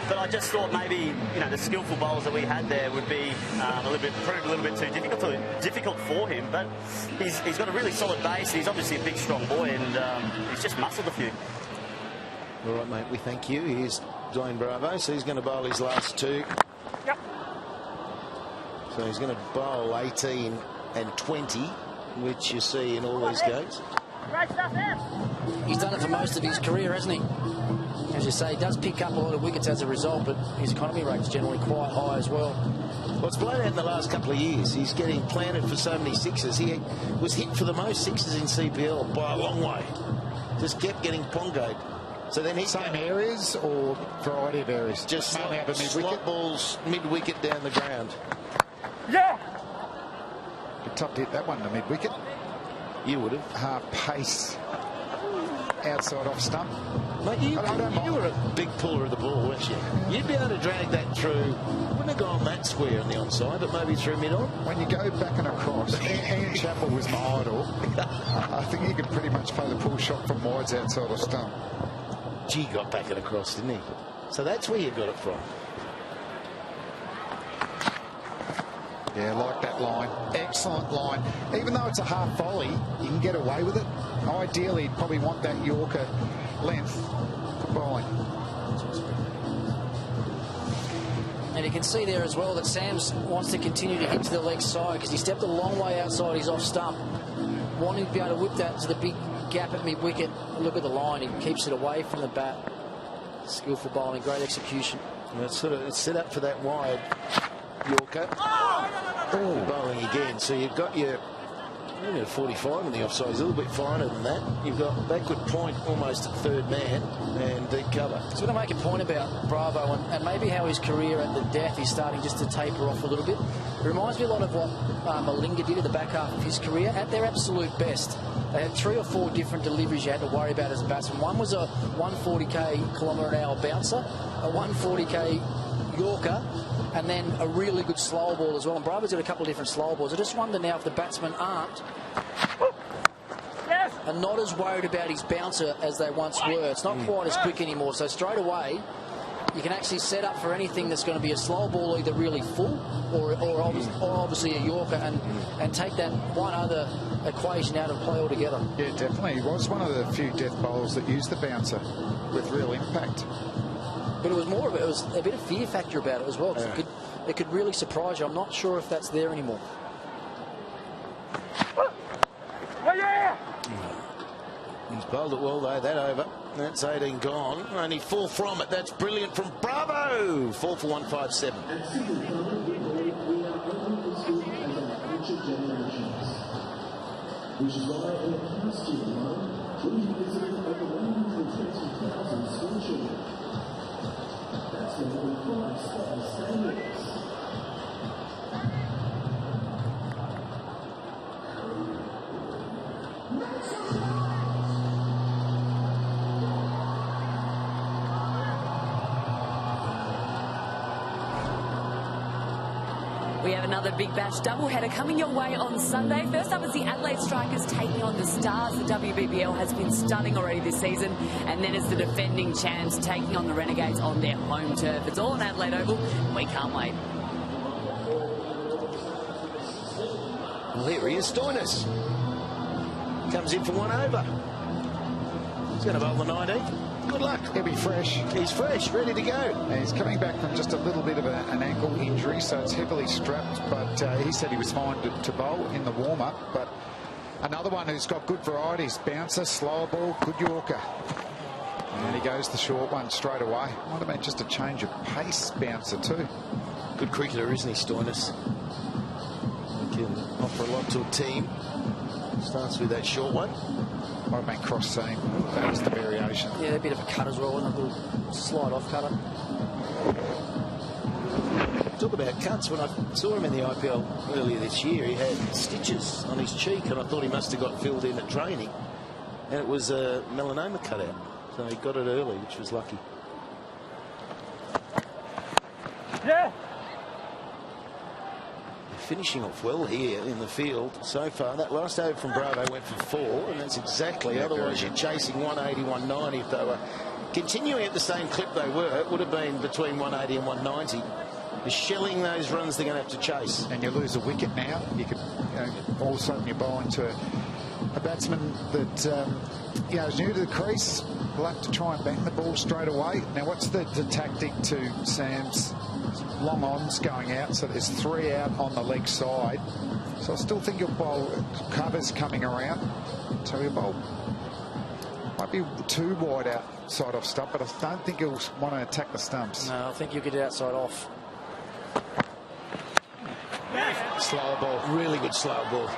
[SPEAKER 22] but I just thought maybe the skillful bowls that we had there would be proved a little bit too difficult for him. But he's got a really solid base. He's obviously a big, strong boy, and he's just muscled a few.
[SPEAKER 21] All right, mate. We thank you. Here's Dwayne Bravo. So he's going to bowl his last 2.
[SPEAKER 22] Yep.
[SPEAKER 21] So he's going to bowl 18 and 20, which you see in all these games.
[SPEAKER 22] Great stuff, Sam.
[SPEAKER 9] He's done it for most of his career, hasn't he? As you say, he does pick up a lot of wickets as a result, but his economy rate's generally quite high as well.
[SPEAKER 21] Well, it's blown out in the last couple of years. He's getting planted for so many sixes. He was hit for the most sixes in CPL by a long way. Just kept getting pongoed. So then
[SPEAKER 1] Same areas or variety of areas?
[SPEAKER 21] Just
[SPEAKER 1] slot
[SPEAKER 21] balls mid-wicket down the ground.
[SPEAKER 22] Yeah!
[SPEAKER 1] Good tough to hit that one to mid-wicket.
[SPEAKER 21] You would have.
[SPEAKER 1] Half pace outside off stump.
[SPEAKER 21] Mate, you were a big puller of the ball, weren't you? You'd be able to drag that through. Wouldn't have gone that square on the onside, but maybe through mid-on.
[SPEAKER 1] When you go back and across, Ian Chappell was my idol. I think he could pretty much play the pull shot from wides outside of stump.
[SPEAKER 21] Gee, got back and across, didn't he? So that's where you got it from.
[SPEAKER 1] Yeah, like that line. Excellent line. Even though it's a half volley, you can get away with it. Ideally, you'd probably want that Yorker length for bowling.
[SPEAKER 9] And you can see there as well that Sam's wants to continue to hit to the leg side because he stepped a long way outside his off stump, wanting to be able to whip that to the big gap at mid-wicket. Look at the line. He keeps it away from the bat. Skillful bowling, great execution.
[SPEAKER 21] And it's set up for that wide Yorker. Bowling again. So you've got your 45 on the offside. He's a little bit finer than that. You've got backward point almost at third man and deep cover.
[SPEAKER 9] I was going to make a point about Bravo and maybe how his career at the death is starting just to taper off a little bit. It reminds me a lot of what Malinga did at the back half of his career. At their absolute best, they had 3 or 4 different deliveries you had to worry about as a batsman. One was a 140 km/h bouncer, a 140 Yorker, and then a really good slow ball as well. And Bravo's got a couple of different slow balls. I just wonder now if the batsmen are not as worried about his bouncer as they once were. It's not quite as quick anymore. So straight away, you can actually set up for anything that's going to be a slow ball, either really full or obviously a Yorker, and take that one other equation out of play altogether.
[SPEAKER 1] Yeah, definitely. He was one of the few death bowlers that used the bouncer with real impact.
[SPEAKER 9] But it was more of it was a bit of fear factor about it as well.
[SPEAKER 1] Yeah.
[SPEAKER 9] It could really surprise you. I'm not sure if that's there anymore.
[SPEAKER 21] He's bowled it well, though. That over. That's 18 gone. Only 4 from it. That's brilliant from Bravo. 4 for 157.
[SPEAKER 2] Which is why in the past year, we've visited over 120,000 school children. That's the whole price of the standards.
[SPEAKER 15] We have another Big Bash doubleheader coming your way on Sunday. First up is the Adelaide Strikers taking on the Stars. The WBBL has been stunning already this season. And then it's the defending champs taking on the Renegades on their home turf. It's all on Adelaide Oval. We can't wait.
[SPEAKER 21] Well, here he is, Stoinis. Comes in for 1 over. He's going to bowl the 19th. Good luck.
[SPEAKER 1] He'll be fresh.
[SPEAKER 21] He's fresh, ready to go.
[SPEAKER 1] And he's coming back from just a little bit of an ankle injury, so it's heavily strapped, but he said he was fine to bowl in the warm-up. But another one who's got good varieties: bouncer, slower ball, good Yorker. And he goes the short one straight away. Might have been just a change of pace bouncer too.
[SPEAKER 21] Good cricketer, isn't he, Stoinis? He can offer a lot to a team. Starts with that short one.
[SPEAKER 1] Might have been cross seam. That was the variation.
[SPEAKER 9] Yeah, a bit of a cut as well, and a little slide off cutter.
[SPEAKER 21] Talk about cuts. When I saw him in the IPL earlier this year, he had stitches on his cheek, and I thought he must have got filled in at training. And it was a melanoma cutout. So he got it early, which was lucky.
[SPEAKER 2] Yeah.
[SPEAKER 21] Finishing off well here in the field so far. That last over from Bravo went for 4, and that's exactly.
[SPEAKER 1] Yeah,
[SPEAKER 21] otherwise, you're chasing 180, 190. If they were continuing at the same clip they were, it would have been between 180 and 190. You're shelling those runs they're going to have to chase.
[SPEAKER 1] And you lose a wicket now. You could, all of a sudden, you're bowling to a batsman that is new to the crease. Will have to try and bang the ball straight away. Now, what's the tactic to Sam's long ons going out? So there's 3 out on the leg side. So I still think your bowl covers coming around. So your bowl might be too wide outside off stump, but I don't think he'll want to attack the stumps.
[SPEAKER 9] No, I think you'll get outside off.
[SPEAKER 21] Slower ball, really good slower ball.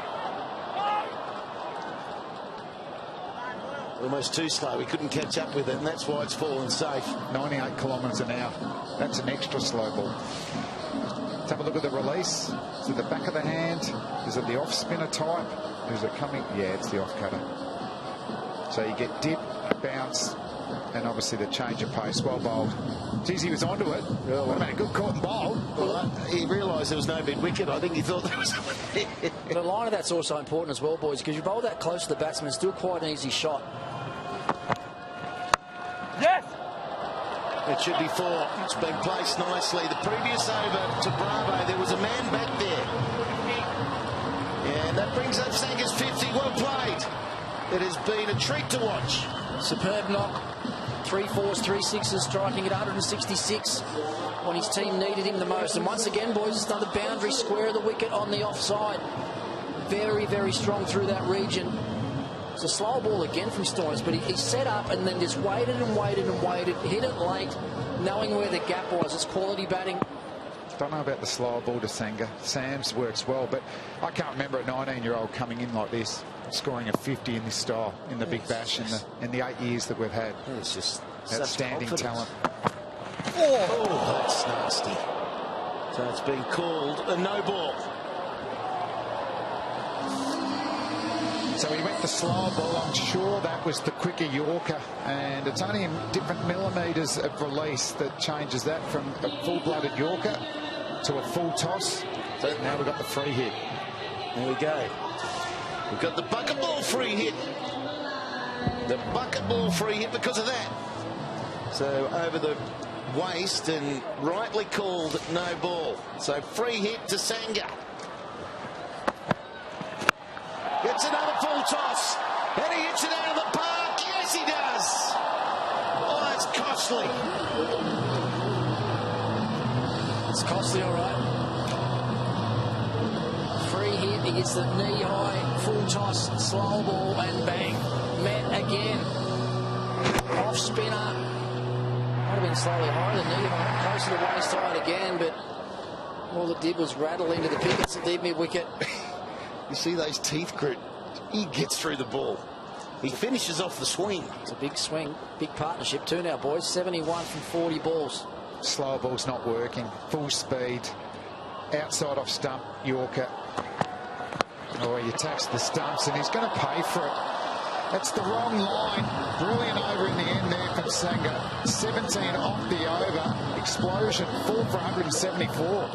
[SPEAKER 21] Almost too slow. He couldn't catch up with it, and that's why it's fallen safe.
[SPEAKER 1] 98 kilometres an hour. That's an extra slow ball. Let's have a look at the release. Is it the back of the hand? Is it the off spinner type? Is it coming? Yeah, it's the off cutter. So you get dip, bounce, and obviously the change of pace. Well bowled. Geez, he was onto it. Well, I mean, a good caught and bowled.
[SPEAKER 21] Well, he realised there was no big wicket. I think he thought there was someone there.
[SPEAKER 9] But a line of that's also important as well, boys, because you bowl that close to the batsman, it's still quite an easy shot.
[SPEAKER 2] Yes!
[SPEAKER 21] It should be 4. It's been placed nicely. The previous over to Bravo, there was a man back there. And that brings up Sangha's 50. Well played. It has been a treat to watch.
[SPEAKER 9] Superb knock. 3 4s, 3 6s, striking at 166 when his team needed him the most. And once again, boys, it's another boundary square of the wicket on the offside. Very, very strong through that region. It's a slow ball again from Stoinis, but he set up and then just waited and waited and waited, hit it late, knowing where the gap was. It's quality batting.
[SPEAKER 1] Don't know about the slower ball to Sangha. Sam's works well, but I can't remember a 19-year-old coming in like this, scoring a 50 in this style in the Big Bash in the 8 years that we've had.
[SPEAKER 21] It's just
[SPEAKER 1] outstanding talent.
[SPEAKER 21] Oh, that's nasty. So it's been called a no ball.
[SPEAKER 1] So he went the slower ball. I'm sure that was the quicker Yorker, and it's only in different millimetres of release that changes that from a full-blooded Yorker to a full toss. So now we've got the free hit.
[SPEAKER 21] There we go. We've got the bucket ball free hit. The bucket ball free hit because of that. So over the waste and rightly called no ball. So free hit to Sangha. Gets another full toss. And he hits it out of the park. Yes, he does. Oh, that's costly.
[SPEAKER 9] It's costly, all right. Free hit. He gets the knee-high, full toss, slow ball, and bang. Met again. Off spinner. Might have been slightly higher than knee-high. Close to the waist side again, but all it did was rattle into the pickets at deep mid-wicket.
[SPEAKER 21] You see those teeth grit? He gets through the ball. He finishes off the swing.
[SPEAKER 9] It's a big swing. Big partnership too now, boys. 71 from 40 balls.
[SPEAKER 1] Slow ball's not working. Full speed. Outside off stump, Yorker. Oh, he attacks the stumps and he's going to pay for it. That's the wrong line. Brilliant over in the end there from Sangha. 17 off the over. Explosion. 4 for 174.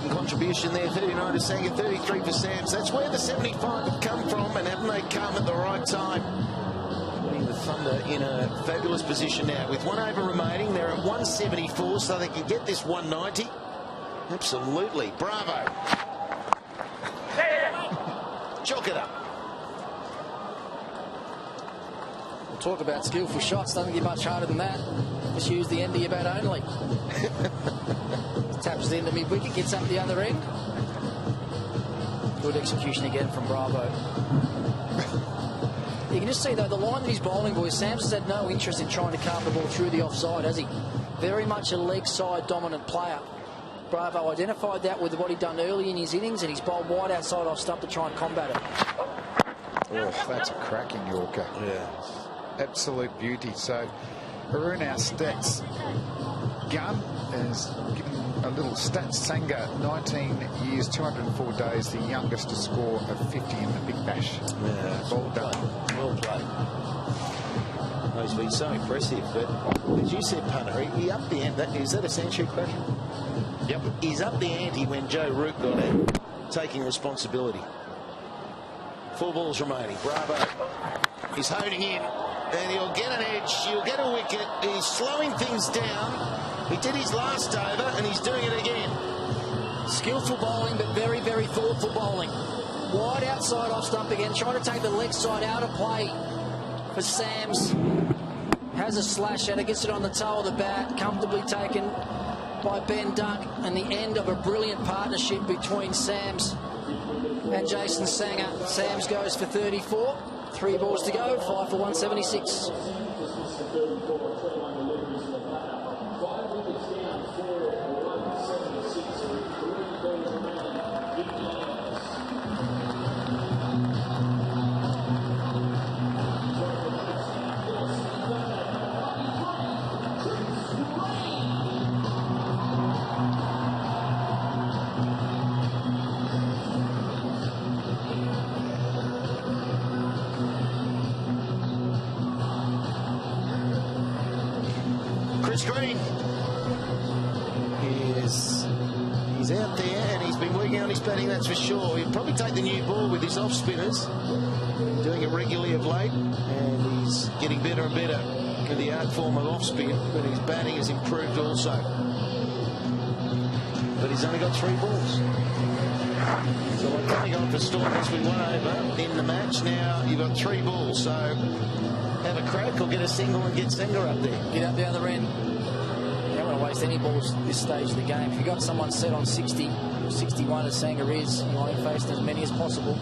[SPEAKER 21] Contribution there, 39 to Sangha, 33 for Sams. That's where the 75 have come from, and haven't they come at the right time? Putting the Thunder in a fabulous position now. With 1 over remaining, they're at 174, so they can get this 190. Absolutely. Bravo. Chalk it up.
[SPEAKER 9] We'll talk about skillful shots. Doesn't get much harder than that. Just use the end of your bat only. Taps the end of mid-wicket, gets up the other end. Good execution again from Bravo. You can just see, though, the line that he's bowling, boys, Sam's has had no interest in trying to carve the ball through the offside, has he? Very much a leg side dominant player. Bravo identified that with what he'd done early in his innings, and he's bowled wide outside off stump to try and combat it.
[SPEAKER 1] Oh, that's a cracking Yorker.
[SPEAKER 21] Yeah.
[SPEAKER 1] Absolute beauty. So, Arun, our stats gun is given a little stats. Sangha, 19 years, 204 days, the youngest to score a 50 in the Big Bash.
[SPEAKER 21] Yeah,
[SPEAKER 1] well done.
[SPEAKER 21] Well played. Oh, he's been so impressive, but as you said, punter, he upped the ante. Is that a century question? Yep. He's upped the ante when Joe Root got out, taking responsibility. 4 balls remaining. Bravo. He's honing in, and he'll get an edge. He'll get a wicket. He's slowing things down. He did his last over, and he's doing it again.
[SPEAKER 9] Skillful bowling, but very, very thoughtful bowling. Wide outside off stump again, trying to take the leg side out of play for Sams. Has a slash at it, gets it on the toe of the bat, comfortably taken by Ben Duck, and the end of a brilliant partnership between Sams and Jason Sangha. Sams goes for 34, 3 balls to go, 5 for 176.
[SPEAKER 21] Green. He's out there and he's been working on his batting, that's for sure. He'll probably take the new ball with his off spinners. Doing it regularly of late, and he's getting better and better with the art form of off spin, but his batting has improved also. But he's only got 3 balls. So we're coming on for Stormers with 1 over in the match. Now you've got 3 balls, so have a crack or get a single and get Sangha up there.
[SPEAKER 9] Get up the other end. You don't want to waste any balls at this stage of the game. If you've got someone set on 60, 61 as Sangha is, you want to face as many as possible.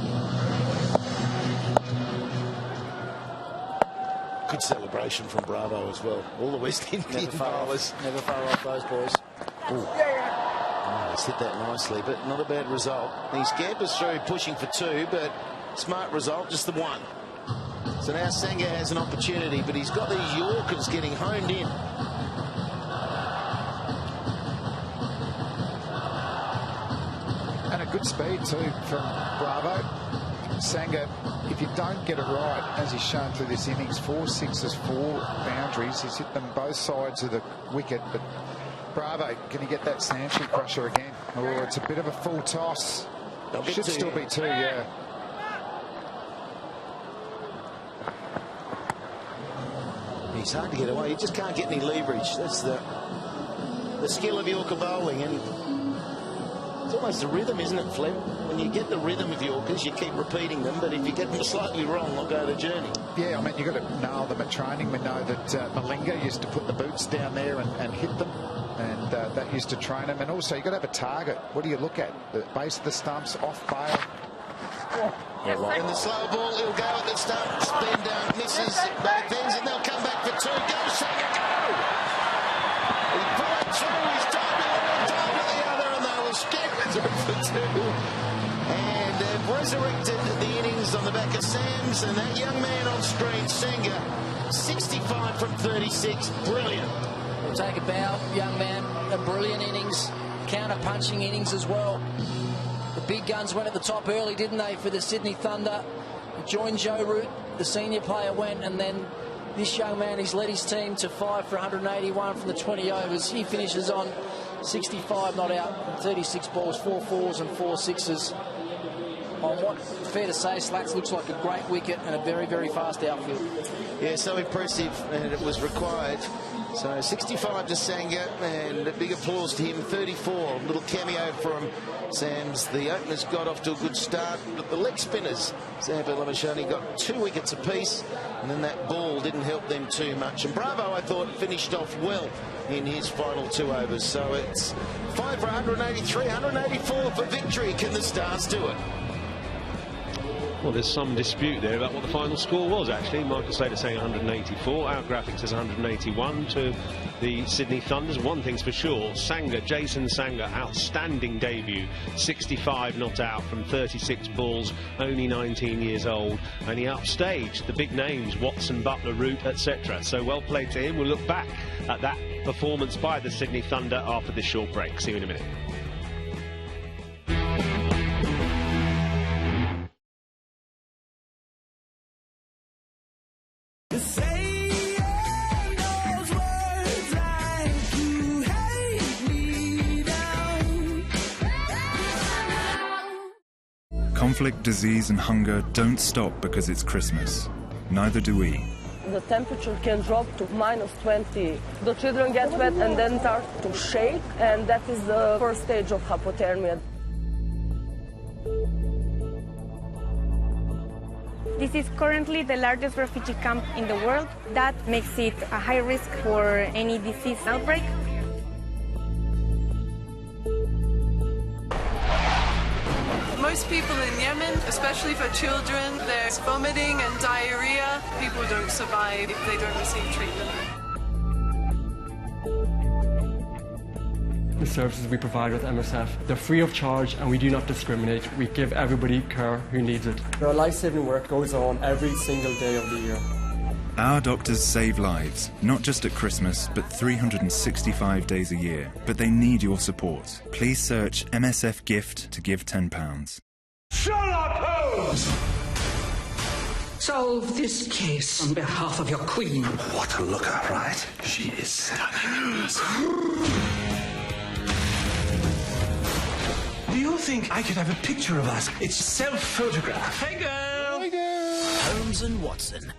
[SPEAKER 21] Good celebration from Bravo as well. All the West Indian bowlers.
[SPEAKER 9] Never far off those boys.
[SPEAKER 21] Oh, he's hit that nicely, but not a bad result. He scampers through pushing for 2, but smart result, just the 1. So now Sangha has an opportunity, but he's got these Yorkers getting honed in.
[SPEAKER 1] And a good speed too from Bravo. Sangha, if you don't get it right, as he's shown through this innings, 4 sixes, 4 boundaries. He's hit them both sides of the wicket, but Bravo, can he get that Sanchez crusher again? Oh, it's a bit of a full toss. Should still be 2, yeah.
[SPEAKER 21] He's hard to get away. You just can't get any leverage. That's the skill of Yorker bowling, and it's almost a rhythm, isn't it, Flem? When you get the rhythm of Yorkers, you keep repeating them, but if you get them slightly wrong, they'll go the journey.
[SPEAKER 1] Yeah, I mean, you've got to nail them at training. We know that Malinga used to put the boots down there and hit them, and that used to train them. And also, you've got to have a target. What do you look at? The base of the stumps, off bail.
[SPEAKER 21] Yeah, right. And the slow ball, he'll go at the stumps, then misses both ends, and they'll come back for 2. Go, Sangha, go! He brought 2, he's time to one, time to the other, and they will skip for 2. And they've resurrected the innings on the back of Sam's, and that young man on screen, Sangha, 65 from 36, brilliant.
[SPEAKER 9] We'll take a bow, young man, a brilliant innings, counter-punching innings as well. The big guns went at the top early, didn't they, for the Sydney Thunder? Joined Joe Root, the senior player went, and then this young man, he's led his team to 5 for 181 from the 20 overs. He finishes on 65 not out, 36 balls, 4 4s and 4 6s. On what, fair to say, Slats looks like a great wicket and a very, very fast outfield.
[SPEAKER 21] Yeah, so impressive, and it was required. So 65 to Sangha, and a big applause to him. 34, little cameo from Sam's. The openers got off to a good start, but the leg spinners, Zampa Lamashani, got 2 wickets apiece, and then that ball didn't help them too much. And Bravo, I thought, finished off well in his final 2 overs. So it's 5 for 183, 184 for victory. Can the Stars do it?
[SPEAKER 4] Well, there's some dispute there about what the final score was, actually. Michael Slater saying 184. Our graphic says 181 to the Sydney Thunders. One thing's for sure, Jason Sangha, outstanding debut. 65 not out from 36 balls, only 19 years old. And he upstaged the big names, Watson, Butler, Root, etc. So well played to him. We'll look back at that performance by the Sydney Thunder after this short break. See you in a minute.
[SPEAKER 6] Conflict, disease and hunger don't stop because it's Christmas. Neither do we.
[SPEAKER 19] The temperature can drop to -20. The children get wet and then start to shake, and that is the first stage of hypothermia.
[SPEAKER 24] This is currently the largest refugee camp in the world. That makes it a high risk for any disease outbreak.
[SPEAKER 25] Most people in Yemen, especially for children, there's vomiting and diarrhea. People don't survive if they don't receive treatment.
[SPEAKER 26] The services we provide with MSF, they're free of charge and we do not discriminate. We give everybody care who needs it. Our life-saving work goes on every single day of the year.
[SPEAKER 6] Our doctors save lives, not just at Christmas, but 365 days a year. But they need your support. Please search MSF Gift to give £10.
[SPEAKER 27] Sherlock Holmes!
[SPEAKER 28] Solve this case on behalf of your queen.
[SPEAKER 27] What a looker, right? She is stunning. Do you think I could have a picture of us? It's self-photograph. Hey, girl! Hey, girl!
[SPEAKER 29] Holmes and Watson.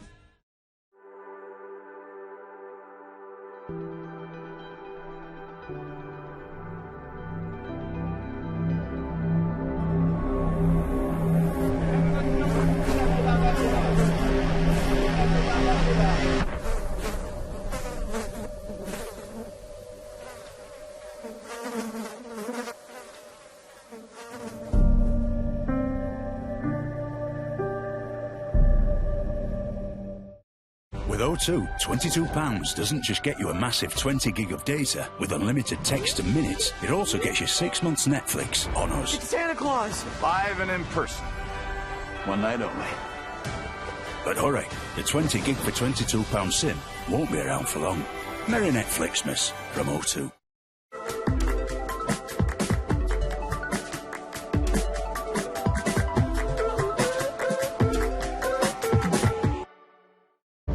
[SPEAKER 11] With O2, £22 doesn't just get you a massive 20 gig of data with unlimited text and minutes, it also gets you 6 months Netflix on us.
[SPEAKER 27] It's Santa Claus!
[SPEAKER 11] Live and in person. One night only. But all right, the 20 gig for £22 SIM won't be around for long. Merry Netflixmas from O2.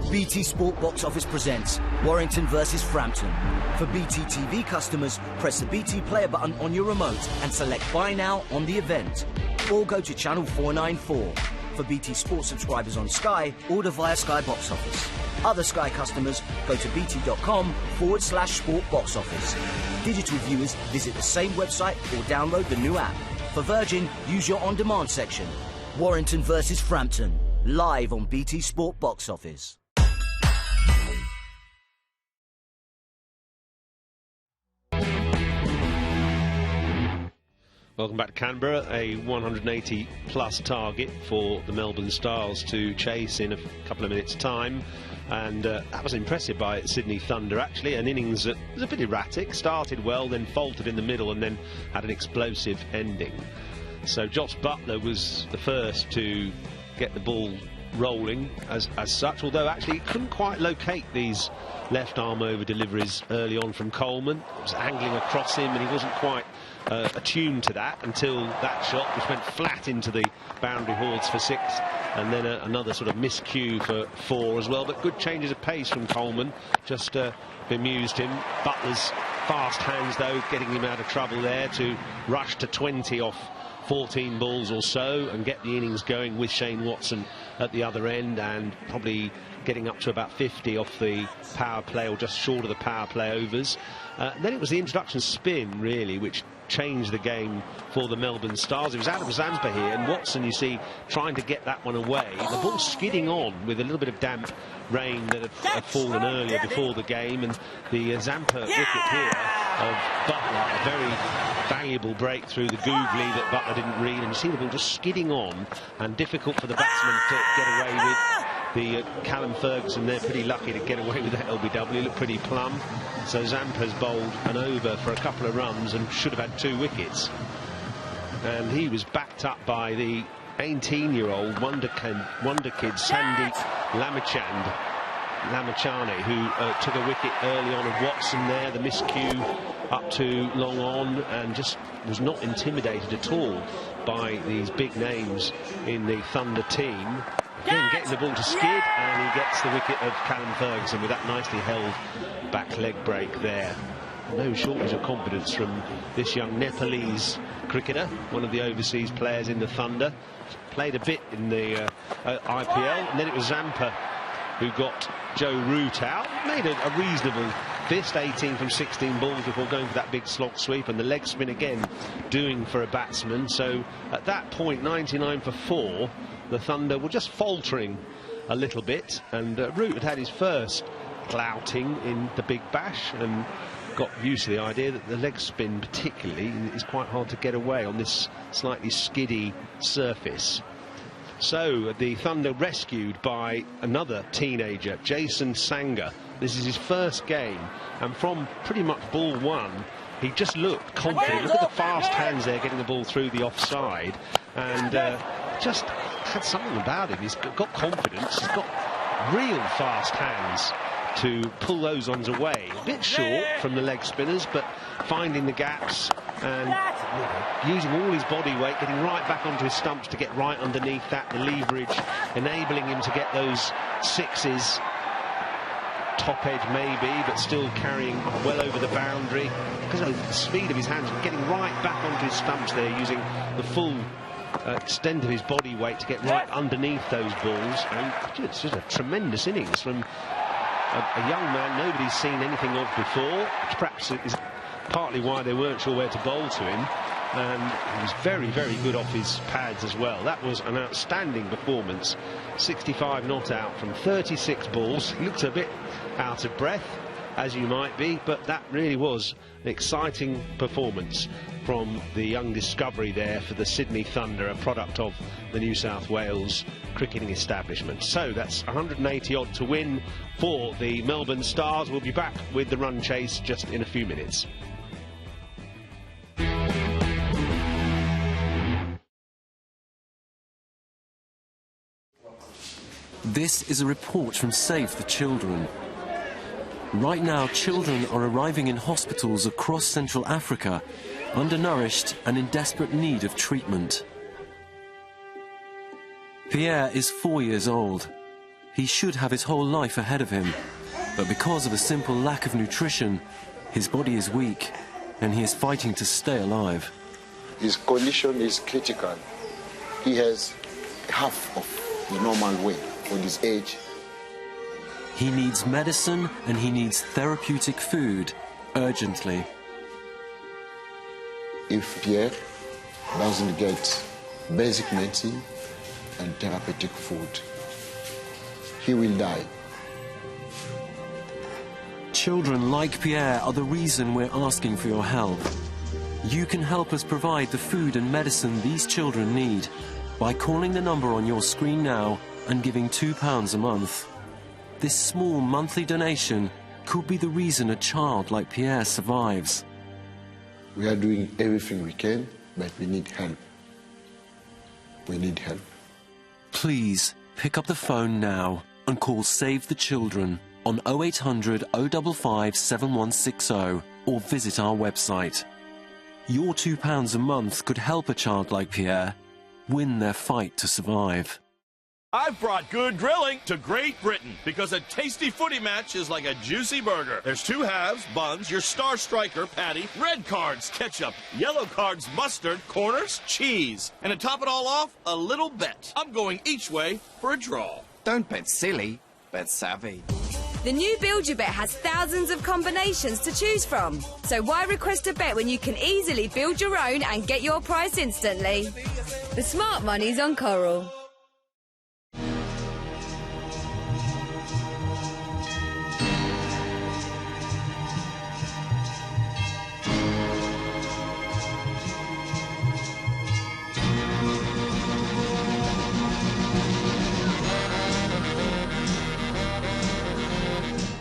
[SPEAKER 3] BT Sport Box Office presents Warrington vs Frampton. For BT TV customers, press the BT Player button on your remote and select Buy Now on the event. Or go to channel 494. For BT Sport subscribers on Sky, order via Sky Box Office. Other Sky customers, go to bt.com/sport box office. Digital viewers, visit the same website or download the new app. For Virgin, use your on-demand section. Warrington vs Frampton, live on BT Sport Box Office.
[SPEAKER 4] Welcome back to Canberra, a 180-plus target for the Melbourne Stars to chase in a couple of minutes' time. And that was impressive by Sydney Thunder, actually. An innings that was a bit erratic, started well, then faltered in the middle, and then had an explosive ending. So Josh Buttler was the first to get the ball rolling as such, although actually he couldn't quite locate these left arm over deliveries early on from Coleman. It was angling across him, and he wasn't quite attuned to that until that shot, which went flat into the boundary boards for 6, and then another sort of miscue for 4 as well. But good changes of pace from Coleman, just bemused him. Butler's fast hands, though, getting him out of trouble there to rush to 20 off 14 balls or so and get the innings going with Shane Watson at the other end, and probably getting up to about 50 off the power play, or just short of the power play overs. Then it was the introduction spin, really, which changed the game for the Melbourne Stars. It was Adam Zampa here, and Watson, you see, trying to get that one away. The ball skidding on with a little bit of damp rain that had fallen earlier before the game, and the Zampa wicket here of Buttler, a very valuable break through the googly that Buttler didn't read, and you see the ball just skidding on, and difficult for the batsman to get away with. The Callum Ferguson, they're pretty lucky to get away with that LBW, looked pretty plumb. So Zampa's bowled an over for a couple of runs and should have had 2 wickets. And he was backed up by the 18-year-old wonder kid Sandeep Lamachani, who took a wicket early on of Watson there, the miscue up to long on, and just was not intimidated at all by these big names in the Thunder team. Again, getting the ball to skid, and he gets the wicket of Callum Ferguson with that nicely held back leg break there. No shortage of confidence from this young Nepalese cricketer, one of the overseas players in the Thunder. Played a bit in the IPL, and then it was Zampa who got Joe Root out. Made a reasonable fist, 18 from 16 balls before going for that big slog sweep, and the leg spin again doing for a batsman. So at that point, 99 for 4, the Thunder were just faltering a little bit, and Root had had his first clouting in the Big Bash and got used to the idea that the leg spin particularly is quite hard to get away on this slightly skiddy surface. So the Thunder rescued by another teenager, Jason Sangha. This is his first game, and from pretty much ball 1 he just looked confident. Look at the fast hands there, getting the ball through the offside, and just had something about him. He's got confidence, he's got real fast hands to pull those ones away. A bit short from the leg spinners, but finding the gaps and using all his body weight, getting right back onto his stumps to get right underneath that, the leverage enabling him to get those 6s. Top edge maybe, but still carrying well over the boundary because of the speed of his hands, getting right back onto his stumps there, using the full extent of his body weight to get right underneath those balls. And it's just a tremendous innings from a young man nobody's seen anything of before, which perhaps is partly why they weren't sure where to bowl to him. And he was very, very good off his pads as well. That was an outstanding performance. 65 not out from 36 balls. He looked a bit out of breath, as you might be, but that really was an exciting performance from the young discovery there for the Sydney Thunder, a product of the New South Wales cricketing establishment. So that's 180 odd to win for the Melbourne Stars. We'll be back with the run chase just in a few minutes.
[SPEAKER 5] This is a report from Save the Children. Right now, children are arriving in hospitals across Central Africa, undernourished and in desperate need of treatment. Pierre is 4 years old. He should have his whole life ahead of him, but because of a simple lack of nutrition, his body is weak and he is fighting to stay alive.
[SPEAKER 7] His condition is critical. He has half of the normal weight for his age.
[SPEAKER 5] He needs medicine and he needs therapeutic food urgently.
[SPEAKER 7] If Pierre doesn't get basic medicine and therapeutic food, he will die.
[SPEAKER 5] Children like Pierre are the reason we're asking for your help. You can help us provide the food and medicine these children need by calling the number on your screen now and giving £2 a month. This small monthly donation could be the reason a child like Pierre survives.
[SPEAKER 7] We are doing everything we can, but we need help. We need help.
[SPEAKER 5] Please pick up the phone now and call Save the Children on 0800 055 7160 or visit our website. Your £2 a month could help a child like Pierre win their fight to survive.
[SPEAKER 12] I've brought good grilling to Great Britain because a tasty footy match is like a juicy burger. There's two halves, buns, your star striker, patty, red cards, ketchup, yellow cards, mustard, corners, cheese. And to top it all off, a little bet. I'm going each way for a draw.
[SPEAKER 13] Don't bet silly, bet savvy.
[SPEAKER 23] The new Build Your Bet has thousands of combinations to choose from. So why request a bet when you can easily build your own and get your price instantly? The smart money's on Coral.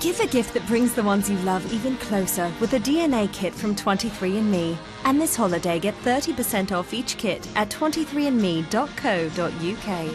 [SPEAKER 8] Give a gift that brings the ones you love even closer with a DNA kit from 23andMe. And this holiday, get 30% off each kit at 23andme.co.uk.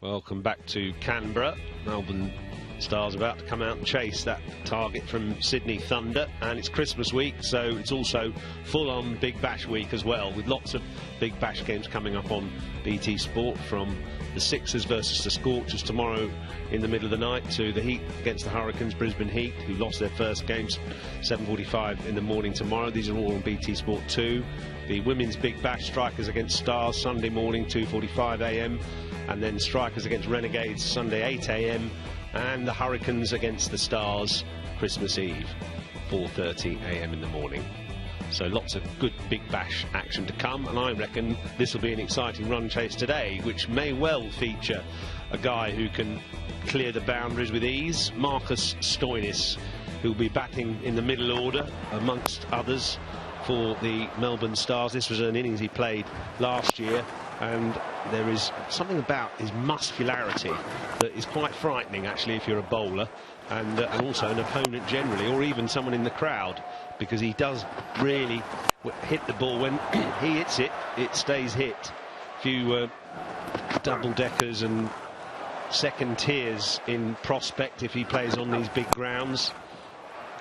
[SPEAKER 4] Welcome back to Canberra. Melbourne Stars about to come out and chase that target from Sydney Thunder, and it's Christmas week, so it's also full-on Big Bash week as well, with lots of Big Bash games coming up on BT Sport, from the Sixers versus the Scorchers tomorrow in the middle of the night to the Heat against the Hurricanes, Brisbane Heat, who lost their first games, 7:45 in the morning tomorrow. These are all on BT Sport 2. The Women's Big Bash, Strikers against Stars, Sunday morning, 2:45 AM. And then Strikers against Renegades, Sunday 8 AM, and the Hurricanes against the Stars, Christmas Eve, 4:30 AM in the morning. So lots of good Big Bash action to come, and I reckon this will be an exciting run chase today, which may well feature a guy who can clear the boundaries with ease, Marcus Stoinis, who will be batting in the middle order, amongst others, for the Melbourne Stars. This was an innings he played last year, and there is something about his muscularity that is quite frightening, actually, if you're a bowler, and also an opponent generally, or even someone in the crowd, because he does really hit the ball. When he hits it, it stays hit. A few double-deckers and second tiers in prospect if he plays on these big grounds.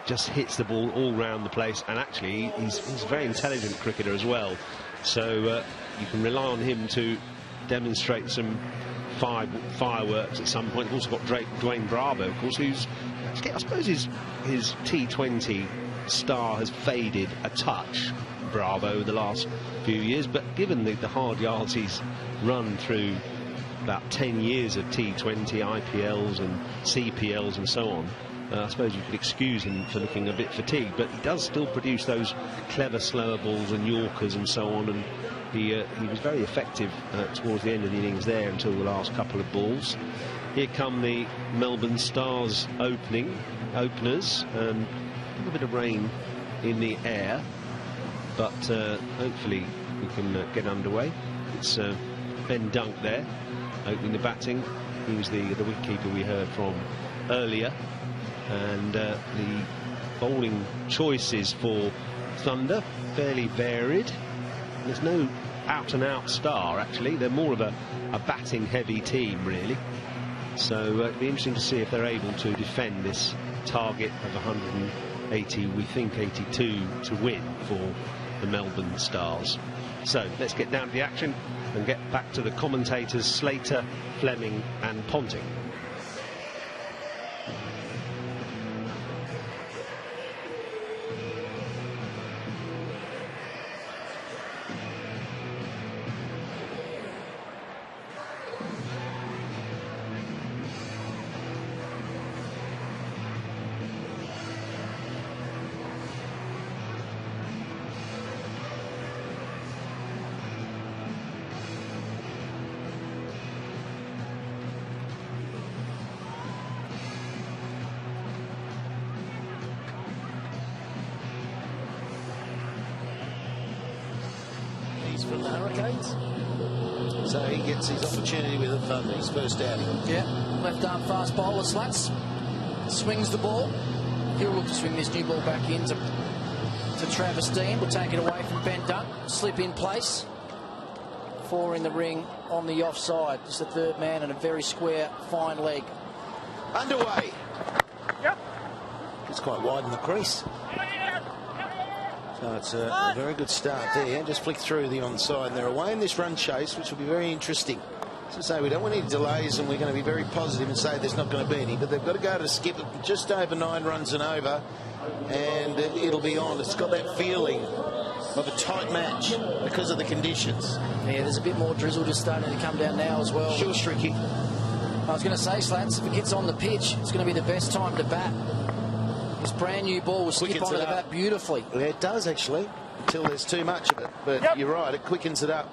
[SPEAKER 4] Just hits the ball all round the place, and actually he's a very intelligent cricketer as well, so you can rely on him to demonstrate some fireworks at some point. We've also got Dwayne Bravo, of course, who's, I suppose his T20 star has faded a touch, Bravo, the last few years, but given the hard yards he's run through about 10 years of T20, IPLs and CPLs and so on, I suppose you could excuse him for looking a bit fatigued, but he does still produce those clever slower balls and Yorkers and so on, and he was very effective towards the end of the innings there until the last couple of balls. Here come the Melbourne Stars openers, and a little bit of rain in the air, but hopefully we can get underway. It's Ben Dunk there opening the batting. He was the wicketkeeper we heard from earlier, and the bowling choices for Thunder fairly varied. There's no out-and-out star, actually. They're more of a batting-heavy team, really. So it'll be interesting to see if they're able to defend this target of 180, we think 82 to win for the Melbourne Stars. So let's get down to the action and get back to the commentators Slater, Fleming and Ponting.
[SPEAKER 21] From the Hurricanes, so he gets his opportunity with the Thunder, his first outing.
[SPEAKER 9] Yeah, left arm fast bowler Slats swings the ball. He'll look to swing this new ball back in to Travis Dean. We'll take it away from Ben Dunk, slip in place. 4 in the ring on the offside. Just the third man and a very square, fine leg.
[SPEAKER 21] Underway. Yep. It's quite wide in the crease. So it's a very good start there. Just flick through the onside. They're away in this run chase, which will be very interesting. So say we don't want any delays, and we're going to be very positive and say there's not going to be any. But they've got to go to skip just over 9 runs and over, and it'll be on. It's got that feeling of a tight match because of the conditions.
[SPEAKER 9] Yeah, there's a bit more drizzle just starting to come down now as well.
[SPEAKER 21] Sure, Stricky.
[SPEAKER 9] I was going to say, Slats, if it gets on the pitch, it's going to be the best time to bat. This brand new ball will skip onto the bat beautifully.
[SPEAKER 21] Yeah, it does actually, until there's too much of it. But you're right, it quickens it up.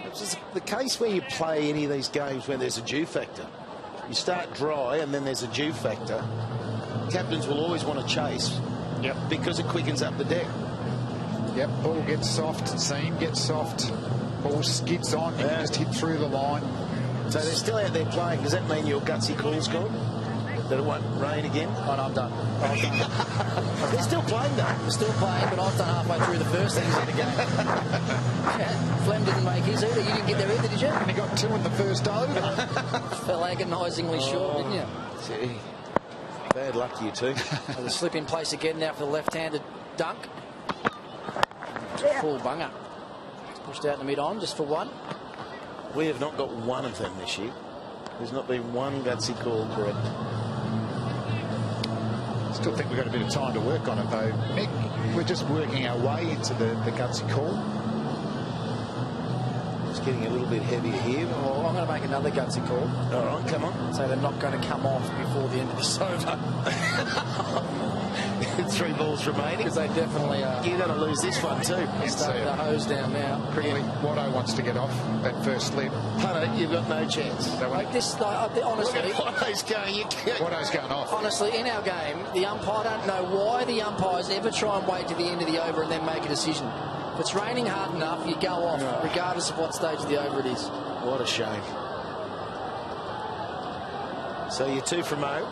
[SPEAKER 21] It's just the case where you play any of these games where there's a dew factor. You start dry and then there's a dew factor. Captains will always want to chase.
[SPEAKER 1] Yep.
[SPEAKER 21] Because it quickens up the deck.
[SPEAKER 1] Yep, ball gets soft, seam gets soft, ball skids on, you can just hit through the line.
[SPEAKER 21] So they're still out there playing. Does that mean your gutsy call's gone? That it won't rain again?
[SPEAKER 9] Oh, no, I'm done.
[SPEAKER 21] They're still playing, though.
[SPEAKER 9] They're still playing, but I've done halfway through the first innings of the game. Flem didn't make his either. You didn't get there either, did you?
[SPEAKER 1] And he got 2 in the first over.
[SPEAKER 9] Fell agonisingly short, didn't you?
[SPEAKER 21] Gee. Bad luck to you two.
[SPEAKER 9] The slip in place again now for the left-handed Dunk. Full bunger. It's pushed out in the mid-on just for 1.
[SPEAKER 21] We have not got one of them this year. There's not been one gutsy call correct.
[SPEAKER 1] Still think we've got a bit of time to work on it, though, Mick. We're just working our way into the gutsy call.
[SPEAKER 21] It's getting a little bit heavier here.
[SPEAKER 9] Oh, I'm going to make another gutsy call.
[SPEAKER 21] All right, come on.
[SPEAKER 9] So they're not going to come off before the end of this over.
[SPEAKER 21] 3 balls remaining.
[SPEAKER 9] Because they definitely are.
[SPEAKER 21] You're going to lose this one too.
[SPEAKER 9] Starting the hose down now.
[SPEAKER 1] Quickly, Watto wants to get off that first slip.
[SPEAKER 21] Punter, you've got no chance.
[SPEAKER 9] Like this, honestly.
[SPEAKER 21] Look at Watto's going.
[SPEAKER 1] Watto's going off.
[SPEAKER 9] Honestly, in our game, the umpire, I don't know why the umpires ever try and wait to the end of the over and then make a decision. If it's raining hard enough, you go off, regardless of what stage of the over it is.
[SPEAKER 21] What a shame. So you're 2 from 0.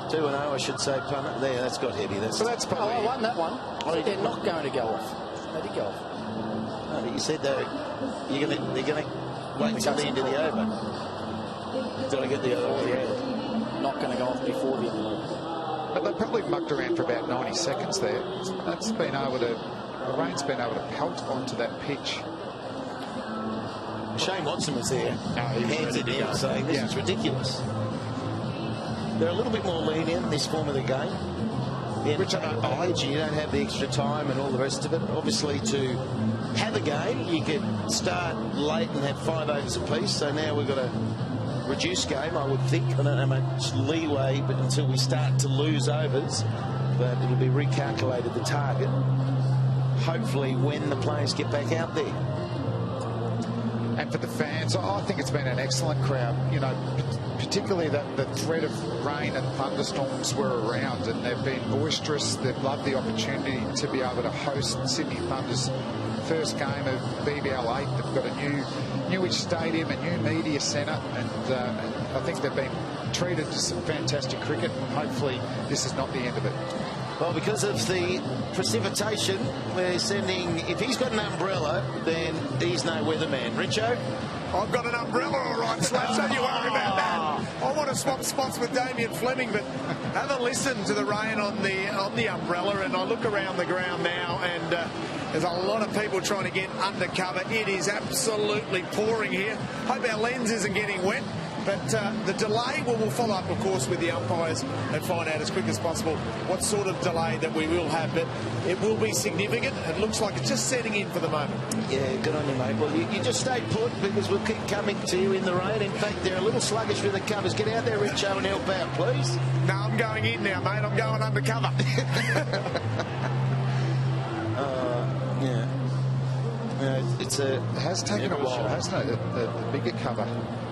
[SPEAKER 21] 2-0, I should say, punter. There, that's got heavy.
[SPEAKER 1] So that's probably...
[SPEAKER 9] I won that one. They're not going to go off. They did go off.
[SPEAKER 21] No, but you said they're going to wait until the end of the over. Got to get the over.
[SPEAKER 9] Not going to go off before the end of the over.
[SPEAKER 1] But they probably mucked around for about 90 seconds there. That's been able to... The rain's been able to pelt onto that pitch.
[SPEAKER 21] Shane Watson was there.
[SPEAKER 1] No, he was
[SPEAKER 21] hands
[SPEAKER 1] ready
[SPEAKER 21] in
[SPEAKER 1] to
[SPEAKER 21] there
[SPEAKER 1] go.
[SPEAKER 21] saying this is ridiculous. They're a little bit more lenient in this form of the game. Which I don't mind. You don't have the extra time and all the rest of it. Obviously, to have a game, you could start late and have 5 overs apiece. So now we've got to reduced game, I would think. I don't have much leeway but until we start to lose overs, but it'll be recalculated, the target, hopefully when the players get back out there.
[SPEAKER 1] And for the fans, I think it's been an excellent crowd. You know, particularly that the threat of rain and thunderstorms were around, and they've been boisterous. They've loved the opportunity to be able to host Sydney Thunder's first game of BBL 8. They've got a newish stadium, a new media centre, and I think they've been treated to some fantastic cricket, and hopefully this is not the end of it.
[SPEAKER 21] Well, because of the precipitation, we're sending... If he's got an umbrella, then he's no weatherman. Richo?
[SPEAKER 10] I've got an umbrella, all right, Slats. Don't you worry about that. I want to swap spots with Damien Fleming, but have a listen to the rain on the umbrella, and I look around the ground now, and there's a lot of people trying to get under cover. It is absolutely pouring here. Hope our lens isn't getting wet. But the delay, well, we'll follow up, of course, with the umpires and find out as quick as possible what sort of delay that we will have. But it will be significant. It looks like it's just setting in for the moment.
[SPEAKER 21] Yeah, good on you, mate. Well, you just stay put because we'll keep coming to you in the rain. In fact, they're a little sluggish with the covers. Get out there, Richo, and help out, please.
[SPEAKER 10] No, I'm going in now, mate. I'm going undercover.
[SPEAKER 1] It has taken a while, hasn't it? The bigger cover.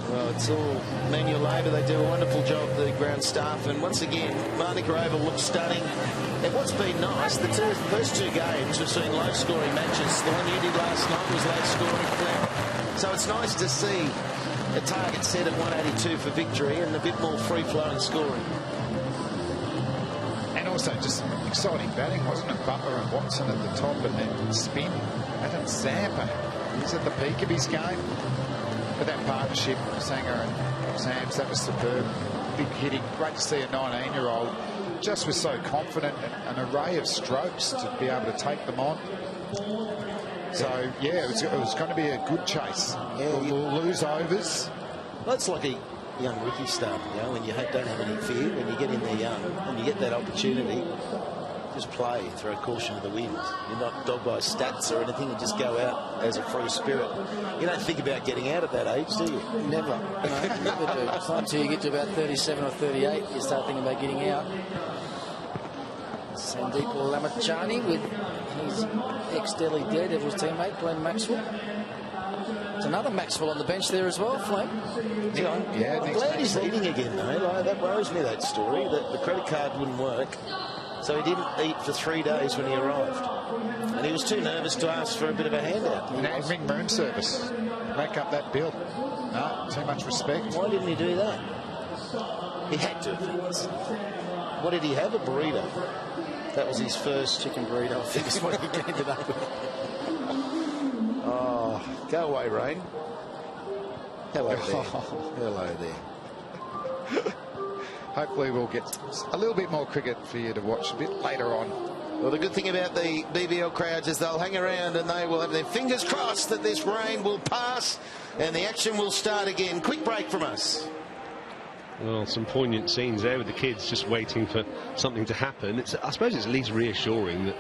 [SPEAKER 21] Well, it's all manual labour. They do a wonderful job, the ground staff. And once again, Manuka Oval looks stunning. And what's been nice, the first two games we've seen low-scoring matches. The one you did last night was low-scoring. So it's nice to see a target set at 182 for victory and a bit more free-flowing scoring.
[SPEAKER 1] And also just exciting batting, wasn't it? Butler and Watson at the top, and then spin. Adam Zampa, he's at the peak of his game. But that partnership, Sangha and Sams, that was superb. Big hitting. Great to see a 19-year-old just was so confident, and an array of strokes to be able to take them on. So, yeah, it was going to be a good chase. Yeah, we'll lose overs.
[SPEAKER 21] Well, it's like a young rookie start, you know, when you don't have any fear, when you get in there young, and you get that opportunity, just play, throw caution to the wind. You're not dogged by stats or anything, you just go out as a free spirit. You don't think about getting out at that age, do you?
[SPEAKER 9] Never. No, never do. It's not until you get to about 37 or 38 you start thinking about getting out. Sandeep Lamachani with his ex-Delhi Daredevils teammate, Dwayne Maxwell. There's another Maxwell on the bench there as well, Flem.
[SPEAKER 21] Yeah, I'm glad he's eating again, though. Like, that worries me, that story, that the credit card wouldn't work. So he didn't eat for 3 days when he arrived. And he was too nervous to ask for a bit of a handout.
[SPEAKER 1] And ring room service. Rack up that bill. No, too much respect.
[SPEAKER 21] Why didn't he do that? He had to. What did he have? A burrito. That was his first
[SPEAKER 9] chicken burrito, I think is what he ended up with.
[SPEAKER 21] Oh, go away, Rain. Hello there. Hello there.
[SPEAKER 1] Hopefully we'll get a little bit more cricket for you to watch a bit later on.
[SPEAKER 21] Well, the good thing about the BBL crowds is they'll hang around and they will have their fingers crossed that this rain will pass and the action will start again. Quick break from us.
[SPEAKER 4] Well, some poignant scenes there with the kids just waiting for something to happen. I suppose it's at least reassuring that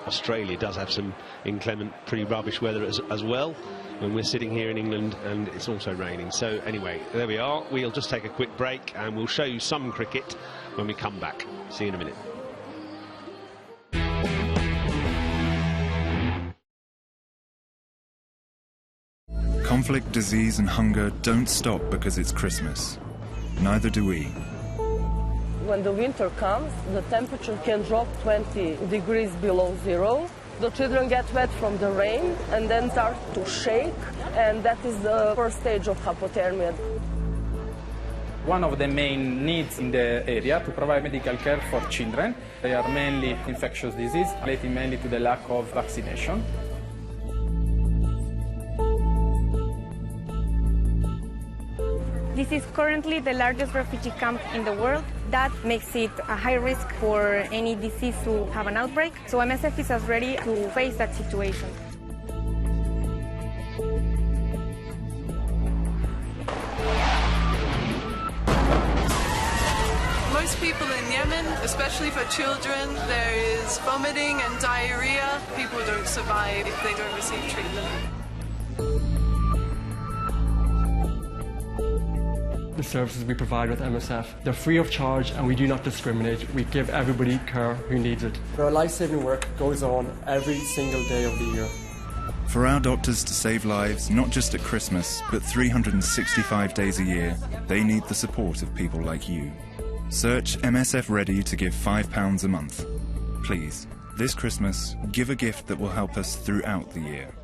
[SPEAKER 4] Australia does have some inclement, pretty rubbish weather as well. When we're sitting here in England and it's also raining. So anyway, there we are. We'll just take a quick break and we'll show you some cricket when we come back. See you in a minute.
[SPEAKER 6] Conflict, disease and hunger don't stop because it's Christmas. Neither do we.
[SPEAKER 19] When the winter comes, the temperature can drop 20 degrees below zero. The children get wet from the rain and then start to shake, and that is the first stage of hypothermia.
[SPEAKER 14] One of the main needs in the area to provide medical care for children. They are mainly infectious disease, relating mainly to the lack of vaccination.
[SPEAKER 24] This is currently the largest refugee camp in the world. That makes it a high risk for any disease to have an outbreak. So MSF is as ready to face that situation.
[SPEAKER 25] Most people in Yemen, especially for children, there is vomiting and diarrhea. People don't survive if they don't receive treatment.
[SPEAKER 2] the services we provide with MSF. They're free of charge and we do not discriminate. We give everybody care who needs it. Our life-saving work goes on every single day of the year.
[SPEAKER 6] For our doctors to save lives, not just at Christmas, but 365 days a year, they need the support of people like you. Search MSF Ready to give £5 a month. Please, this Christmas, give a gift that will help us throughout the year.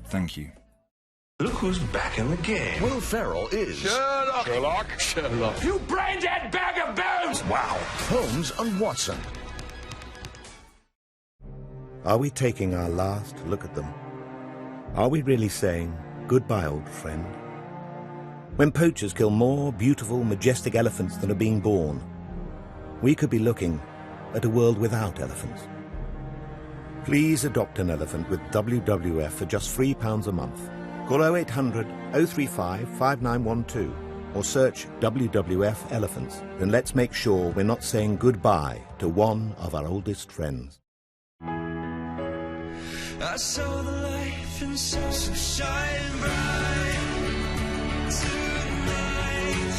[SPEAKER 6] Thank you.
[SPEAKER 27] Look who's back in the game.
[SPEAKER 15] Will Ferrell is...
[SPEAKER 27] Sherlock.
[SPEAKER 15] You brain-dead bag of bones! Wow. Holmes and Watson.
[SPEAKER 16] Are we taking our last look at them? Are we really saying, goodbye, old friend? When poachers kill more beautiful, majestic elephants than are being born, we could be looking at a world without elephants. Please adopt an elephant with WWF for just £3 a month. Call 0800 035 5912 or search WWF Elephants. And let's make sure we're not saying goodbye to one of our oldest friends.
[SPEAKER 27] I saw the life and so shine bright tonight.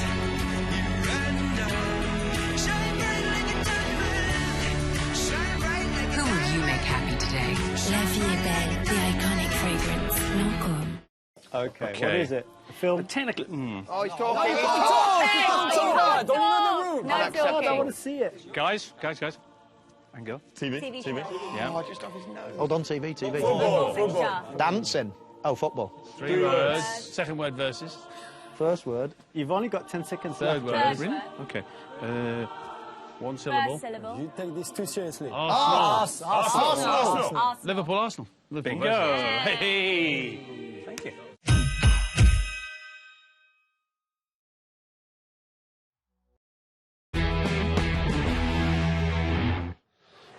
[SPEAKER 27] You ran down, shine bright like a diamond, shine bright like a diamond.
[SPEAKER 17] Who will you make happy today? La Vie est Belle, the iconic fragrance, Lancôme.
[SPEAKER 18] Okay, what is it? A film?
[SPEAKER 12] Technically.
[SPEAKER 18] Oh, he's
[SPEAKER 17] talking.
[SPEAKER 18] Don't in the room.
[SPEAKER 17] No, it's okay.
[SPEAKER 18] I want to see it.
[SPEAKER 12] Guys. And go.
[SPEAKER 18] TV.
[SPEAKER 12] Yeah.
[SPEAKER 18] Oh, just off his nose. Hold on, TV.
[SPEAKER 17] Football.
[SPEAKER 18] Dancing. Oh, football.
[SPEAKER 12] 3 words. Second word versus.
[SPEAKER 18] First word. You've only got 10 seconds
[SPEAKER 12] Third
[SPEAKER 18] left.
[SPEAKER 12] word. Really? Okay. 1 syllable.
[SPEAKER 17] First syllable.
[SPEAKER 18] You take this too seriously.
[SPEAKER 12] Arsenal. Liverpool, Arsenal. Bingo. Hey. Thank you.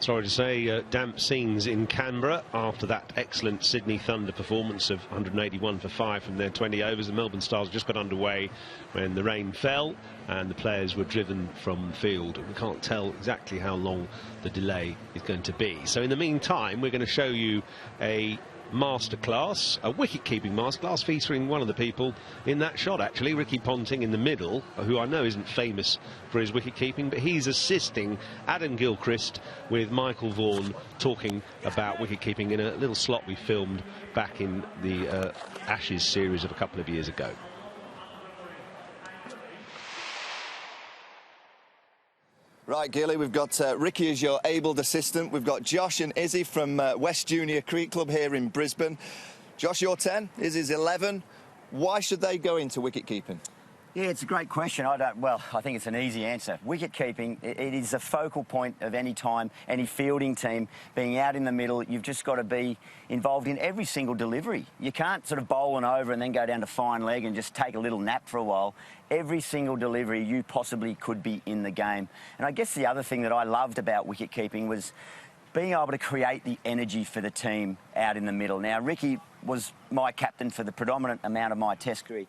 [SPEAKER 12] Sorry to say, damp scenes in Canberra after that excellent Sydney Thunder performance of 181 for 5 from their 20 overs. The Melbourne Stars just got underway when the rain fell and the players were driven from the field. We can't tell exactly how long the delay is going to be. So in the meantime, we're going to show you a masterclass, a wicket-keeping masterclass featuring one of the people in that shot, actually, Ricky Ponting in the middle, who I know isn't famous for his wicket-keeping, but he's assisting Adam Gilchrist with Michael Vaughan talking about wicket-keeping in a little slot we filmed back in the Ashes series of a couple of years ago.
[SPEAKER 20] Right, Gilly, we've got Ricky as your abled assistant. We've got Josh and Izzy from West Junior Cricket Club here in Brisbane. Josh, you're 10, Izzy's 11. Why should they go into wicket-keeping?
[SPEAKER 22] Yeah, it's a great question. I think it's an easy answer. Wicket-keeping, it is a focal point of any time, any fielding team being out in the middle. You've just got to be involved in every single delivery. You can't sort of bowl an over and then go down to fine leg and just take a little nap for a while. Every single delivery you possibly could be in the game. And I guess the other thing that I loved about wicket-keeping was being able to create the energy for the team out in the middle. Now, Ricky was my captain for the predominant amount of my Test career.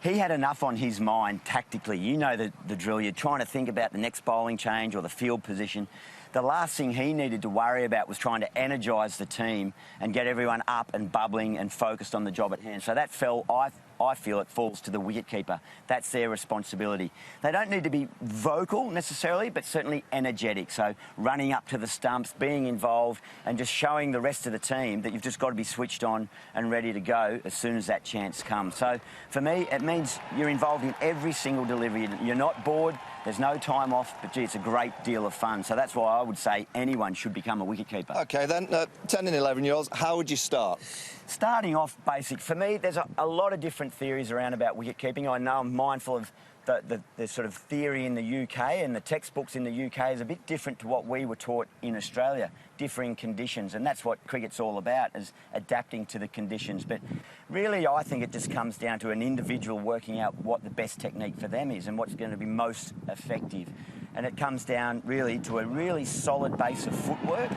[SPEAKER 22] He had enough on his mind tactically. You know the drill. You're trying to think about the next bowling change or the field position. The last thing he needed to worry about was trying to energise the team and get everyone up and bubbling and focused on the job at hand. So that I feel it falls to the wicketkeeper. That's their responsibility. They don't need to be vocal necessarily, but certainly energetic. So running up to the stumps, being involved, and just showing the rest of the team that you've just got to be switched on and ready to go as soon as that chance comes. So for me, it means you're involved in every single delivery. You're not bored. There's no time off, but gee, it's a great deal of fun. So that's why I would say anyone should become a wicketkeeper.
[SPEAKER 20] OK, then, 10 and 11-year-olds, how would you start?
[SPEAKER 22] Starting off basic. For me, there's a lot of different theories around about wicket-keeping. I know I'm mindful of the sort of theory in the UK, and the textbooks in the UK is a bit different to what we were taught in Australia, differing conditions, and that's what cricket's all about, is adapting to the conditions. But really, I think it just comes down to an individual working out what the best technique for them is and what's going to be most effective. And it comes down really to a really solid base of footwork.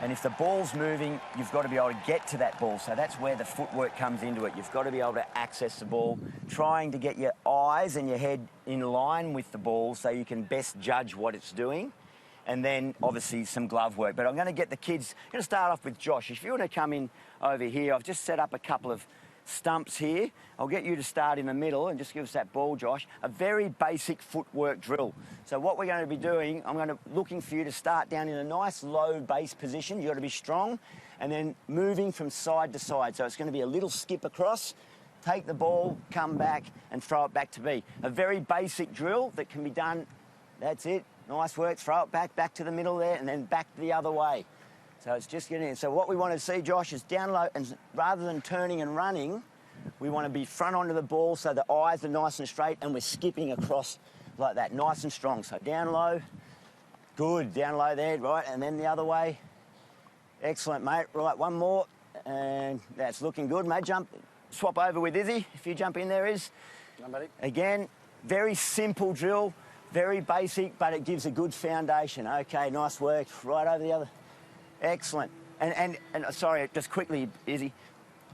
[SPEAKER 22] And if the ball's moving, you've got to be able to get to that ball. So that's where the footwork comes into it. You've got to be able to access the ball, trying to get your eyes and your head in line with the ball so you can best judge what it's doing. And then, obviously, some glove work. But I'm going to get the kids... I'm going to start off with Josh. If you want to come in over here, I've just set up a couple of stumps here. I'll get you to start in the middle and just give us that ball, Josh. A very basic footwork drill. So what we're going to be doing, looking for you to start down in a nice low base position. You've got to be strong, and then moving from side to side. So it's going to be a little skip across, take the ball, come back, and throw it back to me. A very basic drill that can be done. That's it. Nice work. Throw it back to the middle there, and then back the other way. So it's just getting in. So what we want to see, Josh, is down low, and rather than turning and running, we want to be front onto the ball so the eyes are nice and straight, and we're skipping across like that, nice and strong. So down low, good, down low there, right, and then the other way. Excellent, mate. Right, one more, and that's looking good, mate. Swap over with Izzy, if you jump in there, Iz. Again, very simple drill, very basic, but it gives a good foundation. Okay, nice work. Right over the other. Excellent. And sorry, just quickly, Izzy.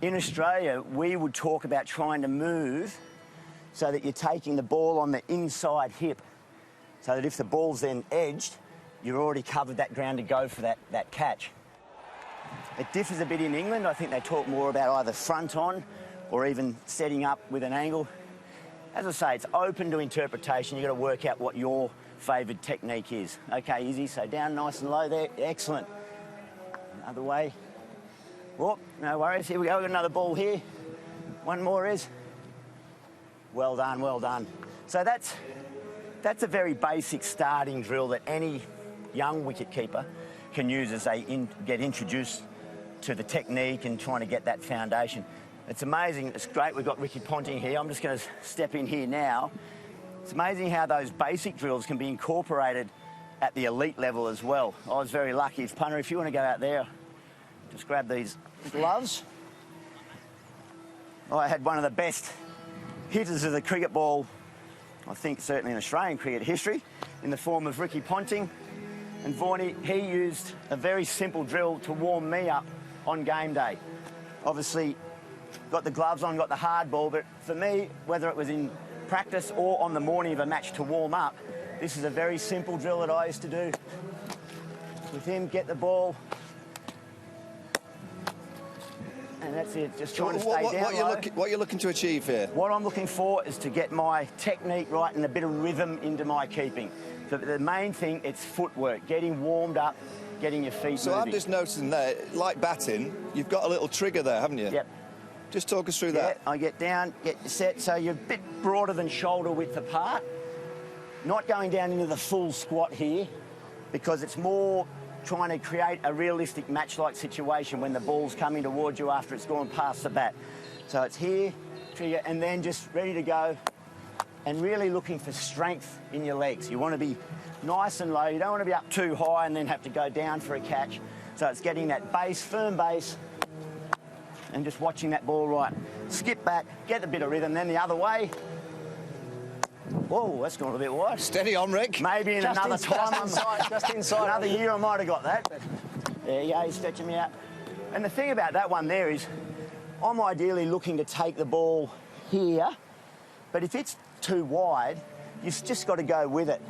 [SPEAKER 22] In Australia, we would talk about trying to move so that you're taking the ball on the inside hip, so that if the ball's then edged, you've already covered that ground to go for that catch. It differs a bit in England. I think they talk more about either front on or even setting up with an angle. As I say, it's open to interpretation. You've got to work out what your favoured technique is. Okay, Izzy, so down nice and low there. Excellent. Other way. Whoop, no worries. Here we go. We've got another ball here. One more is. Well done, well done. So that's a very basic starting drill that any young wicketkeeper can use as they get introduced to the technique and trying to get that foundation. It's amazing. It's great. We've got Ricky Ponting here. I'm just going to step in here now. It's amazing how those basic drills can be incorporated at the elite level as well. I was very lucky. Punter, if you want to go out there, just grab these gloves. I had one of the best hitters of the cricket ball, I think certainly in Australian cricket history, in the form of Ricky Ponting. And Vorney, he used a very simple drill to warm me up on game day. Obviously, got the gloves on, got the hard ball, but for me, whether it was in practice or on the morning of a match to warm up, this is a very simple drill that I used to do with him. Get the ball, and that's it. Just trying to stay down low.
[SPEAKER 20] What you're looking to achieve here?
[SPEAKER 22] What I'm looking for is to get my technique right and a bit of rhythm into my keeping. So the main thing, it's footwork, getting warmed up, getting your feet moving.
[SPEAKER 20] I'm just noticing there, like batting, you've got a little trigger there, haven't you?
[SPEAKER 22] Yep.
[SPEAKER 20] Just talk us through that.
[SPEAKER 22] I get down, get set, so you're a bit broader than shoulder width apart. Not going down into the full squat here, because it's more trying to create a realistic match-like situation when the ball's coming towards you after it's gone past the bat. So it's here, trigger, and then just ready to go, and really looking for strength in your legs. You want to be nice and low. You don't want to be up too high and then have to go down for a catch. So it's getting that base, firm base, and just watching that ball right. Skip back, get a bit of rhythm, then the other way. Whoa, that's gone a bit wide.
[SPEAKER 20] Steady on, Rick.
[SPEAKER 22] Maybe in
[SPEAKER 18] Just
[SPEAKER 22] another
[SPEAKER 18] inside,
[SPEAKER 22] time.
[SPEAKER 18] just inside.
[SPEAKER 22] Another year I might have got that. But there you go, he's stretching me out. And the thing about that one there is I'm ideally looking to take the ball here, but if it's too wide, you've just got to go with it.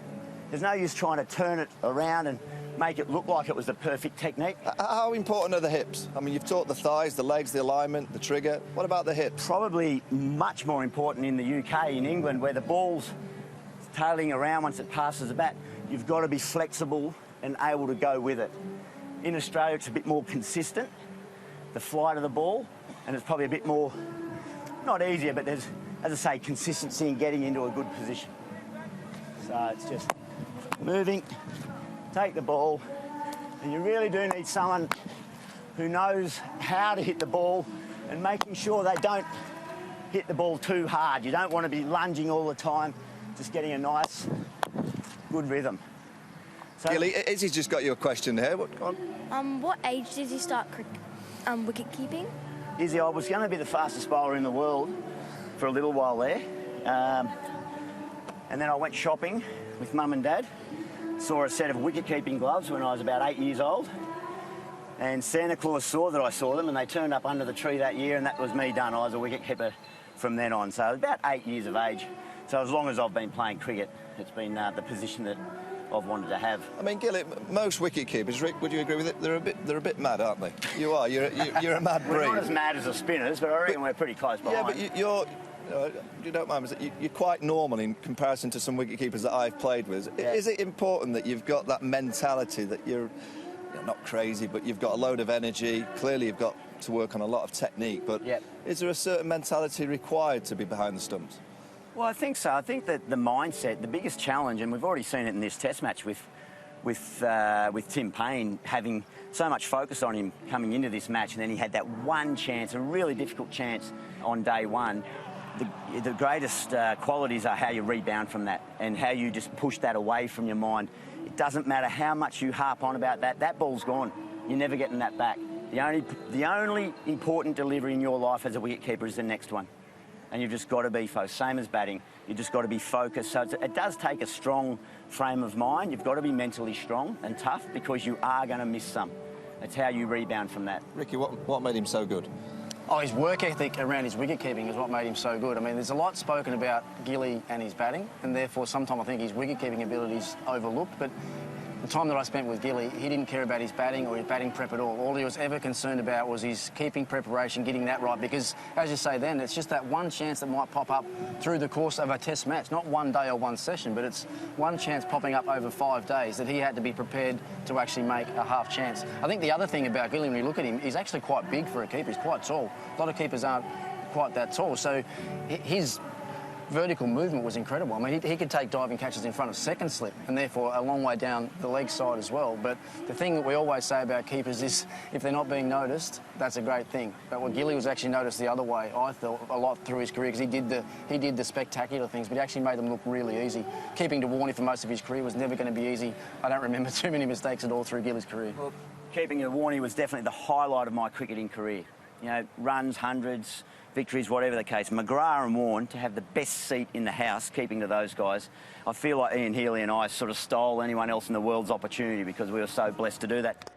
[SPEAKER 22] There's no use trying to turn it around and make it look like it was the perfect technique.
[SPEAKER 20] How important are the hips? I mean, you've taught the thighs, the legs, the alignment, the trigger. What about the hips?
[SPEAKER 22] Probably much more important in the UK, in England, where the ball's tailing around once it passes the bat. You've got to be flexible and able to go with it. In Australia, it's a bit more consistent, the flight of the ball, and it's probably a bit more, not easier, but there's, as I say, consistency in getting into a good position. So it's just moving, take the ball, and you really do need someone who knows how to hit the ball and making sure they don't hit the ball too hard. You don't want to be lunging all the time, just getting a nice, good rhythm. So,
[SPEAKER 20] Gilly, Izzy's just got you a question here.
[SPEAKER 3] What age did you start wicket keeping?
[SPEAKER 22] Izzy, I was going to be the fastest bowler in the world for a little while there. And then I went shopping with Mum and Dad. Saw a set of wicket-keeping gloves when I was about 8 years old. And Santa Claus saw that I saw them, and they turned up under the tree that year, and that was me done. I was a wicket-keeper from then on. So I was about 8 years of age. So as long as I've been playing cricket, it's been the position that I've wanted to have.
[SPEAKER 20] I mean, Gilly, most wicket keepers, Rick, would you agree with it? They're a bit mad, aren't they? You are. You're a mad breed.
[SPEAKER 22] We're not as mad as the spinners, but I reckon we're pretty close behind.
[SPEAKER 20] Yeah, but you don't mind, you're quite normal in comparison to some wicket keepers that I've played with. Yeah. Is it important that you've got that mentality that you're not crazy, but you've got a load of energy? Clearly, you've got to work on a lot of technique, but is there a certain mentality required to be behind the stumps?
[SPEAKER 22] Well, I think so. I think that the mindset, the biggest challenge, and we've already seen it in this Test match with Tim Payne having so much focus on him coming into this match, and then he had that one chance, a really difficult chance on day one. The greatest qualities are how you rebound from that and how you just push that away from your mind. It doesn't matter how much you harp on about that. That ball's gone. You're never getting that back. The only important delivery in your life as a wicketkeeper is the next one. And you've just got to be focused. Same as batting. You've just got to be focused. So it does take a strong frame of mind. You've got to be mentally strong and tough because you are going to miss some. It's how you rebound from that.
[SPEAKER 20] Ricky, what made him so good?
[SPEAKER 5] Oh, his work ethic around his wicket-keeping is what made him so good. I mean, there's a lot spoken about Gilly and his batting, and therefore sometimes I think his wicket-keeping ability's overlooked, but the time that I spent with Gilly, he didn't care about his batting or his batting prep at all. All he was ever concerned about was his keeping preparation, getting that right, because, as you say then, it's just that one chance that might pop up through the course of a Test match, not one day or one session, but it's one chance popping up over 5 days that he had to be prepared to actually make a half chance. I think the other thing about Gilly, when you look at him, he's actually quite big for a keeper. He's quite tall. A lot of keepers aren't quite that tall, so his vertical movement was incredible. I mean, he could take diving catches in front of second slip and therefore a long way down the leg side as well. But the thing that we always say about keepers is if they're not being noticed, that's a great thing. But what Gilly was actually noticed the other way, I thought, a lot through his career, because he did the spectacular things, but he actually made them look really easy. Keeping to Warney for most of his career was never going to be easy. I don't remember too many mistakes at all through Gilly's career.
[SPEAKER 22] Well, keeping to Warney was definitely the highlight of my cricketing career. You know, runs, hundreds, victories, whatever the case. McGrath and Warne, to have the best seat in the house, keeping to those guys. I feel like Ian Healy and I sort of stole anyone else in the world's opportunity because we were so blessed to do that.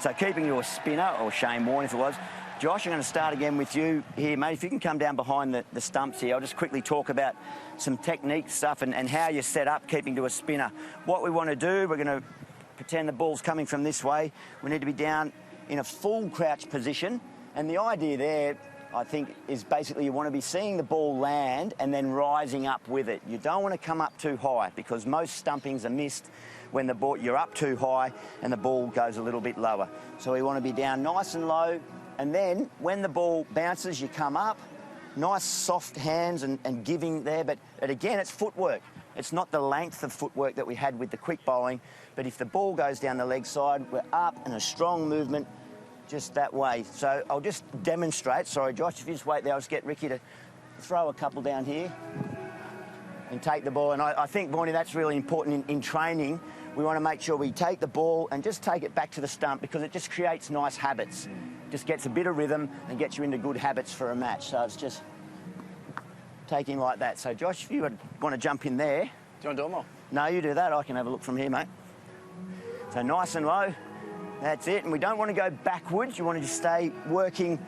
[SPEAKER 22] So keeping to a spinner, or Shane Warne if it was. Josh, I'm going to start again with you here, mate. If you can come down behind the stumps here, I'll just quickly talk about some technique stuff and how you set up keeping to a spinner. What we want to do, we're going to pretend the ball's coming from this way. We need to be down in a full crouch position, and the idea there, I think, is basically you want to be seeing the ball land and then rising up with it. You don't want to come up too high because most stumpings are missed when you're up too high and the ball goes a little bit lower. So we want to be down nice and low, and then when the ball bounces, you come up, nice soft hands and giving there, but again, it's footwork. It's not the length of footwork that we had with the quick bowling, but if the ball goes down the leg side, we're up and a strong movement just that way. So I'll just demonstrate. Sorry, Josh, if you just wait there, I'll just get Ricky to throw a couple down here and take the ball. And I think, Bonnie, that's really important in training. We want to make sure we take the ball and just take it back to the stump because it just creates nice habits. Just gets a bit of rhythm and gets you into good habits for a match. So it's just taking like that. So, Josh, if you would want to jump in there.
[SPEAKER 5] Do you want to do it more?
[SPEAKER 22] No, you do that. I can have a look from here, mate. So nice and low. That's it. And we don't want to go backwards. You want to just stay working.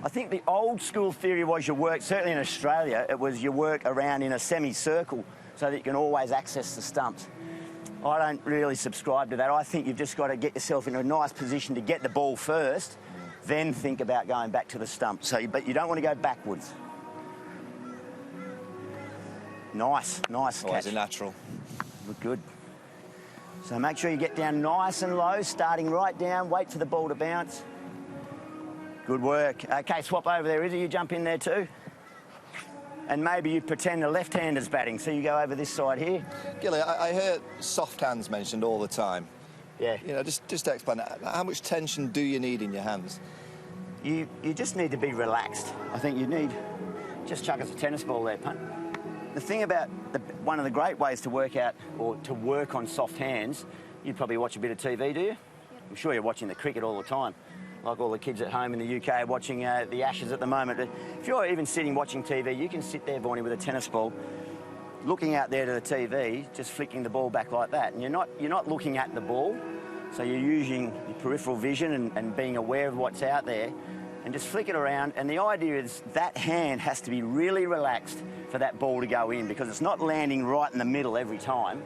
[SPEAKER 22] I think the old school theory was you work, certainly in Australia, it was you work around in a semicircle so that you can always access the stumps. I don't really subscribe to that. I think you've just got to get yourself in a nice position to get the ball first, then think about going back to the stump. But you don't want to go backwards. Nice catch.
[SPEAKER 20] Always a natural.
[SPEAKER 22] Look good. So make sure you get down nice and low, starting right down, wait for the ball to bounce. Good work. Okay, swap over there, Izzy, you jump in there too. And maybe you pretend the left-hander's batting, so you go over this side here.
[SPEAKER 20] Gilly, I hear soft hands mentioned all the time.
[SPEAKER 22] Yeah.
[SPEAKER 20] You know, just to explain, how much tension do you need in your hands?
[SPEAKER 22] You just need to be relaxed. I think you need... Just chuck us a tennis ball there, punt. The thing about one of the great ways to work out or to work on soft hands, you probably watch a bit of TV, do you? Yep. I'm sure you're watching the cricket all the time, like all the kids at home in the UK watching the Ashes at the moment. If you're even sitting watching TV, you can sit there, Vorney, with a tennis ball, looking out there to the TV, just flicking the ball back like that. And you're not looking at the ball, so you're using your peripheral vision and being aware of what's out there, and just flick it around. And the idea is that hand has to be really relaxed for that ball to go in because it's not landing right in the middle every time.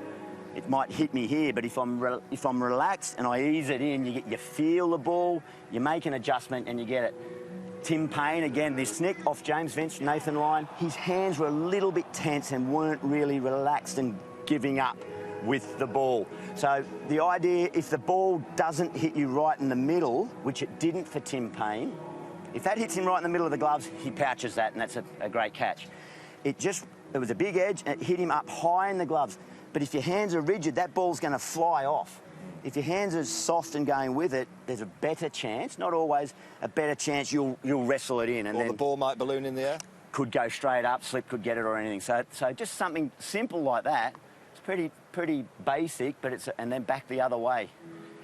[SPEAKER 22] it might hit me here, but if I'm relaxed and I ease it in, you feel the ball, you make an adjustment and you get it. Tim Payne, again, this snick off James Vince, Nathan Lyon, his hands were a little bit tense and weren't really relaxed and giving up with the ball. So the idea, if the ball doesn't hit you right in the middle, which it didn't for Tim Payne, if that hits him right in the middle of the gloves, he pouches that, and that's a great catch. It was a big edge, and it hit him up high in the gloves. But if your hands are rigid, that ball's going to fly off. If your hands are soft and going with it, there's a better chance, not always, a better chance you'll wrestle it in. And
[SPEAKER 20] then the ball might balloon in the air?
[SPEAKER 22] Could go straight up, slip could get it or anything. So just something simple like that. It's pretty basic, but and then back the other way.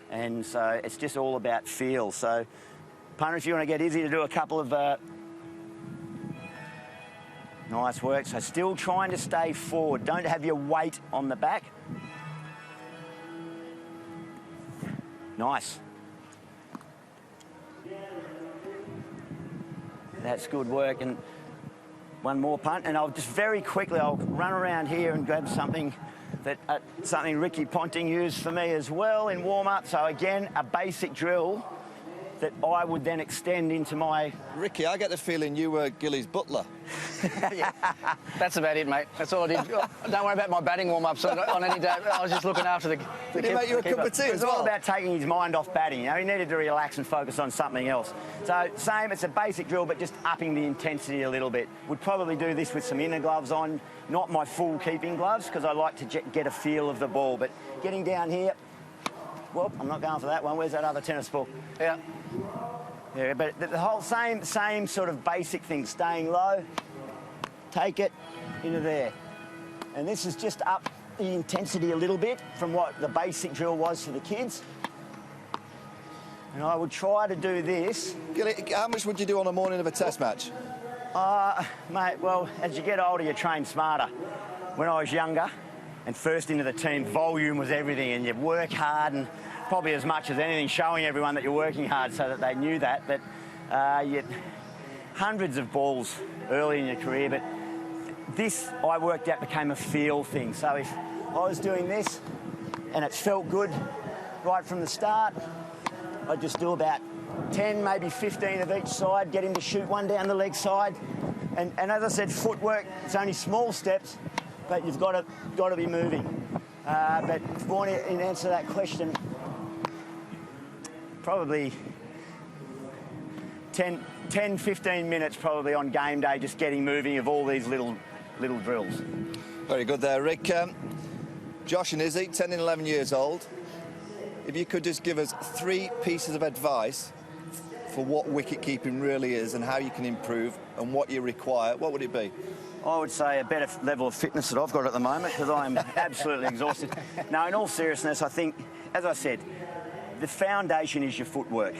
[SPEAKER 22] And so it's just all about feel. So, punter, if you want to get Izzy to do a couple of... nice work. So still trying to stay forward. Don't have your weight on the back. Nice. That's good work. And one more punt. And I'll just very quickly, I'll run around here and grab something something Ricky Ponting used for me as well in warm-up. So again, a basic drill that I would then extend into my...
[SPEAKER 20] Ricky, I get the feeling you were Gilly's butler.
[SPEAKER 5] Yeah, that's about it, mate. That's all I did. Don't worry about my batting warm-ups on any day. I was just looking after the
[SPEAKER 20] Did he make you a cup of tea as well?
[SPEAKER 22] It was all about taking his mind off batting. You know, he needed to relax and focus on something else. So, same, it's a basic drill, but just upping the intensity a little bit. Would probably do this with some inner gloves on, not my full keeping gloves, because I like to get a feel of the ball. But getting down here... Well, I'm not going for that one. Where's that other tennis ball?
[SPEAKER 5] Yeah.
[SPEAKER 22] Yeah, but the whole same sort of basic thing. Staying low, take it into there. And this is just up the intensity a little bit from what the basic drill was for the kids. And I would try to do this.
[SPEAKER 20] Gilly, how much would you do on a morning of a test match?
[SPEAKER 22] Mate, well, as you get older, you train smarter. When I was younger and first into the team, volume was everything, and you work hard, and probably as much as anything, showing everyone that you're working hard so that they knew that. But you hundreds of balls early in your career, but this, I worked out, became a feel thing. So if I was doing this and it felt good right from the start, I'd just do about 10, maybe 15 of each side, get him to shoot one down the leg side. And as I said, footwork, it's only small steps, but you've got to be moving. But in answer to that question, probably 10, 15 minutes probably on game day, just getting moving of all these little drills.
[SPEAKER 20] Very good there, Rick. Josh and Izzy, 10 and 11 years old. If you could just give us 3 pieces of advice for what wicket-keeping really is and how you can improve and what you require, what would it be?
[SPEAKER 22] I would say a better level of fitness that I've got at the moment, because I'm absolutely exhausted. No, in all seriousness, I think, as I said, the foundation is your footwork.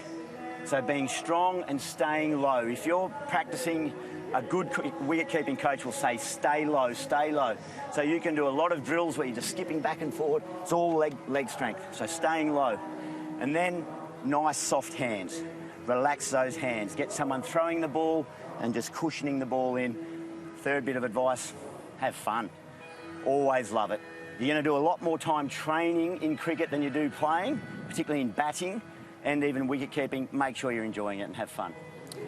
[SPEAKER 22] So being strong and staying low. If you're practicing, a good wicket-keeping coach will say, stay low, stay low. So you can do a lot of drills where you're just skipping back and forward. It's all leg strength, so staying low. And then nice, soft hands. Relax those hands. Get someone throwing the ball and just cushioning the ball in. Third bit of advice, have fun. Always love it. You're going to do a lot more time training in cricket than you do playing, particularly in batting and even wicket-keeping. Make sure you're enjoying it and have fun.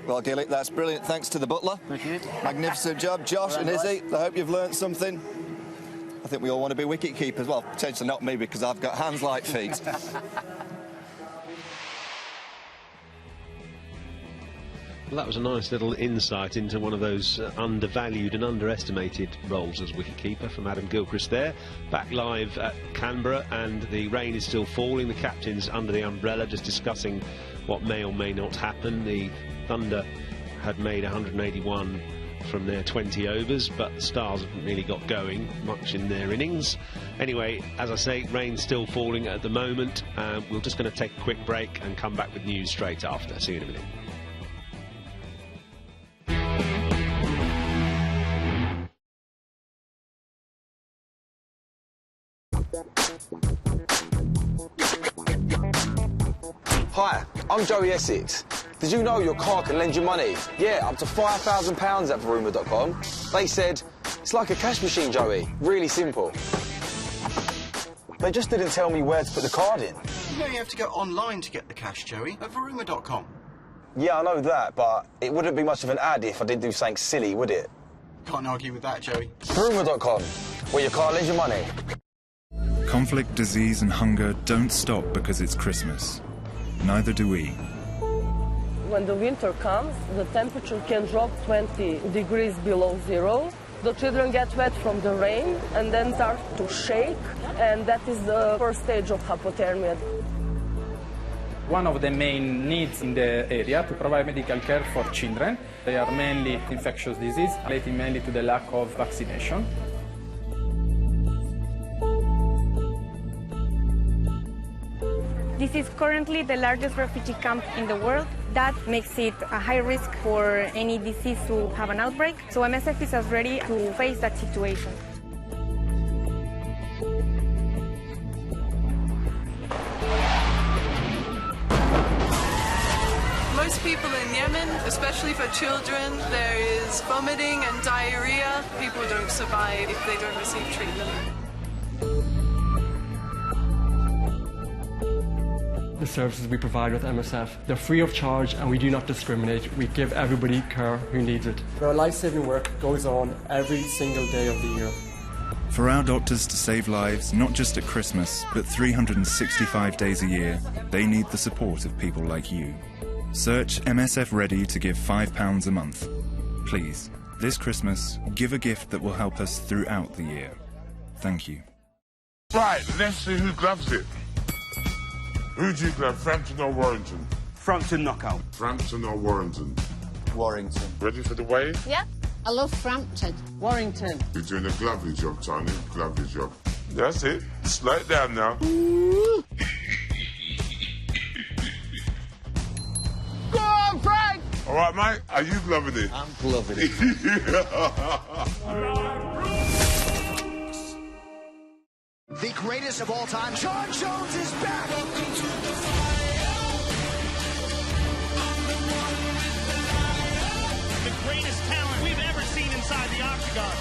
[SPEAKER 20] Well, Gilly, that's brilliant. Thanks to the butler.
[SPEAKER 22] Thank you.
[SPEAKER 20] Magnificent job. Josh and Izzy, I hope you've learnt something. I think we all want to be wicket-keepers. Well, potentially not me, because I've got hands like feet.
[SPEAKER 4] Well, that was a nice little insight into one of those undervalued and underestimated roles as wicketkeeper from Adam Gilchrist there. Back live at Canberra, and the rain is still falling. The captain's under the umbrella just discussing what may or may not happen. The Thunder had made 181 from their 20 overs, but the Stars haven't really got going much in their innings. Anyway, as I say, rain's still falling at the moment. We're just going to take a quick break and come back with news straight after. See you in a minute.
[SPEAKER 7] Hi, I'm Joey Essex. Did you know your car can lend you money? Yeah, up to £5,000 at Varuma.com. They said, it's like a cash machine, Joey. Really simple. They just didn't tell me where to put the card in.
[SPEAKER 8] You know you have to go online to get the cash, Joey, at Varuma.com.
[SPEAKER 7] Yeah, I know that, but it wouldn't be much of an ad if I did do something silly, would it?
[SPEAKER 8] Can't argue with that, Joey.
[SPEAKER 7] Varuma.com, where your card lends your money.
[SPEAKER 6] Conflict, disease and hunger don't stop because it's Christmas. Neither do we.
[SPEAKER 19] When the winter comes, the temperature can drop 20 degrees below zero. The children get wet from the rain and then start to shake, and that is the first stage of hypothermia.
[SPEAKER 14] One of the main needs in the area to provide medical care for children. They are mainly infectious disease, relating mainly to the lack of vaccination.
[SPEAKER 24] This is currently the largest refugee camp in the world. That makes it a high risk for any disease to have an outbreak. So MSF is as ready to face that situation.
[SPEAKER 25] Most people in Yemen, especially for children, there is vomiting and diarrhea. People don't survive if they don't receive treatment.
[SPEAKER 2] The services we provide with MSF, they're free of charge and we do not discriminate. We give everybody care who needs it. Our life-saving work goes on every single day of the year.
[SPEAKER 6] For our doctors to save lives, not just at Christmas, but 365 days a year, they need the support of people like you. Search MSF Ready to give £5 a month. Please, this Christmas, give a gift that will help us throughout the year. Thank you.
[SPEAKER 15] Right, let's see who gloves it. Who do you glove, Frampton or Warrington?
[SPEAKER 8] Frampton knockout.
[SPEAKER 15] Frampton or Warrington?
[SPEAKER 8] Warrington.
[SPEAKER 15] Ready for the wave?
[SPEAKER 9] Yeah, I love Frampton. Warrington.
[SPEAKER 15] You're doing a lovely job, Tony. Lovely job. That's it. Slow it down now.
[SPEAKER 9] Go on, Frank!
[SPEAKER 15] All right, mate. Are you gloving it?
[SPEAKER 8] I'm gloving it.
[SPEAKER 10] The greatest of all time, John Jones is back.
[SPEAKER 11] The greatest talent we've ever seen inside the octagon.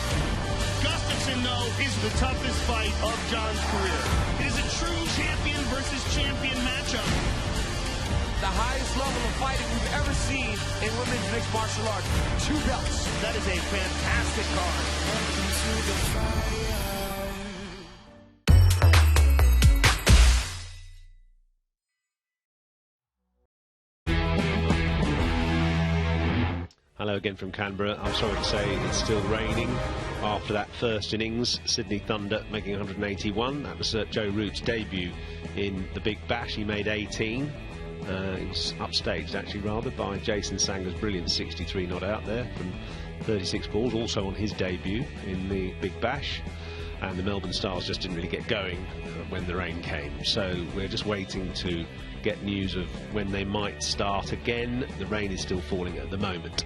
[SPEAKER 11] Gustafsson, though, is the toughest fight of John's career. It is a true champion versus champion matchup.
[SPEAKER 10] The highest level of fighting we've ever seen in women's mixed martial arts. 2 belts.
[SPEAKER 11] That is a fantastic card. Welcome to the fire.
[SPEAKER 4] Hello again from Canberra. I'm sorry to say it's still raining after that first innings. Sydney Thunder making 181. That was Joe Root's debut in the Big Bash. He made 18. He was upstaged, actually, rather, by Jason Sangha's brilliant 63 not out there from 36 balls, also on his debut in the Big Bash. And the Melbourne Stars just didn't really get going when the rain came. So we're just waiting to get news of when they might start again. The rain is still falling at the moment.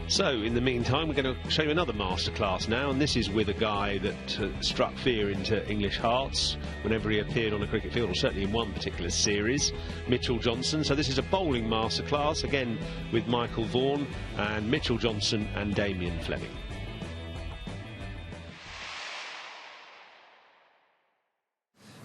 [SPEAKER 4] So in the meantime, we're going to show you another masterclass now, and this is with a guy that struck fear into English hearts whenever he appeared on a cricket field, or certainly in one particular series, Mitchell Johnson. So this is a bowling masterclass, again with Michael Vaughan and Mitchell Johnson and Damien Fleming.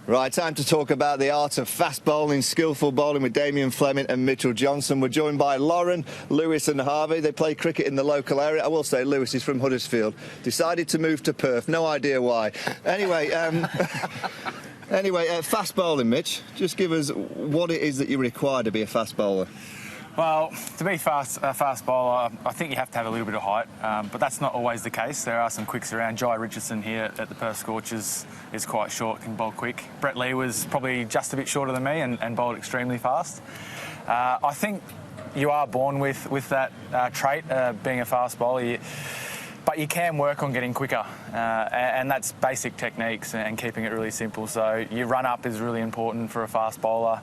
[SPEAKER 20] Right, time to talk about the art of fast bowling, skillful bowling with Damien Fleming and Mitchell Johnson. We're joined by Lauren, Lewis and Harvey. They play cricket in the local area. I will say Lewis is from Huddersfield. Decided to move to Perth. No idea why. Anyway, fast bowling, Mitch. Just give us what it is that you require to be a fast bowler.
[SPEAKER 13] Well, to be a fast bowler, I think you have to have a little bit of height, but that's not always the case. There are some quicks around. Jai Richardson here at the Perth Scorchers is quite short, can bowl quick. Brett Lee was probably just a bit shorter than me and bowled extremely fast. I think you are born with that trait, being a fast bowler. But you can work on getting quicker, and that's basic techniques and keeping it really simple. So your run up is really important for a fast bowler.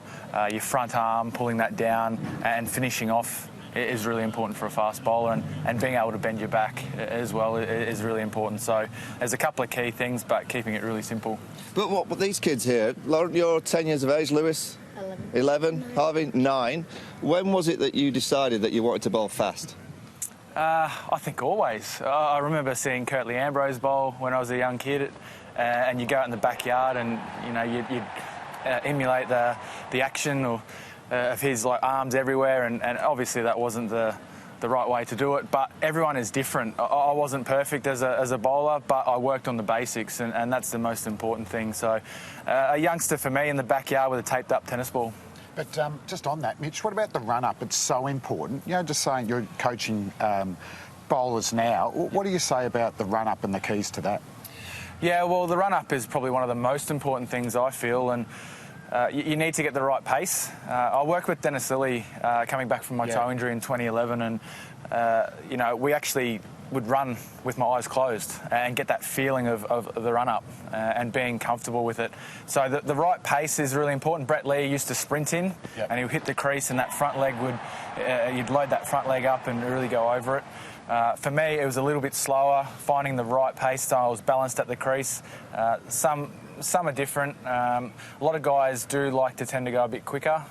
[SPEAKER 13] Your front arm, pulling that down and finishing off is really important for a fast bowler, and being able to bend your back as well is really important. So there's a couple of key things, but keeping it really simple.
[SPEAKER 20] But these kids here, Lauren, you're 10 years of age, Lewis? 11. Harvey, 9. When was it that you decided that you wanted to bowl fast?
[SPEAKER 13] I think always. I remember seeing Curtly Ambrose bowl when I was a young kid and you go out in the backyard and, you know, you'd emulate the action of his like arms everywhere, and obviously that wasn't the right way to do it, but everyone is different. I wasn't perfect as a bowler, but I worked on the basics, and that's the most important thing. So a youngster for me in the backyard with a taped up tennis ball.
[SPEAKER 1] But just on that, Mitch, what about the run-up? It's so important. You know, just saying you're coaching bowlers now. What do you say about the run-up and the keys to that?
[SPEAKER 13] Yeah, well, the run-up is probably one of the most important things, I feel, and you need to get the right pace. I worked with Dennis Lilly coming back from my toe injury in 2011, and, you know, we actually would run with my eyes closed and get that feeling of the run-up and being comfortable with it. So the right pace is really important. Brett Lee used to sprint in, and he'll hit the crease, and that front leg would, you'd load that front leg up and really go over it. For me, it was a little bit slower, finding the right pace so I was balanced at the crease. Some are different. A lot of guys do like to tend to go a bit quicker.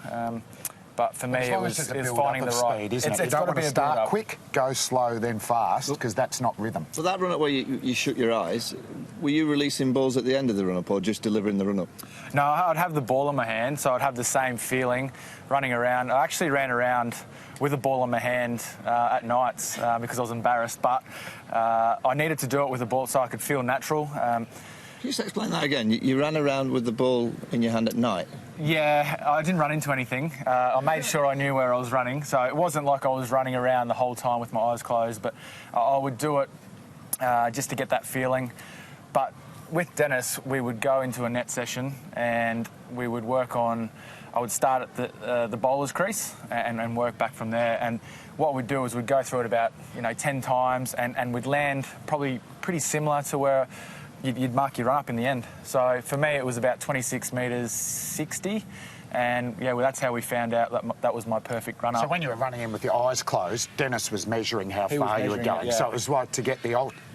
[SPEAKER 13] But for me, it was finding the right
[SPEAKER 1] speed, isn't it? You don't want to start quick, go slow, then fast, because that's not rhythm.
[SPEAKER 20] For that run-up where you shut your eyes, were you releasing balls at the end of the run-up or just delivering the run-up?
[SPEAKER 13] No, I'd have the ball in my hand, so I'd have the same feeling running around. I actually ran around with a ball in my hand at nights because I was embarrassed, but I needed to do it with a ball so I could feel natural. Can
[SPEAKER 20] you just explain that again? You ran around with the ball in your hand at night?
[SPEAKER 13] Yeah, I didn't run into anything. I made sure I knew where I was running, so it wasn't like I was running around the whole time with my eyes closed, but I would do it just to get that feeling. But with Dennis, we would go into a net session and we would work on, I would start at the bowler's crease and work back from there. And what we'd do is we'd go through it about, 10 times and we'd land probably pretty similar to where you'd mark your run-up in the end. So for me, it was about 26 metres 60. And, yeah, well, that's how we found out that was my perfect run-up.
[SPEAKER 1] So when you were running in with your eyes closed, Dennis was measuring how far you were going. Yeah. So it was like to get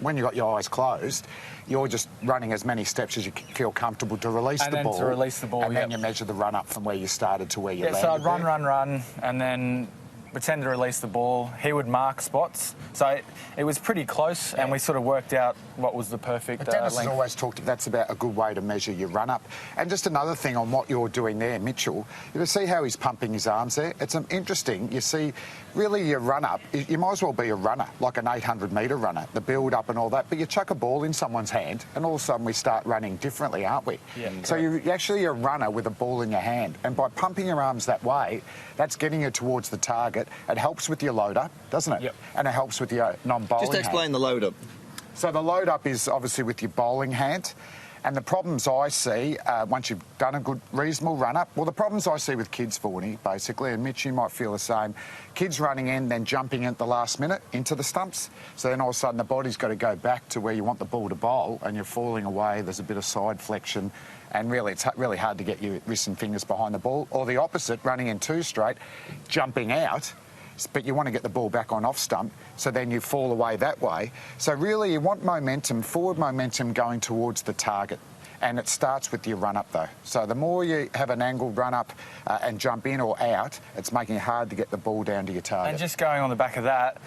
[SPEAKER 1] when you got your eyes closed, you're just running as many steps as you feel comfortable to release the ball.
[SPEAKER 13] And then to release the ball,
[SPEAKER 1] and then you measure the run-up from where you started to where you landed.
[SPEAKER 13] So I'd run, and then pretend to release the ball. He would mark spots. So it was pretty close, and we sort of worked out what was the perfect
[SPEAKER 1] but Dennis
[SPEAKER 13] length.
[SPEAKER 1] has always talked that's about a good way to measure your run-up. And just another thing on what you're doing there, Mitchell, you see how he's pumping his arms there? It's interesting. You see, really your run-up, you might as well be a runner, like an 800-metre runner, the build-up and all that, but you chuck a ball in someone's hand, and all of a sudden we start running differently, aren't we?
[SPEAKER 13] Yeah.
[SPEAKER 1] So you're actually a runner with a ball in your hand, and by pumping your arms that way, that's getting you towards the target. It helps with your load-up, doesn't it?
[SPEAKER 13] Yep.
[SPEAKER 1] And it helps with your non-bowling
[SPEAKER 20] Just explain
[SPEAKER 1] hand.
[SPEAKER 20] the load-up.
[SPEAKER 1] So the load-up is obviously with your bowling hand. And the problems I see, once you've done a good, reasonable run-up, well, the problems I see with kids, Forney, basically, and Mitch, you might feel the same, kids running in, then jumping in at the last minute into the stumps. So then all of a sudden the body's got to go back to where you want the ball to bowl, and you're falling away, there's a bit of side flexion, and really it's really hard to get your wrists and fingers behind the ball. Or the opposite, running in too straight, jumping out, but you want to get the ball back on off stump, so then you fall away that way. So really you want momentum, forward momentum going towards the target. And it starts with your run-up, though. So the more you have an angled run-up and jump in or out, it's making it hard to get the ball down to your target.
[SPEAKER 13] And just going on the back of that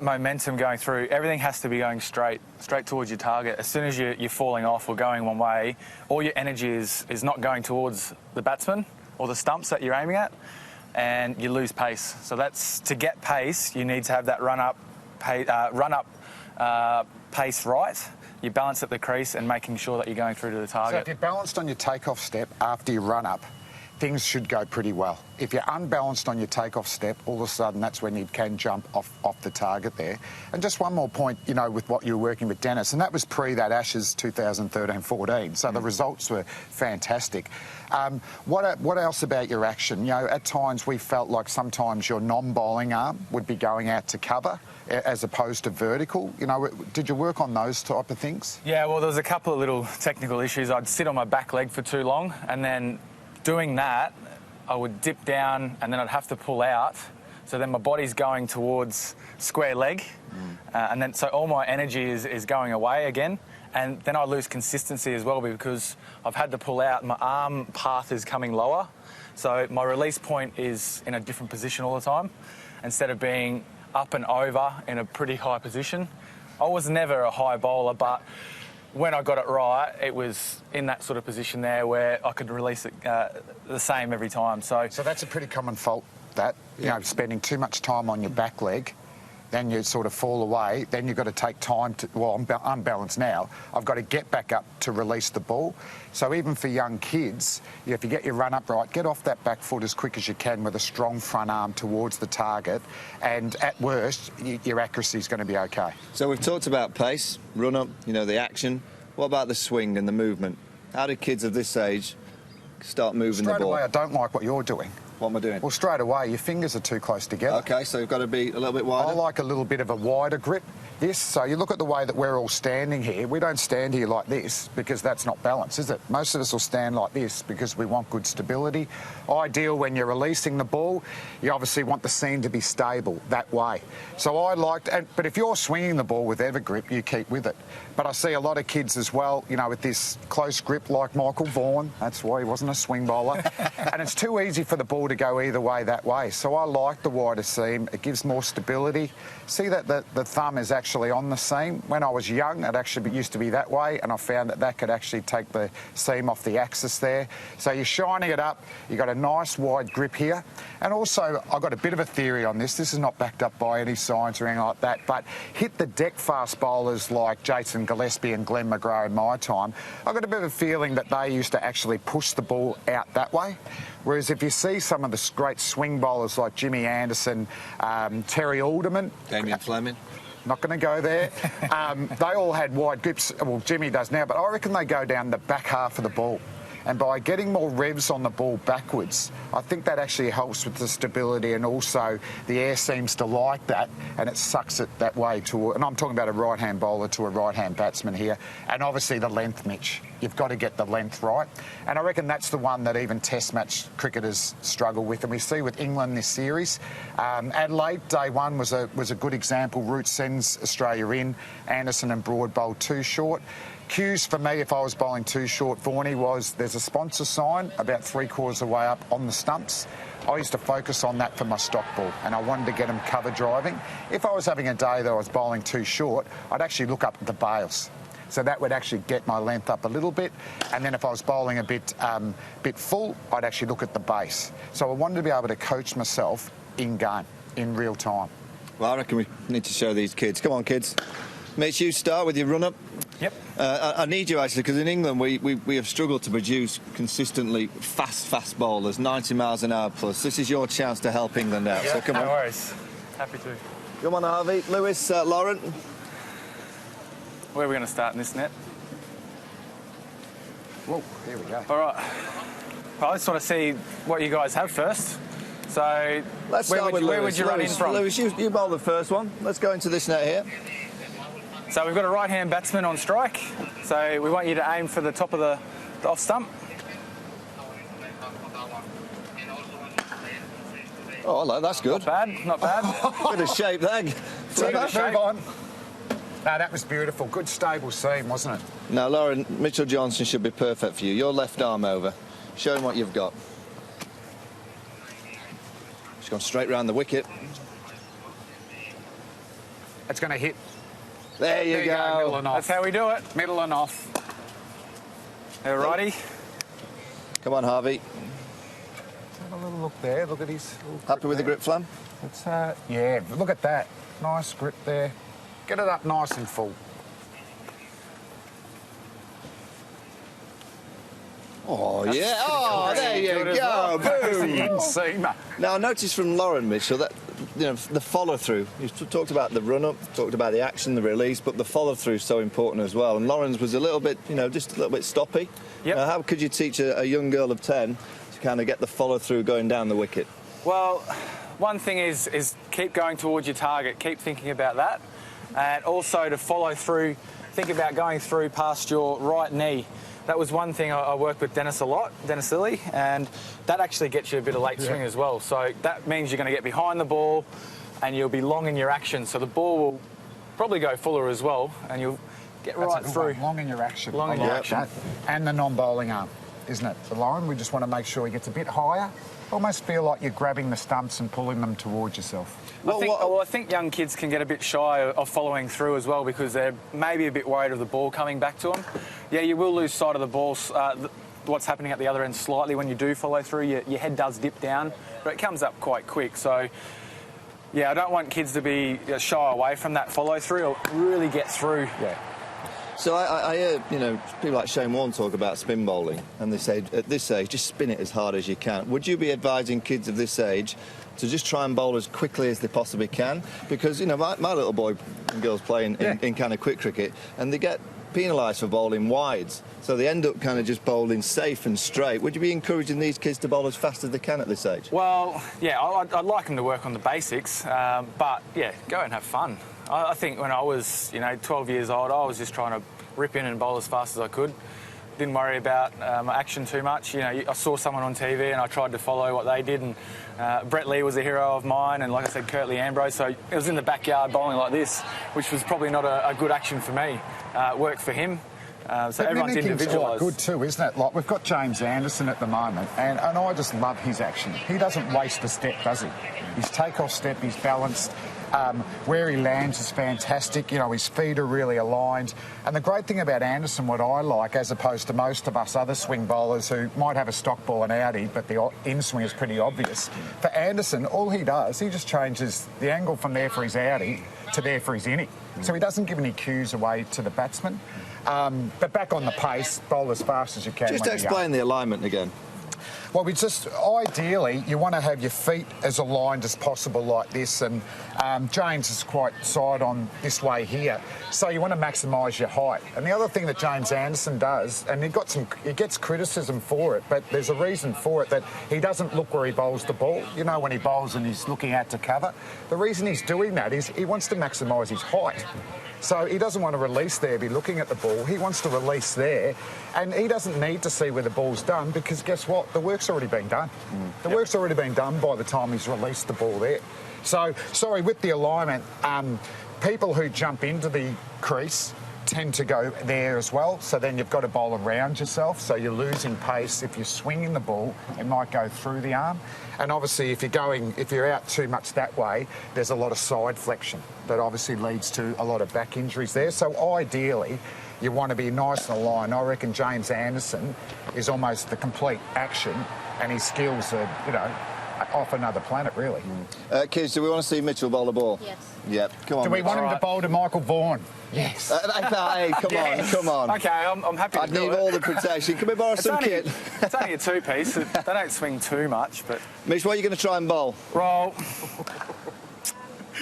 [SPEAKER 13] momentum going through, everything has to be going straight towards your target. As soon as you're falling off or going one way, all your energy is not going towards the batsman or the stumps that you're aiming at, and you lose pace. So that's, to get pace, you need to have that run-up pace right. You balance at the crease and making sure that you're going through to the target.
[SPEAKER 1] So if you're balanced on your takeoff step after you run up, things should go pretty well. If you're unbalanced on your takeoff step, all of a sudden that's when you can jump off the target there. And just one more point, with what you were working with Dennis, and that was pre that Ashes 2013-14, so the results were fantastic. What else about your action? At times we felt like sometimes your non-bowling arm would be going out to cover as opposed to vertical. Did you work on those type of things?
[SPEAKER 13] Yeah, well, there was a couple of little technical issues. I'd sit on my back leg for too long, and then doing that, I would dip down and then I'd have to pull out. So then my body's going towards square leg. And then so all my energy is going away again. And then I lose consistency as well because I've had to pull out. My arm path is coming lower. So my release point is in a different position all the time instead of being up and over in a pretty high position. I was never a high bowler, but when I got it right, it was in that sort of position there where I could release it the same every time. So
[SPEAKER 1] that's a pretty common fault, that, you know, spending too much time on your back leg, then you sort of fall away, then you've got to take time to, well, I'm unbalanced now, I've got to get back up to release the ball. So even for young kids, if you get your run up right, get off that back foot as quick as you can with a strong front arm towards the target, and at worst, your accuracy is going to be okay.
[SPEAKER 20] So we've talked about pace, run up, you know, the action. What about the swing and the movement? How do kids of this age start moving the ball?
[SPEAKER 1] Straight away, I don't like what you're doing.
[SPEAKER 20] What am I doing?
[SPEAKER 1] Well, straight away, your fingers are too close together.
[SPEAKER 20] OK, so you've got to be a little bit wider?
[SPEAKER 1] I like a little bit of a wider grip. So you look at the way that we're all standing here. We don't stand here like this because that's not balance, is it? Most of us will stand like this because we want good stability. Ideal when you're releasing the ball, you obviously want the seam to be stable that way. So I liked, but if you're swinging the ball with ever grip, you keep with it. But I see a lot of kids as well, you know, with this close grip like Michael Vaughan. That's why he wasn't a swing bowler. And it's too easy for the ball to go either way that way. So I like the wider seam. It gives more stability. See that the thumb is actually on the seam. When I was young, it actually used to be that way, and I found that could actually take the seam off the axis there. So you're shining it up. You've got a nice wide grip here. And also, I've got a bit of a theory on this. This is not backed up by any science or anything like that, but hit the deck fast bowlers like Jason Gillespie and Glenn McGrath in my time, I've got a bit of a feeling that they used to actually push the ball out that way. Whereas if you see some of the great swing bowlers like Jimmy Anderson, Terry Alderman...
[SPEAKER 20] Damien Fleming.
[SPEAKER 1] Not going to go there. They all had wide grips. Well, Jimmy does now, but I reckon they go down the back half of the ball. And by getting more revs on the ball backwards, I think that actually helps with the stability, and also the air seems to like that, and it sucks it that way to, and I'm talking about a right-hand bowler to a right-hand batsman here, and obviously the length, Mitch. You've got to get the length right. And I reckon that's the one that even test match cricketers struggle with, and we see with England this series. Adelaide, day one, was a good example. Root sends Australia in. Anderson and Broad bowled too short. Cues for me, if I was bowling too short, Vaughanie, was there's a sponsor sign about 3/4 of the way up on the stumps. I used to focus on that for my stock ball, and I wanted to get them cover driving. If I was having a day that I was bowling too short, I'd actually look up at the bails. So that would actually get my length up a little bit. And then if I was bowling a bit full, I'd actually look at the base. So I wanted to be able to coach myself in game, in real time.
[SPEAKER 20] Well, I reckon we need to show these kids. Come on, kids. Mitch, you start with your run-up.
[SPEAKER 13] Yep.
[SPEAKER 20] I need you, actually, because in England we have struggled to produce consistently fast bowlers, 90 miles an hour plus. This is your chance to help England out, so come on.
[SPEAKER 13] No worries. Happy to.
[SPEAKER 20] Come on, Harvey. Lewis, Lauren.
[SPEAKER 13] Where are we going to start in this net?
[SPEAKER 1] Whoa, here we go.
[SPEAKER 13] All right. Well, let's sort of see what you guys have first. So,
[SPEAKER 20] let's start with Lewis.
[SPEAKER 13] Where would you run in from?
[SPEAKER 20] Lewis, you bowl the first one. Let's go into this net here.
[SPEAKER 13] So we've got a right-hand batsman on strike. So we want you to aim for the top of the off stump.
[SPEAKER 20] Oh, hello, that's good.
[SPEAKER 13] Not bad, not bad.
[SPEAKER 20] Bit of shape there.
[SPEAKER 1] Move on. No, that was beautiful. Good stable seam, wasn't it?
[SPEAKER 20] Now, Lauren, Mitchell Johnson should be perfect for you. Your left arm over. Show him what you've got. She's gone straight round the wicket.
[SPEAKER 1] It's going to hit.
[SPEAKER 20] There you go.
[SPEAKER 1] Middle and off.
[SPEAKER 13] That's how we do it.
[SPEAKER 1] Middle and off.
[SPEAKER 13] Alrighty.
[SPEAKER 20] Come on, Harvey.
[SPEAKER 1] Have a little look there. Look at his...
[SPEAKER 20] Happy with the grip, Flam?
[SPEAKER 1] It's, yeah, look at that. Nice grip there. Get it up nice and full.
[SPEAKER 20] Oh, yeah. Oh, there you go. Boom. Now, notice from Lauren, Mitchell, that, you know, the follow-through. You talked about the run-up, talked about the action, the release, but the follow-through is so important as well. And Lauren's was a little bit, you know, just a little bit stoppy.
[SPEAKER 13] Yep.
[SPEAKER 20] How could you teach a young girl of 10 to kind of get the follow-through going down the wicket?
[SPEAKER 13] Well, one thing is keep going towards your target. Keep thinking about that. And also to follow through, think about going through past your right knee. That was one thing I worked with Dennis a lot, Dennis Lilly, and that actually gets you a bit of late swing as well. So that means you're going to get behind the ball and you'll be long in your action. So the ball will probably go fuller as well and you'll get right through.
[SPEAKER 1] Long in your action.
[SPEAKER 13] Long in your action.
[SPEAKER 1] And the non-bowling arm. isn't it, the line? We just want to make sure he gets a bit higher. Almost feel like you're grabbing the stumps and pulling them towards yourself.
[SPEAKER 13] I think young kids can get a bit shy of following through as well because they're maybe a bit worried of the ball coming back to them. Yeah, you will lose sight of the ball, what's happening at the other end slightly when you do follow through. Your head does dip down, but it comes up quite quick. So, yeah, I don't want kids to be shy away from that follow through or really get through.
[SPEAKER 20] Yeah. So I hear, people like Shane Warne talk about spin bowling, and they say at this age, just spin it as hard as you can. Would you be advising kids of this age to just try and bowl as quickly as they possibly can? Because, my little boy and girls play in kind of quick cricket, and they get penalised for bowling wides, so they end up kind of just bowling safe and straight. Would you be encouraging these kids to bowl as fast as they can at this age?
[SPEAKER 13] Well, yeah, I'd like them to work on the basics, but, yeah, go and have fun. I think when I was, 12 years old, I was just trying to rip in and bowl as fast as I could. Didn't worry about my action too much. I saw someone on TV and I tried to follow what they did, and Brett Lee was a hero of mine, and like I said, Curtly Ambrose. So it was in the backyard bowling like this, which was probably not a good action for me. It worked for him. So everyone's individualised.
[SPEAKER 1] Good too, isn't it? Like, we've got James Anderson at the moment, and I just love his action. He doesn't waste a step, does he? His take-off step, he's balanced. Where he lands is fantastic. His feet are really aligned. And the great thing about Anderson, what I like, as opposed to most of us other swing bowlers who might have a stock ball and outie, but the in-swing is pretty obvious. For Anderson, all he does, he just changes the angle from there for his outie to there for his innie. So he doesn't give any cues away to the batsman. But back on the pace, bowl as fast as you can.
[SPEAKER 20] Just explain the alignment again.
[SPEAKER 1] Well, ideally, you want to have your feet as aligned as possible like this, and James is quite side on this way here, so you want to maximise your height. And the other thing that James Anderson does, and he gets criticism for it, but there's a reason for it, that he doesn't look where he bowls the ball. When he bowls and he's looking out to cover, the reason he's doing that is he wants to maximise his height. So he doesn't want to release there, be looking at the ball. He wants to release there, and he doesn't need to see where the ball's done, because guess what? The work's already been done. The work's already been done by the time he's released the ball there. So, sorry, with the alignment, people who jump into the crease tend to go there as well, so then you've got to bowl around yourself, so you're losing pace. If you're swinging the ball, it might go through the arm, and obviously if you're out too much that way, there's a lot of side flexion that obviously leads to a lot of back injuries there. So ideally, you want to be nice and aligned. I reckon James Anderson is almost the complete action, and his skills are, off another planet, really.
[SPEAKER 20] Kids, do we want to see Mitchell bowl the ball?
[SPEAKER 3] Yes.
[SPEAKER 20] Yep, come on.
[SPEAKER 1] Do we want him to bowl to Michael Vaughan?
[SPEAKER 20] Yes. Hey, come on.
[SPEAKER 13] Okay, I'm happy to do it.
[SPEAKER 20] I'd need all the protection. Can we borrow some kit?
[SPEAKER 13] It's only a two-piece. They don't swing too much, but...
[SPEAKER 20] Mitch, what are you going to try and bowl?
[SPEAKER 13] Well,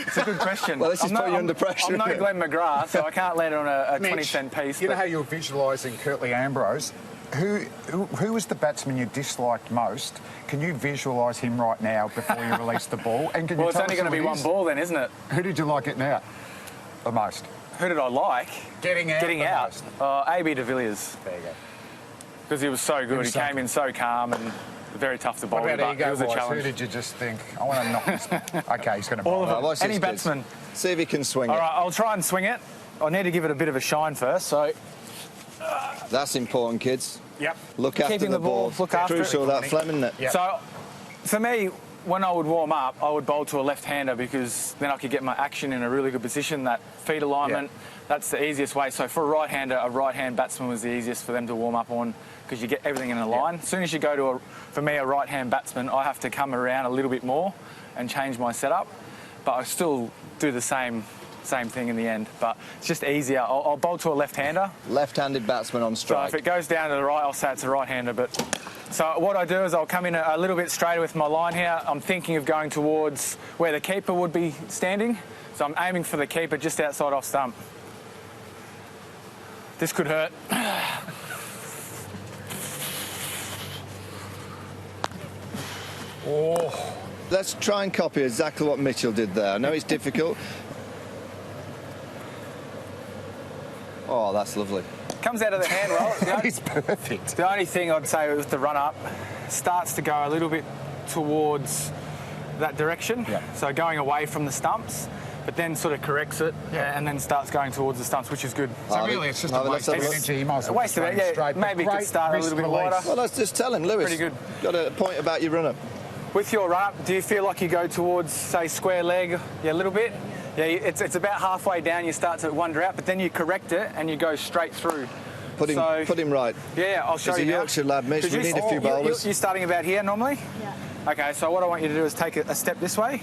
[SPEAKER 13] it's a good question.
[SPEAKER 20] Well, this is putting you under pressure.
[SPEAKER 13] I'm no Glenn McGrath, so I can't land on a 20-cent piece.
[SPEAKER 1] You know how you're visualising Curtly Ambrose? Who was the batsman you disliked most? Can you visualise him right now before you release the ball? And can
[SPEAKER 13] well,
[SPEAKER 1] you
[SPEAKER 13] it's only going to be one ball then, isn't it?
[SPEAKER 1] Who did you like getting out the most?
[SPEAKER 13] Who did I like?
[SPEAKER 1] Getting out.
[SPEAKER 13] AB de Villiers.
[SPEAKER 1] There you go.
[SPEAKER 13] Because he was so good. He came in so calm and very tough to bowl.
[SPEAKER 1] What about
[SPEAKER 13] it was a challenge.
[SPEAKER 1] Who did you just think, I want to knock this? Okay, he's going to bowl.
[SPEAKER 13] All of them. Any batsman.
[SPEAKER 20] See if he can swing it.
[SPEAKER 13] All right, I'll try and swing it. I need to give it a bit of a shine first, so...
[SPEAKER 20] That's important, kids.
[SPEAKER 1] Yep.
[SPEAKER 20] Look after the ball.
[SPEAKER 13] Look after
[SPEAKER 20] Crucial, that Fleming net.
[SPEAKER 1] Yep.
[SPEAKER 13] So, for me, when I would warm up, I would bowl to a left-hander, because then I could get my action in a really good position. That feet alignment, that's the easiest way. So for a right-hander, a right-hand batsman was the easiest for them to warm up on, because you get everything in a line. As soon as you go to, for me, a right-hand batsman, I have to come around a little bit more and change my setup, but I still do the same thing in the end, but it's just easier. I'll bowl to a left-hander.
[SPEAKER 20] Left-handed batsman on strike.
[SPEAKER 13] So if it goes down to the right, I'll say it's a right-hander. But so what I do is I'll come in a little bit straighter with my line here. I'm thinking of going towards where the keeper would be standing. So I'm aiming for the keeper just outside off stump. This could hurt.
[SPEAKER 20] Oh. Let's try and copy exactly what Mitchell did there. I know it's difficult. Oh, that's lovely.
[SPEAKER 13] Comes out of the hand well.
[SPEAKER 1] That is perfect.
[SPEAKER 13] The only thing I'd say with the run-up, starts to go a little bit towards that direction.
[SPEAKER 1] Yeah.
[SPEAKER 13] So going away from the stumps. but then sort of corrects it and then starts going towards the stumps, which is good.
[SPEAKER 1] So really, it's just a waste of energy. He might as well
[SPEAKER 13] waste of it, yeah.
[SPEAKER 1] straight,
[SPEAKER 13] Maybe it could start a little bit wider.
[SPEAKER 20] Well, let's just tell him, Lewis.
[SPEAKER 13] Pretty good.
[SPEAKER 20] Got a point about your run-up.
[SPEAKER 13] With your run-up, do you feel like you go towards, say, square leg? Yeah, a little bit. Yeah, it's about halfway down. You start to wander out, but then you correct it and you go straight through.
[SPEAKER 20] Put him right.
[SPEAKER 13] Yeah, I'll show you.
[SPEAKER 20] He's a Yorkshire lad, Mitch. We need a few bowlers.
[SPEAKER 13] You're starting about here normally? Yeah. Okay, so what I want you to do is take a step this way.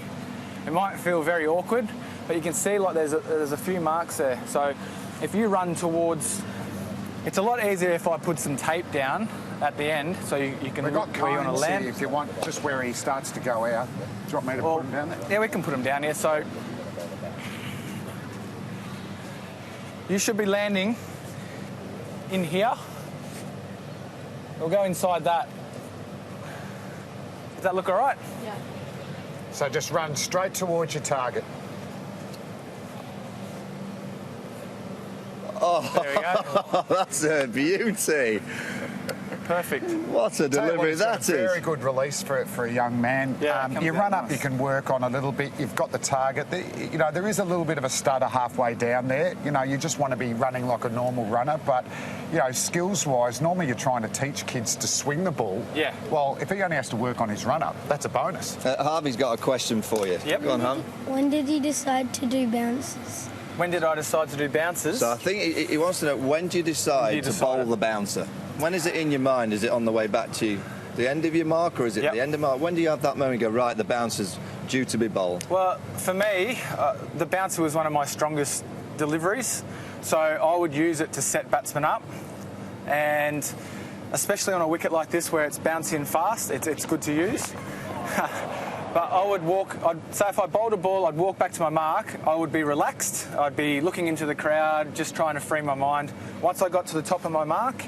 [SPEAKER 13] It might feel very awkward, but you can see like there's a few marks there. So if you run towards, it's a lot easier if I put some tape down at the end, so you can
[SPEAKER 1] We've got
[SPEAKER 13] look where you want to
[SPEAKER 1] cones
[SPEAKER 13] land.
[SPEAKER 1] here if you want, just where he starts to go out. Do you want me to put him down there?
[SPEAKER 13] Yeah, we can put him down here. So you should be landing in here. We'll go inside that. Does that look all right?
[SPEAKER 3] Yeah.
[SPEAKER 1] So just run straight towards your target.
[SPEAKER 20] Oh,
[SPEAKER 13] there we go.
[SPEAKER 20] That's a beauty.
[SPEAKER 13] Perfect.
[SPEAKER 20] What a delivery that is.
[SPEAKER 1] Very good release for a young man.
[SPEAKER 13] Yeah,
[SPEAKER 1] your run-up you can work on a little bit. You've got the target. You know, there is a little bit of a stutter halfway down there. You know, you just want to be running like a normal runner. But, you know, skills-wise, normally you're trying to teach kids to swing the ball.
[SPEAKER 13] Yeah.
[SPEAKER 1] Well, if he only has to work on his run-up, that's a bonus.
[SPEAKER 20] Harvey's got a question for you.
[SPEAKER 13] Yep.
[SPEAKER 20] Go on, Harvey.
[SPEAKER 3] When did you decide to do bounces?
[SPEAKER 13] When did I decide to do bounces?
[SPEAKER 20] So I think he wants to know, when do you decide to bowl the bouncer? When is it in your mind? Is it on the way back to the end of your mark, or is it the end of mark? When do you have that moment and go, right, the bouncer's due to be bowled?
[SPEAKER 13] Well, for me, the bouncer was one of my strongest deliveries. So I would use it to set batsmen up. And especially on a wicket like this where it's bouncy and fast, it's good to use. But I would say if I bowled a ball, I'd walk back to my mark. I would be relaxed. I'd be looking into the crowd, just trying to free my mind. Once I got to the top of my mark,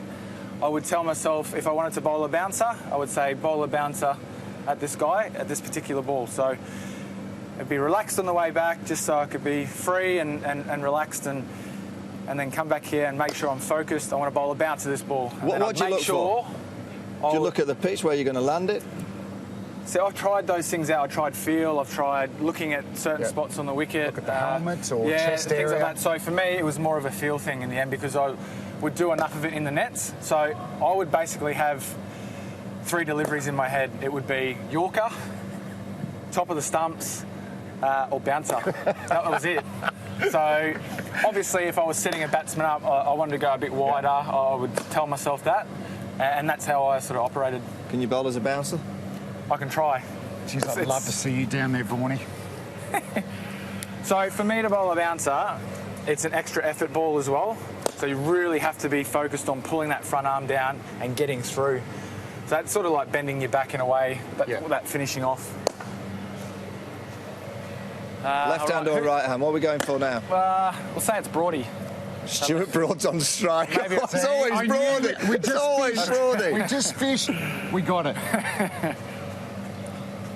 [SPEAKER 13] I would tell myself if I wanted to bowl a bouncer, I would say bowl a bouncer at this guy, at this particular ball. So I'd be relaxed on the way back just so I could be free and relaxed and then come back here and make sure I'm focused. I want to bowl a bouncer this ball.
[SPEAKER 20] What do you look for? Do you look at the pitch where you're going to land it?
[SPEAKER 13] So I've tried those things out. I tried feel. I've tried looking at certain spots on the wicket.
[SPEAKER 1] Look at the helmet or chest
[SPEAKER 13] things
[SPEAKER 1] area.
[SPEAKER 13] like that. So for me, it was more of a feel thing in the end because I would do enough of it in the nets. So I would basically have 3 deliveries in my head. It would be Yorker, top of the stumps, or bouncer. That was it. So obviously, if I was setting a batsman up, I wanted to go a bit wider. I would tell myself that, and that's how I sort of operated.
[SPEAKER 20] Can you bowl as a bouncer?
[SPEAKER 13] I can try.
[SPEAKER 1] Jeez, I'd love to see you down there, Vaughnie.
[SPEAKER 13] So for me to bowl a bouncer, it's an extra effort ball as well. So you really have to be focused on pulling that front arm down and getting through. So that's sort of like bending your back in a way, that finishing off.
[SPEAKER 20] Left hand or right hand? What are we going for now?
[SPEAKER 13] We'll say it's Broady.
[SPEAKER 20] Stuart Broad's on strike.
[SPEAKER 13] Maybe
[SPEAKER 20] It's always Broady. It's always Broady.
[SPEAKER 1] We just fished. We got it.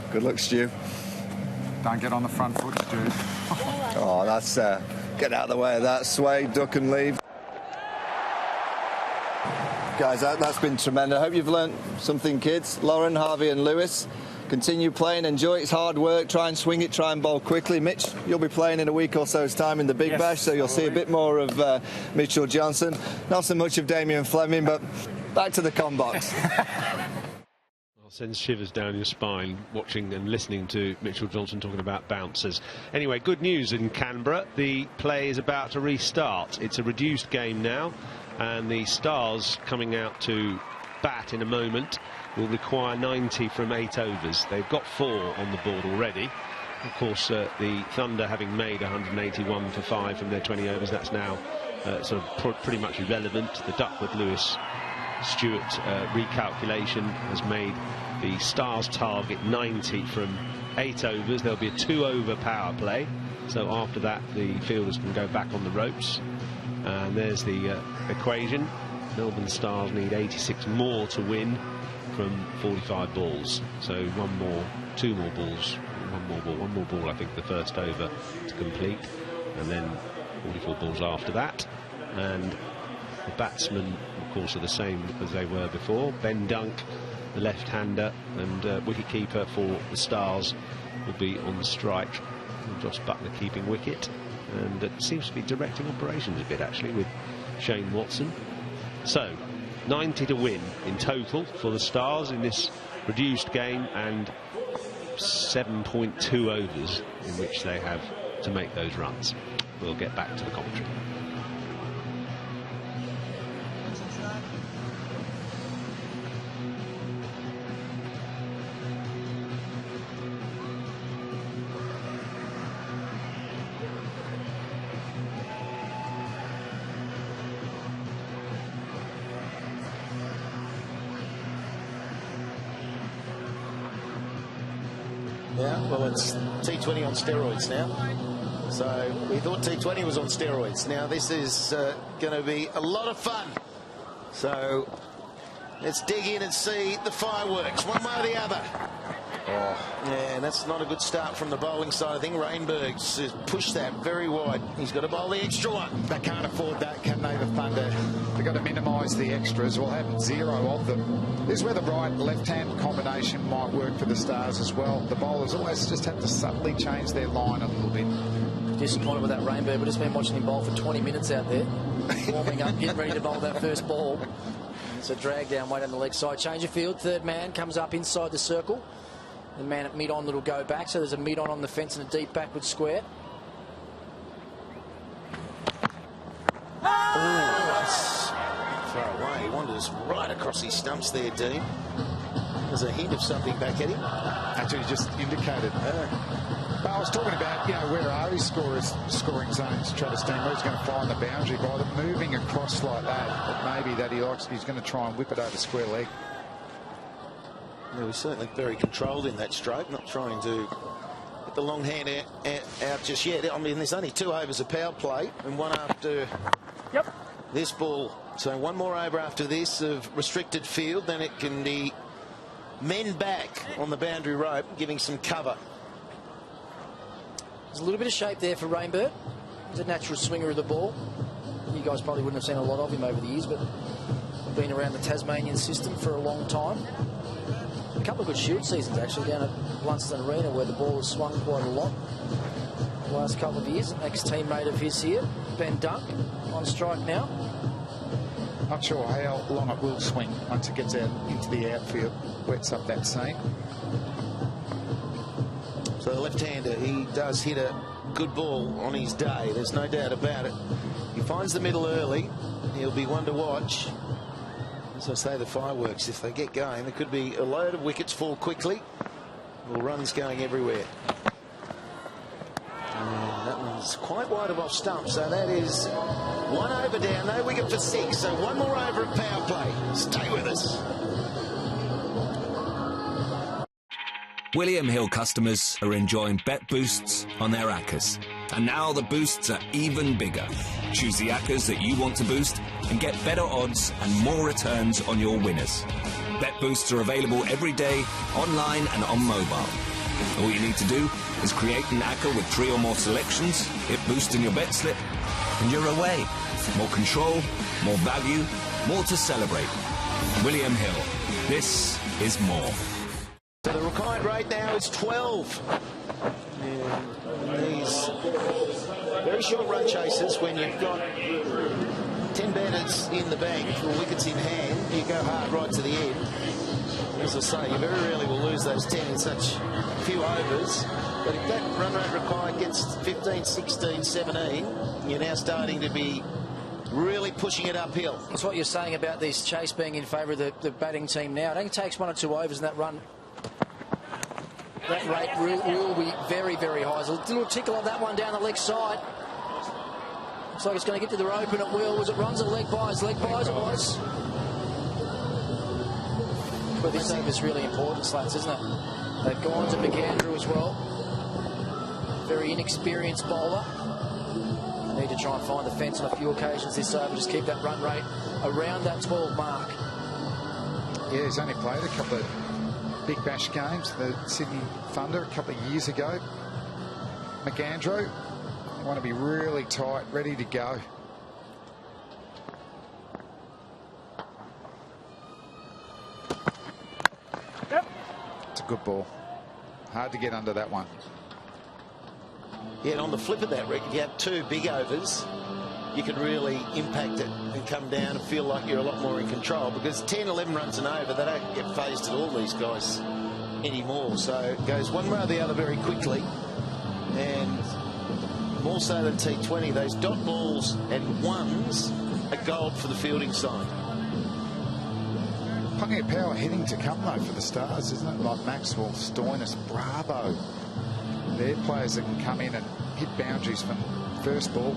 [SPEAKER 20] Good luck, Stu.
[SPEAKER 1] Don't get on the front foot, Stu.
[SPEAKER 20] Oh, that's... get out of the way of that. Sway, duck and leave. Guys, that's been tremendous. I hope you've learnt something, kids. Lauren, Harvey and Lewis. Continue playing, enjoy it. It's hard work. Try and swing it, try and bowl quickly. Mitch, you'll be playing in a week or so's time in the Big Bash, so you'll see a bit more of Mitchell Johnson. Not so much of Damien Fleming, but back to the com box.
[SPEAKER 4] Sends shivers down your spine watching and listening to Mitchell Johnson talking about bouncers. Anyway, good news in Canberra. The play is about to restart. It's a reduced game now, and the Stars coming out to bat in a moment will require 90 from 8 overs. They've got 4 on the board already. Of course, the Thunder having made 181 for 5 from their 20 overs, that's now sort of pretty much irrelevant. The Duckworth-Lewis Stewart recalculation has made the Stars target 90 from 8 overs. There'll be a 2-over power play, so after that the fielders can go back on the ropes. And there's the equation. Melbourne Stars need 86 more to win from 45 balls, so 2 more balls, one more ball I think the first over to complete, and then 44 balls after that. And the batsmen, of course, are the same as they were before. Ben Dunk, the left-hander, and wicket-keeper for the Stars will be on the strike Josh Buckner keeping wicket, and it seems to be directing operations a bit actually with Shane Watson. So 90 to win in total for the Stars in this reduced game, and 7.2 overs in which they have to make those runs. We'll get back to the commentary.
[SPEAKER 12] Yeah, well, it's T20 on steroids now. So we thought T20 was on steroids. Now this is going to be a lot of fun. So let's dig in and see the fireworks, one way or the other. Oh, yeah, and that's not a good start from the bowling side. I think Rainberg's has pushed that very wide. He's got to bowl the extra one.
[SPEAKER 1] They can't afford that, can they, the Thunder? They've got to minimise the extras. We'll have 0 of them. This is where the right-left-hand combination might work for the Stars as well. The bowlers always just have to subtly change their line a little bit.
[SPEAKER 5] Disappointed with that Rainberg. We've just been watching him bowl for 20 minutes out there, warming up, getting ready to bowl that first ball. It's a drag down, weight on the leg side. Change of field. Third man comes up inside the circle. The man at mid-on will go back, so there's a mid-on on the fence and a deep backward square.
[SPEAKER 12] Oh, that's far away. He wanders right across his stumps there, Dean. There's a hint of something back at him.
[SPEAKER 1] Actually, just indicated. But I was talking about, you know, where are his scoring zones, Travis Dean, where he's going to find the boundary by them moving across like that. But maybe that he's going to try and whip it over square leg.
[SPEAKER 12] Yeah, we're certainly very controlled in that stroke, not trying to get the long hand out just yet. I mean, there's only 2 overs of power play and 1 after this ball. So 1 more over after this of restricted field, then it can be men back on the boundary rope, giving some cover.
[SPEAKER 5] There's a little bit of shape there for Rainberg. He's a natural swinger of the ball. You guys probably wouldn't have seen a lot of him over the years, but been around the Tasmanian system for a long time. A couple of good Shield seasons actually down at Blunston Arena, where the ball has swung quite a lot the last couple of years. Ex-teammate of his here, Ben Dunk, on strike now.
[SPEAKER 1] Not sure how long it will swing once it gets out into the outfield, wets up that seam.
[SPEAKER 12] So the left-hander, he does hit a good ball on his day, there's no doubt about it. He finds the middle early, he'll be one to watch. As I say, the fireworks, if they get going, there could be a load of wickets fall quickly, or runs going everywhere. And that one's quite wide of off stump, so that is 1 over down, no wicket for 6, so 1 more over of power play. Stay with us.
[SPEAKER 16] William Hill customers are enjoying bet boosts on their ACCAs. And now the boosts are even bigger. Choose the ACCAs that you want to boost and get better odds and more returns on your winners. Bet boosts are available every day, online and on mobile. All you need to do is create an ACCA with 3 or more selections, hit boost in your bet slip, and you're away. More control, more value, more to celebrate. William Hill. This is more.
[SPEAKER 12] So the required rate now is 12. And these very short run chases, when you've got 10 batters in the bank or wickets in hand, you go hard right to the end. As I say, you very rarely will lose those 10 in such few overs. But if that run rate required gets 15, 16, 17, you're now starting to be really pushing it uphill.
[SPEAKER 5] That's what you're saying about this chase being in favour of the batting team now. It only takes 1 or 2 overs and that run. That rate will be very, very high. There's a little tickle on that one down the leg side. Looks like it's going to get to the rope, and it will. Was it runs or leg buys? Leg buys it was. But this thing is really important, Slats, isn't it? They've gone to McAndrew as well. Very inexperienced bowler. Need to try and find the fence on a few occasions this over. Just keep that run rate around that 12 mark.
[SPEAKER 1] Yeah, he's only played a couple of Big Bash games, the Sydney Thunder a couple of years ago. McAndrew, want to be really tight, ready to go. It's a good ball. Hard to get under that one.
[SPEAKER 12] Yeah, on the flip of that, Rick, if you have 2 big overs, you can really impact it and come down and feel like you're a lot more in control, because 10, 11 runs and over, they don't get phased at all, these guys, anymore. So it goes one way or the other very quickly, and more so than T20, those dot balls and ones are gold for the fielding side.
[SPEAKER 1] Plenty of power hitting to come, though, for the Stars, isn't it? Like Maxwell, Stoinis, Bravo. They're players that can come in and hit boundaries from first ball.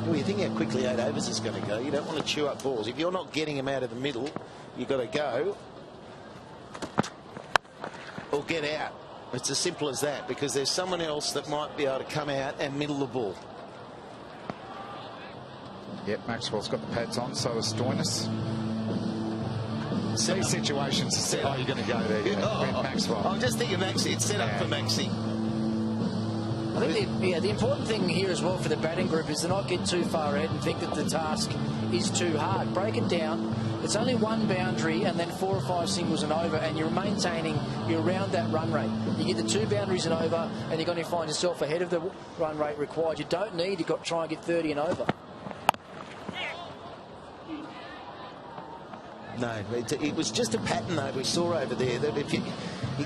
[SPEAKER 12] Well, you think how quickly 8 overs is going to go. You don't want to chew up balls. If you're not getting them out of the middle, you've got to go or get out. It's as simple as that, because there's someone else that might be able to come out and middle the ball.
[SPEAKER 1] Yep, Maxwell's got the pads on, so is Stoinis. These situations are set up. Oh, you're going to go there, with Maxwell.
[SPEAKER 12] I'm just thinking Maxi. It's set up for Maxi.
[SPEAKER 17] I think the important thing here as well for the batting group is to not get too far ahead and think that the task is too hard. Break it down. It's only 1 boundary and then 4 or 5 singles and over, and you're maintaining, you're around that run rate. You get the 2 boundaries and over, and you're going to find yourself ahead of the run rate required. You don't need to try and get 30 and over.
[SPEAKER 12] No, it was just a pattern, though, we saw over there, that if you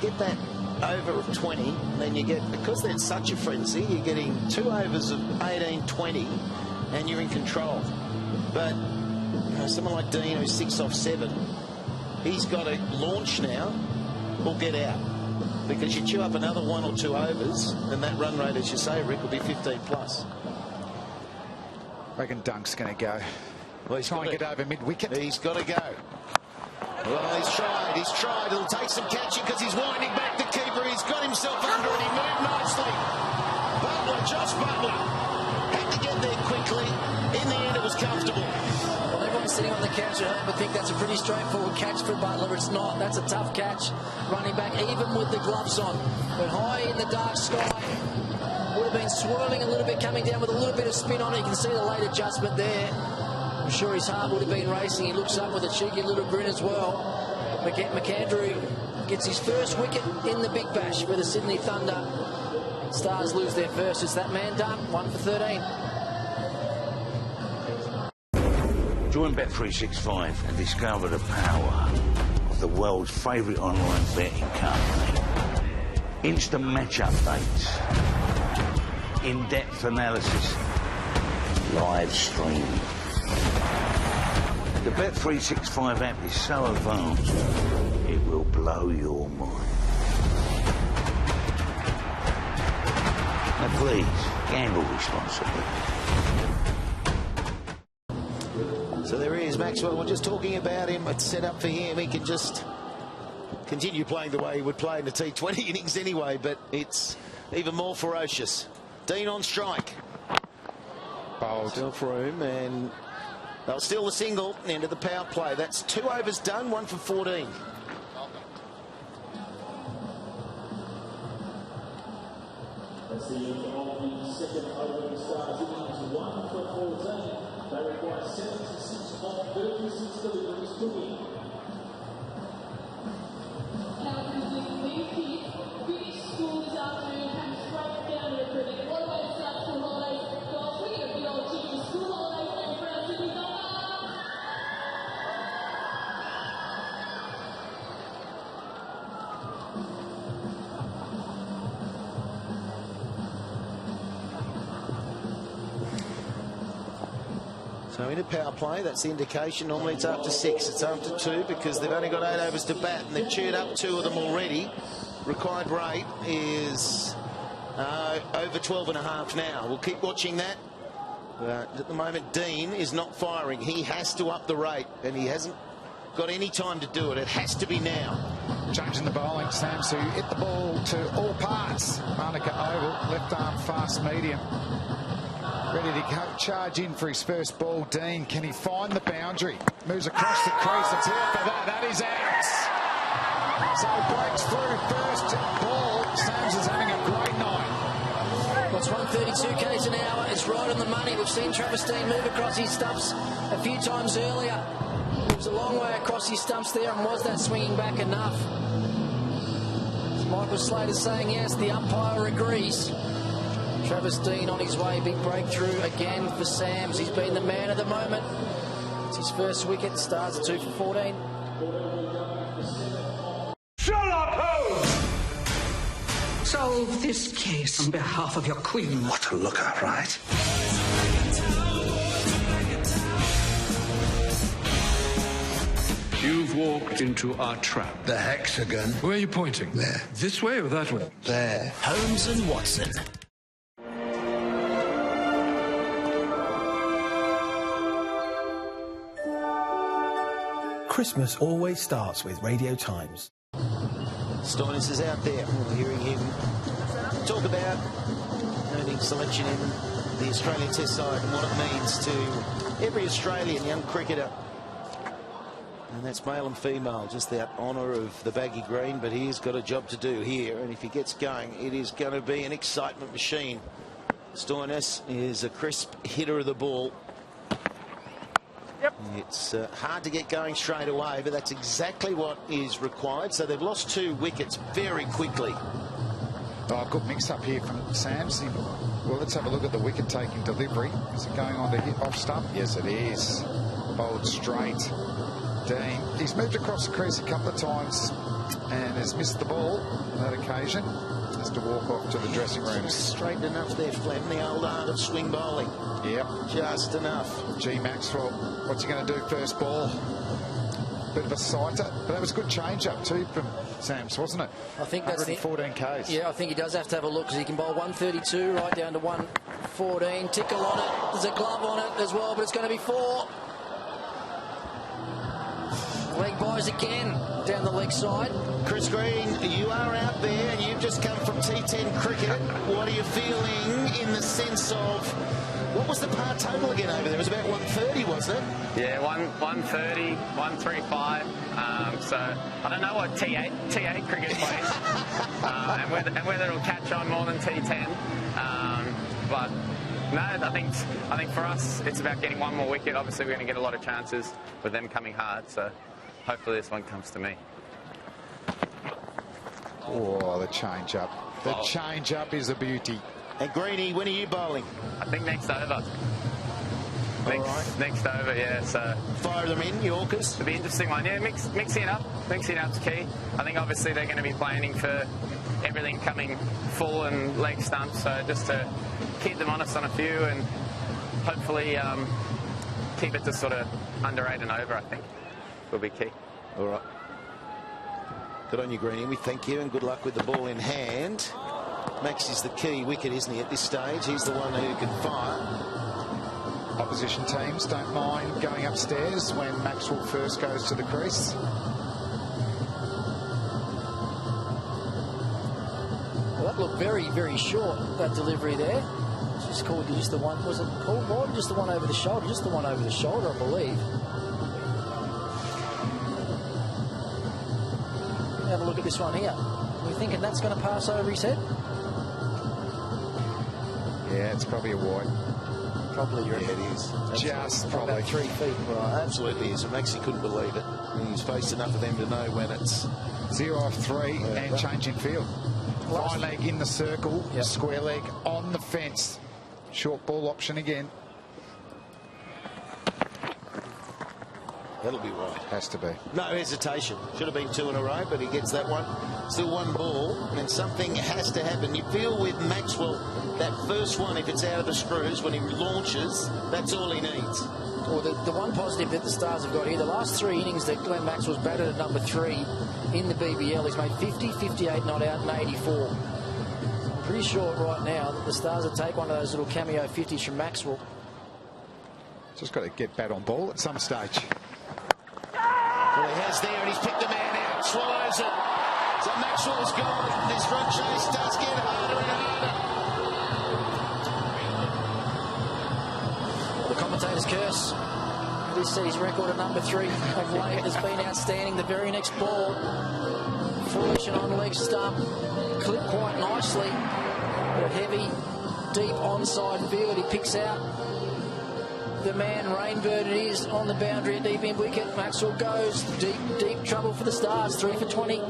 [SPEAKER 12] get that over of 20, then you get, because there's such a frenzy, you're getting 2 overs of 18, 20, and you're in control. But someone like Dean, who's 6 off 7, he's got to launch now or get out, because you chew up another 1 or 2 overs, and that run rate, as you say, Rick, will be 15 plus.
[SPEAKER 1] I reckon Dunk's going to go.
[SPEAKER 12] Well, he's
[SPEAKER 1] trying to get over mid-wicket.
[SPEAKER 12] He's got to go. Well, he's tried. It'll take some catching because he's winding back the keeper. He's got himself under and he moved nicely. Josh Butler had to get there quickly. In the end, it was comfortable.
[SPEAKER 17] Well, everyone's sitting on the couch at home but think that's a pretty straightforward catch for Butler. It's not. That's a tough catch. Running back even with the gloves on. But high in the dark sky. Would have been swirling a little bit, coming down with a little bit of spin on it. You can see the late adjustment there. I'm sure his heart would have been racing. He looks up with a cheeky little grin as well. McAndrew gets his first wicket in the Big Bash for the Sydney Thunder. Stars lose their first. It's that man done. 1 for 13.
[SPEAKER 18] Join Bet365 and discover the power of the world's favourite online betting company. Instant match updates, in-depth analysis, live streaming. The Bet365 app is so advanced, it will blow your mind. Now please, gamble responsibly.
[SPEAKER 12] So there he is, Maxwell. We're just talking about him. It's set up for him. He can just continue playing the way he would play in the T20 innings anyway, but it's even more ferocious. Dean on strike.
[SPEAKER 1] Bold.
[SPEAKER 12] Still for him, and they'll steal the single into the power play. That's 2 overs done, 1 for 14.
[SPEAKER 21] That's the end of the second over of the Stars. Innings 1 for 14. They require 76 of 36 deliveries to win. Finished school this afternoon, came straight down to recruiting. All the way to South School Holidays. Golf, we get a big old chicken school holidays and for our Sydney Thunder.
[SPEAKER 12] So in a power play, that's the indication. Normally it's after 6, it's after 2, because they've only got 8 overs to bat and they've chewed up 2 of them already. Required rate is over 12.5 now. We'll keep watching that. At the moment, Dean is not firing. He has to up the rate, and he hasn't got any time to do it. It has to be now.
[SPEAKER 1] Changing the bowling, Sams, who hit the ball to all parts. Monica Oval, left arm fast medium. Ready to charge in for his first ball. Dean, can he find the boundary? Moves across the crease. It's here for that. That is out. So breaks through first ball. Sams is having a great night.
[SPEAKER 17] Well, it's 132 k's an hour. It's right on the money. We've seen Travis Dean move across his stumps a few times earlier. He was a long way across his stumps there, and was that swinging back enough? As Michael Slater's saying yes, the umpire agrees. Travis Dean on his way. Big breakthrough again for Sams. He's been the man of the moment. It's his first wicket. Stars at 2 for 14.
[SPEAKER 21] Shut up, ho!
[SPEAKER 7] Solve this case on behalf of your queen.
[SPEAKER 18] What a looker, right?
[SPEAKER 7] You've walked into our trap.
[SPEAKER 18] The hexagon.
[SPEAKER 7] Where are you pointing?
[SPEAKER 18] There.
[SPEAKER 7] This way or that way?
[SPEAKER 18] There.
[SPEAKER 16] Holmes and Watson.
[SPEAKER 14] Christmas always starts with Radio Times.
[SPEAKER 12] Stoinis is out there. We're hearing him talk about earning selection in the Australian Test side and what it means to every Australian young cricketer. And that's male and female, just that honour of the baggy green, but he's got a job to do here, and if he gets going, it is going to be an excitement machine. Stoinis is a crisp hitter of the ball. Yep. It's hard to get going straight away, but that's exactly what is required. So they've lost 2 wickets very quickly.
[SPEAKER 1] Oh, good mix-up here from Sams. Well, let's have a look at the wicket-taking delivery. Is it going on to hit off stump? Yes, it is. Bowled straight. Dean. He's moved across the crease a couple of times and has missed the ball on that occasion. Has to walk off to the dressing room.
[SPEAKER 12] Straightened enough there, Flem, the old art of swing bowling.
[SPEAKER 1] Yep.
[SPEAKER 12] Just enough.
[SPEAKER 1] G. Maxwell, what's he going to do first ball? Bit of a sighter, but that was a good change-up too from Sams, wasn't it?
[SPEAKER 17] I think that's
[SPEAKER 1] 114 Ks.
[SPEAKER 17] Yeah, I think he does have to have a look because he can bowl 132 right down to 114. Tickle on it. There's a glove on it as well, but it's going to be 4. Leg buys again down the leg side.
[SPEAKER 12] Chris Green, you are out there and you've just come from T10 cricket. What are you feeling in the sense of, what was the par total again over there? It was about 130, wasn't it?
[SPEAKER 19] Yeah, 130, 135. So I don't know what T8 cricket plays and whether it'll catch on more than T10. But no, I think for us it's about getting 1 more wicket. Obviously we're going to get a lot of chances with them coming hard. So hopefully this one comes to me.
[SPEAKER 1] Oh, the change-up. The change-up is a beauty.
[SPEAKER 12] And Greenie, when are you bowling?
[SPEAKER 19] I think next over. Next over, yeah. So
[SPEAKER 12] fire them in, Yorkers.
[SPEAKER 19] It'll be an interesting one. Yeah, mixing it up. Mixing it up's key. I think obviously they're going to be planning for everything coming full and leg stumps. So just to keep them honest on a few and hopefully keep it to sort of under 8 and over, I think, will be key.
[SPEAKER 12] All right. Good on you, Greenie. We thank you and good luck with the ball in hand. Max is the key wicket, isn't he, at this stage? He's the one who can fire.
[SPEAKER 1] Opposition teams don't mind going upstairs when Maxwell first goes to the crease.
[SPEAKER 17] Well, that looked very, very short, that delivery there. It's just called just the one. Was it called more than just the one over the shoulder? Just the one over the shoulder, I believe. Have a look at this one here. You're thinking that's going to pass over his head?
[SPEAKER 1] Yeah, it's probably a wide.
[SPEAKER 12] Probably, yeah, it is.
[SPEAKER 1] Just probably.
[SPEAKER 12] About 3 feet. Right, absolutely is. And Maxie couldn't believe it. He's faced enough of them to know when it's
[SPEAKER 1] 0 off 3 and changing field. High leg in the circle, square leg on the fence. Short ball option again.
[SPEAKER 12] That'll be right.
[SPEAKER 1] Has to be.
[SPEAKER 12] No hesitation. Should have been 2 in a row, but he gets that one. Still 1 ball, and something has to happen. You feel with Maxwell, that first one, if it's out of the screws, when he launches, that's all he needs.
[SPEAKER 17] Well, the one positive that the Stars have got here, the last 3 innings that Glenn Maxwell's batted at number 3 in the BBL, he's made 50, 58 not out, and 84. I'm pretty sure right now that the Stars will take one of those little cameo 50s from Maxwell.
[SPEAKER 1] Just got to get bat on ball at some stage.
[SPEAKER 12] Well, he has there, and he's picked the man out, swallows it. So Maxwell's gone. This run chase does get harder and harder.
[SPEAKER 17] The commentator's curse. This city's record at number 3 of late has been outstanding. The very next ball, foolish and on leg stump, clipped quite nicely. But a heavy, deep onside field. He picks out the man, Rainbird it is, on the boundary at deep end wicket. Maxwell goes. Deep, deep trouble for the Stars. 3 for 20.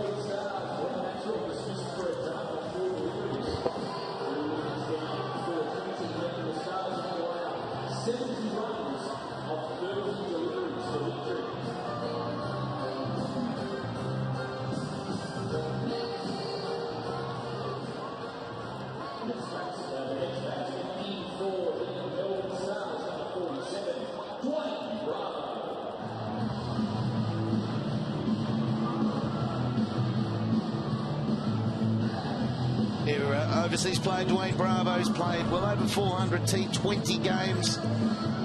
[SPEAKER 12] overseas player Dwayne Bravo's played well over 400 T20 games.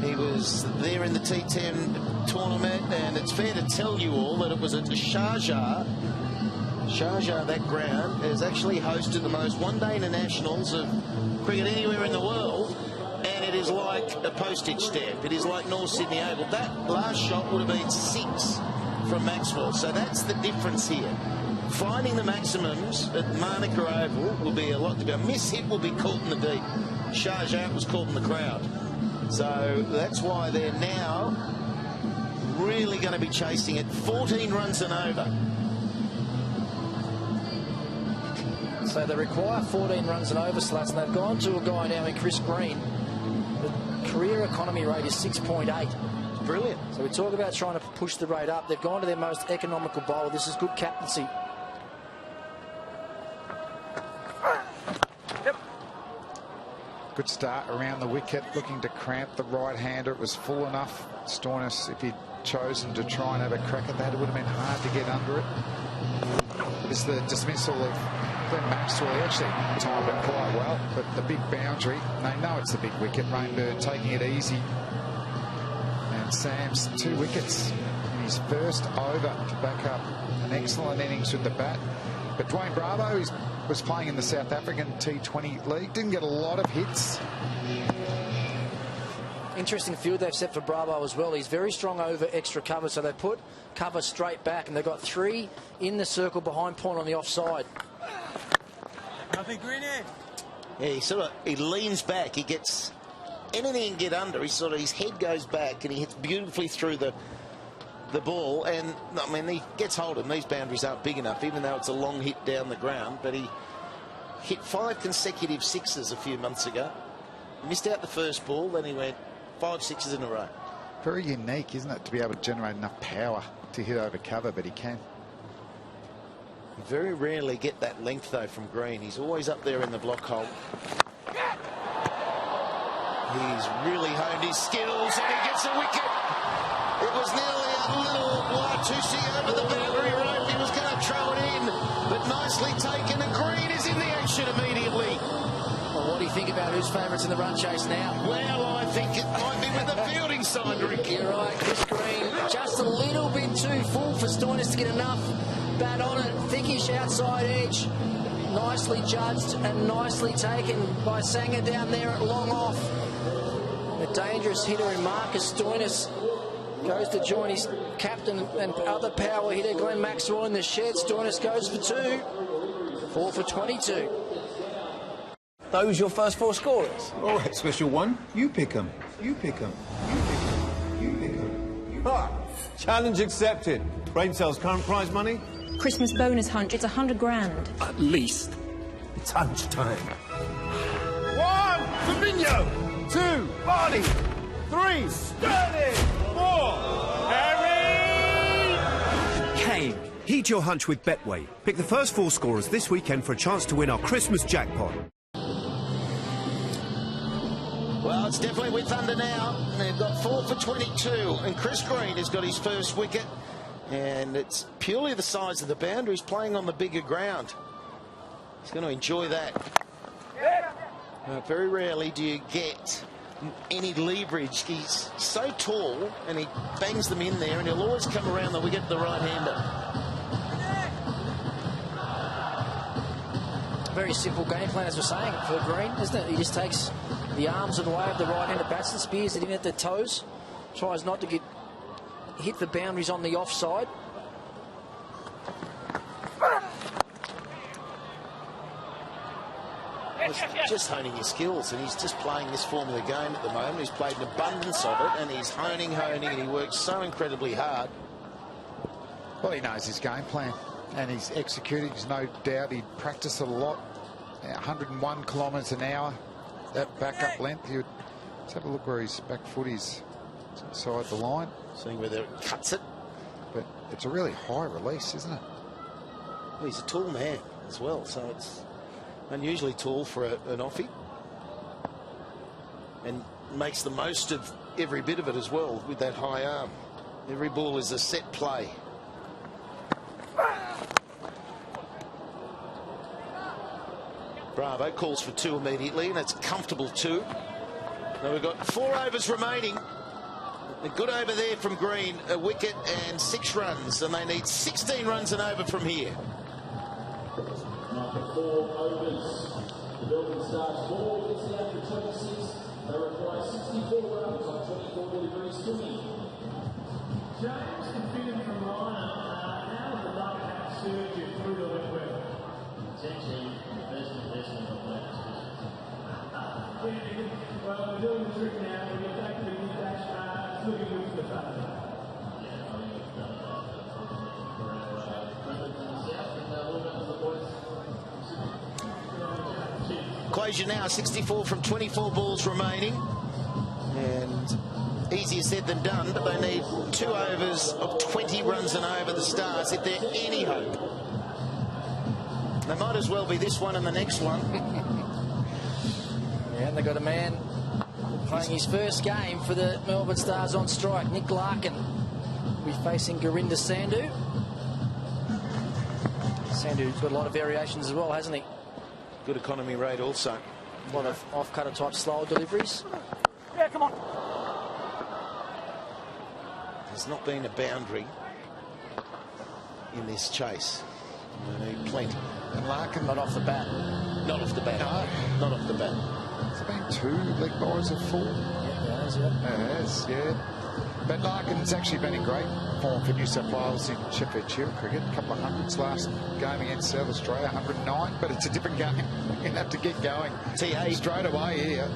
[SPEAKER 12] He was there in the T10 tournament, and it's fair to tell you all that it was at Sharjah. Sharjah, that ground, has actually hosted the most one-day internationals of cricket anywhere in the world, and it is like a postage stamp. It is like North Sydney Oval. That last shot would have been 6 from Maxwell, so that's the difference here. Finding the maximums at Manuka Oval will be a lot to go. A miss hit will be caught in the deep. Sharjah was caught in the crowd. So that's why they're now really going to be chasing it. 14 runs and over.
[SPEAKER 17] So they require 14 runs and over, Slats, and they've gone to a guy now in Chris Green. The career economy rate is 6.8.
[SPEAKER 12] Brilliant.
[SPEAKER 17] So we talk about trying to push the rate up. They've gone to their most economical bowler. This is good captaincy.
[SPEAKER 1] Good start around the wicket, looking to cramp the right-hander. It was full enough. Stoinis, if he'd chosen to try and have a crack at that, it would have been hard to get under it. It's the dismissal of Glenn Maxwell. He actually timed it quite well, but the big boundary, they know it's the big wicket. Rainbird taking it easy. And Sam's 2 wickets in his first over to back up an excellent innings with the bat. But Dwayne Bravo was playing in the South African T20 League. Didn't get a lot of hits.
[SPEAKER 17] Interesting field they've set for Bravo as well. He's very strong over extra cover, so they put cover straight back, and they've got 3 in the circle behind point on the offside.
[SPEAKER 10] Nothing green in.
[SPEAKER 12] Yeah, he leans back. He gets anything he can get under. His head goes back, and he hits beautifully through the ball. And I mean, he gets hold of them. These boundaries aren't big enough, even though it's a long hit down the ground. But he hit 5 consecutive sixes a few months ago. Missed out the first ball, then he went 5 sixes in a row.
[SPEAKER 1] Very unique, isn't it, to be able to generate enough power to hit over cover, but he can.
[SPEAKER 12] You very rarely get that length, though, from Green. He's always up there in the block hole. He's really honed his skills, and he gets a wicket. It was nearly a little Y2C over the boundary rope. He was going to throw it in, but nicely taken, and Green is in the action immediately.
[SPEAKER 17] Well, what do you think about who's favourites in the run chase now?
[SPEAKER 12] Well, I think it might be with the fielding side, Rick.
[SPEAKER 17] You're right, Chris Green. Just a little bit too full for Stoinis to get enough bat on it. Thickish outside edge. Nicely judged and nicely taken by Sangha down there at long off. A dangerous hitter in Marcus Stoinis goes to join his captain and other power hitter Glenn Maxwell in the shed. Stoinis goes for 2. 4 for 22.
[SPEAKER 10] Those your first 4 scorers?
[SPEAKER 2] All right, special one. You pick them. You pick them. You pick them. You pick them.
[SPEAKER 10] Ah, challenge accepted. Brain cells, current prize money?
[SPEAKER 22] Christmas bonus hunch. It's 100 grand.
[SPEAKER 2] At least. It's hunch time.
[SPEAKER 10] 1, Fabinho. 2, Barney. 3, Sterling. 4, Harry.
[SPEAKER 23] Kane. Heed your hunch with Betway. Pick the first 4 scorers this weekend for a chance to win our Christmas jackpot.
[SPEAKER 12] Well, it's definitely with Thunder now. They've got 4 for 22, and Chris Green has got his first wicket. And it's purely the size of the boundary. He's playing on the bigger ground. He's going to enjoy that. Very rarely do you get any leverage. He's so tall, and he bangs them in there, and he'll always come around the wicket to the right-hander.
[SPEAKER 17] Very simple game plan, as we're saying, for Green, isn't it? He just takes the arms in the way of the right-handed batsman, spears it in at the toes, tries not to get hit for boundaries on the offside.
[SPEAKER 12] He's just honing his skills, and he's just playing this form of the game at the moment. He's played an abundance of it, and he's honing, and he works so incredibly hard.
[SPEAKER 1] Well, he knows his game plan, and he's executing. There's no doubt he'd practice it a lot. 101 kilometres an hour, that back-up length. Let's have a look where his back foot is inside the line.
[SPEAKER 12] Seeing whether it cuts it.
[SPEAKER 1] But it's a really high release, isn't it?
[SPEAKER 12] Well, he's a tall man as well, so it's unusually tall for an offie. And makes the most of every bit of it as well with that high arm. Every ball is a set play. Bravo calls for 2 immediately, and it's comfortable 2. Now we've got 4 overs remaining. A good over there from Green, a wicket and 6 runs, and they need 16 runs and over from here.
[SPEAKER 21] After 4 overs, the Melbourne Stars 4 wickets out for 26. They require 64 runs on 24 deliveries to me. James confident from line. How does the love catch surge you through the left wing? Essentially, the best investment of that. Well, we're doing the trick now. We're going to take the big dash. It's looking good for the front. Yeah, I think it's done for our brothers in the south, and all of the boys.
[SPEAKER 12] Closure now, 64 from 24 balls remaining. And easier said than done, but they need 2 overs of 20 runs and over the Stars if they're any hope. They might as well be this one and the next one.
[SPEAKER 17] Yeah, and they've got a man playing his first game for the Melbourne Stars on strike. Nick Larkin will be facing Gurinder Sandhu. Sandhu's got a lot of variations as well, hasn't he?
[SPEAKER 12] Good economy rate also.
[SPEAKER 17] A lot of off-cutter type slow deliveries.
[SPEAKER 12] Yeah, come on. There's not been a boundary in this chase. They need plenty.
[SPEAKER 1] And Larkin...
[SPEAKER 17] Not off the bat.
[SPEAKER 12] Not off the bat.
[SPEAKER 1] No.
[SPEAKER 12] Not off the bat.
[SPEAKER 1] Has there been 2 leg byes of 4?
[SPEAKER 17] Yeah, there has, yeah.
[SPEAKER 1] There has, yeah. But Larkin's actually been in great form for New South Wales in Sheffield Shield cricket. A couple of hundreds last game against South Australia, 109. But it's a different game. You're going to have to get going straight away here.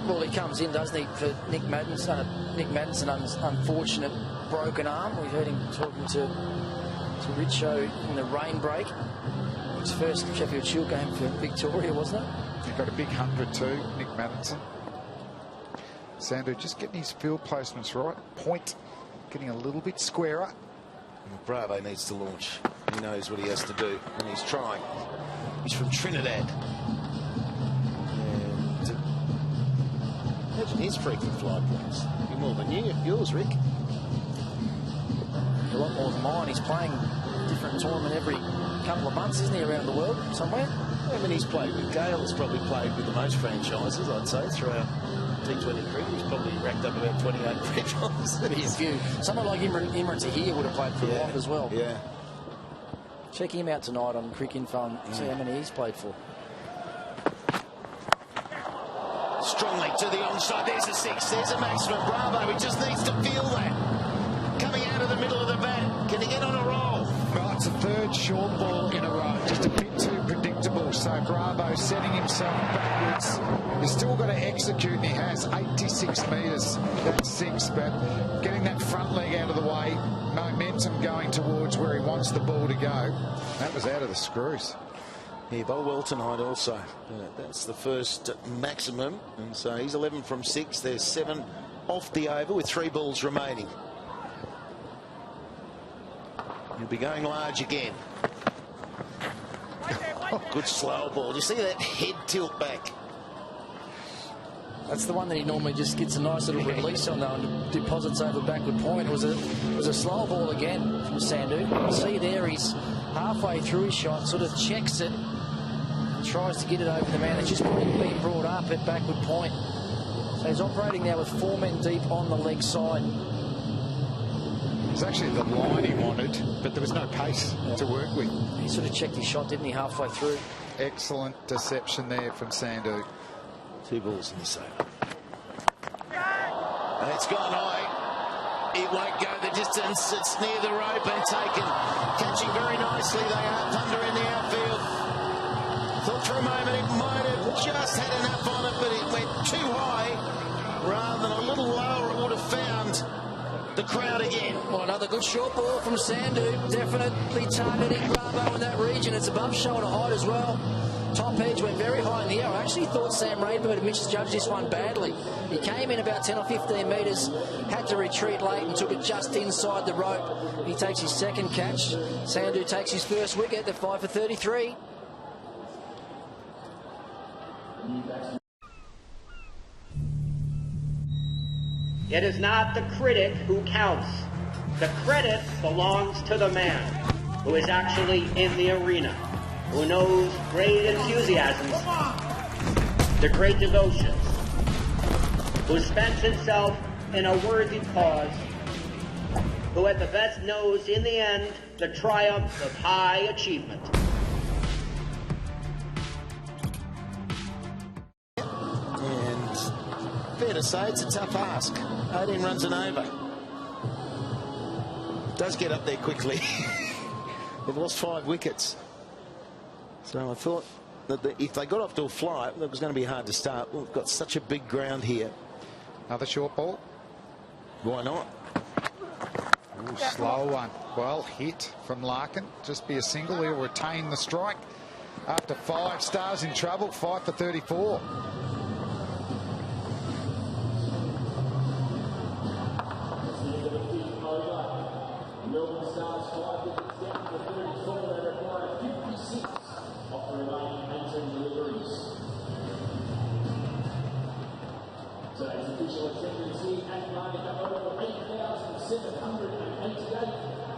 [SPEAKER 17] Well, he comes in, doesn't he, for Nick Maddinson. Nick Maddison's unfortunate broken arm. We've heard him talking to Richo in the rain break. His first Sheffield Shield game for Victoria, wasn't it?
[SPEAKER 1] He got a big 100 too, Nick Maddinson. Sandhu just getting his field placements right. Point getting a little bit squarer.
[SPEAKER 12] Bravo needs to launch. He knows what he has to do, and he's trying. He's from Trinidad. And imagine his frequent fly points. Be more than yours, Rick.
[SPEAKER 17] A lot more than mine. He's playing a different tournament every couple of months, isn't he, around the world somewhere?
[SPEAKER 12] I mean, he's played with Gale. He's probably played with the most franchises, I'd say, throughout T20 cricket. He's probably racked up about 28 franchises.
[SPEAKER 17] He's few. Someone like Imran Tahir would have played for a lot as well.
[SPEAKER 12] Yeah.
[SPEAKER 17] Check him out tonight on Crick Info and see how many he's played for.
[SPEAKER 12] Strongly to the onside. There's a 6. There's a Maxwell. Bravo. He just needs to feel that. Coming out of the middle of the bat. Can he get on a roll?
[SPEAKER 1] Well, it's a 3rd short ball in a row. Just a bit too predictable. So Bravo setting himself backwards. He's still got to execute, and he has 86 metres. That's 6, but getting that front leg out of the way, momentum going towards where he wants the ball to go. That was out of the screws.
[SPEAKER 12] He bowled well tonight also. That's the first maximum. And so he's 11 from 6. There's 7 off the over with 3 balls remaining. He'll be going large again. Good slow ball. Do you see that head tilt back?
[SPEAKER 17] That's the one that he normally just gets a nice little release on, though, and deposits over backward point. It was a slow ball again from Sandhu. You see there, he's halfway through his shot, sort of checks it, tries to get it over the man that's just been brought up at backward point. So he's operating now with 4 men deep on the leg side.
[SPEAKER 1] It was actually the line he wanted, but there was no pace to work with.
[SPEAKER 17] He sort of checked his shot, didn't he, halfway through?
[SPEAKER 1] Excellent deception there from Sandhu.
[SPEAKER 12] 2 balls in this over. And it's gone high. It won't go the distance. It's near the rope and taken. Catching very nicely. They are Thunder in the outfield. Thought for a moment it might have just had enough on it, but it went too high. Rather than a little lower, it would have found the crowd again.
[SPEAKER 17] Well, another good short ball from Sandhu. Definitely targeting Bravo in that region. It's above shoulder height as well. Top edge went very high in the air. I actually thought Sam Rainbird misjudged this one badly. He came in about 10 or 15 metres, had to retreat late and took it just inside the rope. He takes his second catch. Sandhu takes his first wicket. They're 5 for 33.
[SPEAKER 6] It is not the critic who counts. The credit belongs to the man who is actually in the arena. who knows great enthusiasms, the great devotions, who spends himself in a worthy cause, who at the best knows in the end the triumph of high achievement.
[SPEAKER 12] And fair to say, it's a tough ask. 18 runs and over. Does get up there quickly. They've lost 5 wickets. So I thought that if they got off to a fly, it was going to be hard to start. We've got such a big ground here.
[SPEAKER 1] Another short ball.
[SPEAKER 12] Why not?
[SPEAKER 1] Ooh, slow one. Well hit from Larkin. Just be a single. He'll retain the strike. After 5 stars in trouble, 5 for 34.
[SPEAKER 21] Melbourne Stars 5 wickets down to 34. They require 56 off the remaining 18 deliveries. Today's official attendance here at Market over 8,788.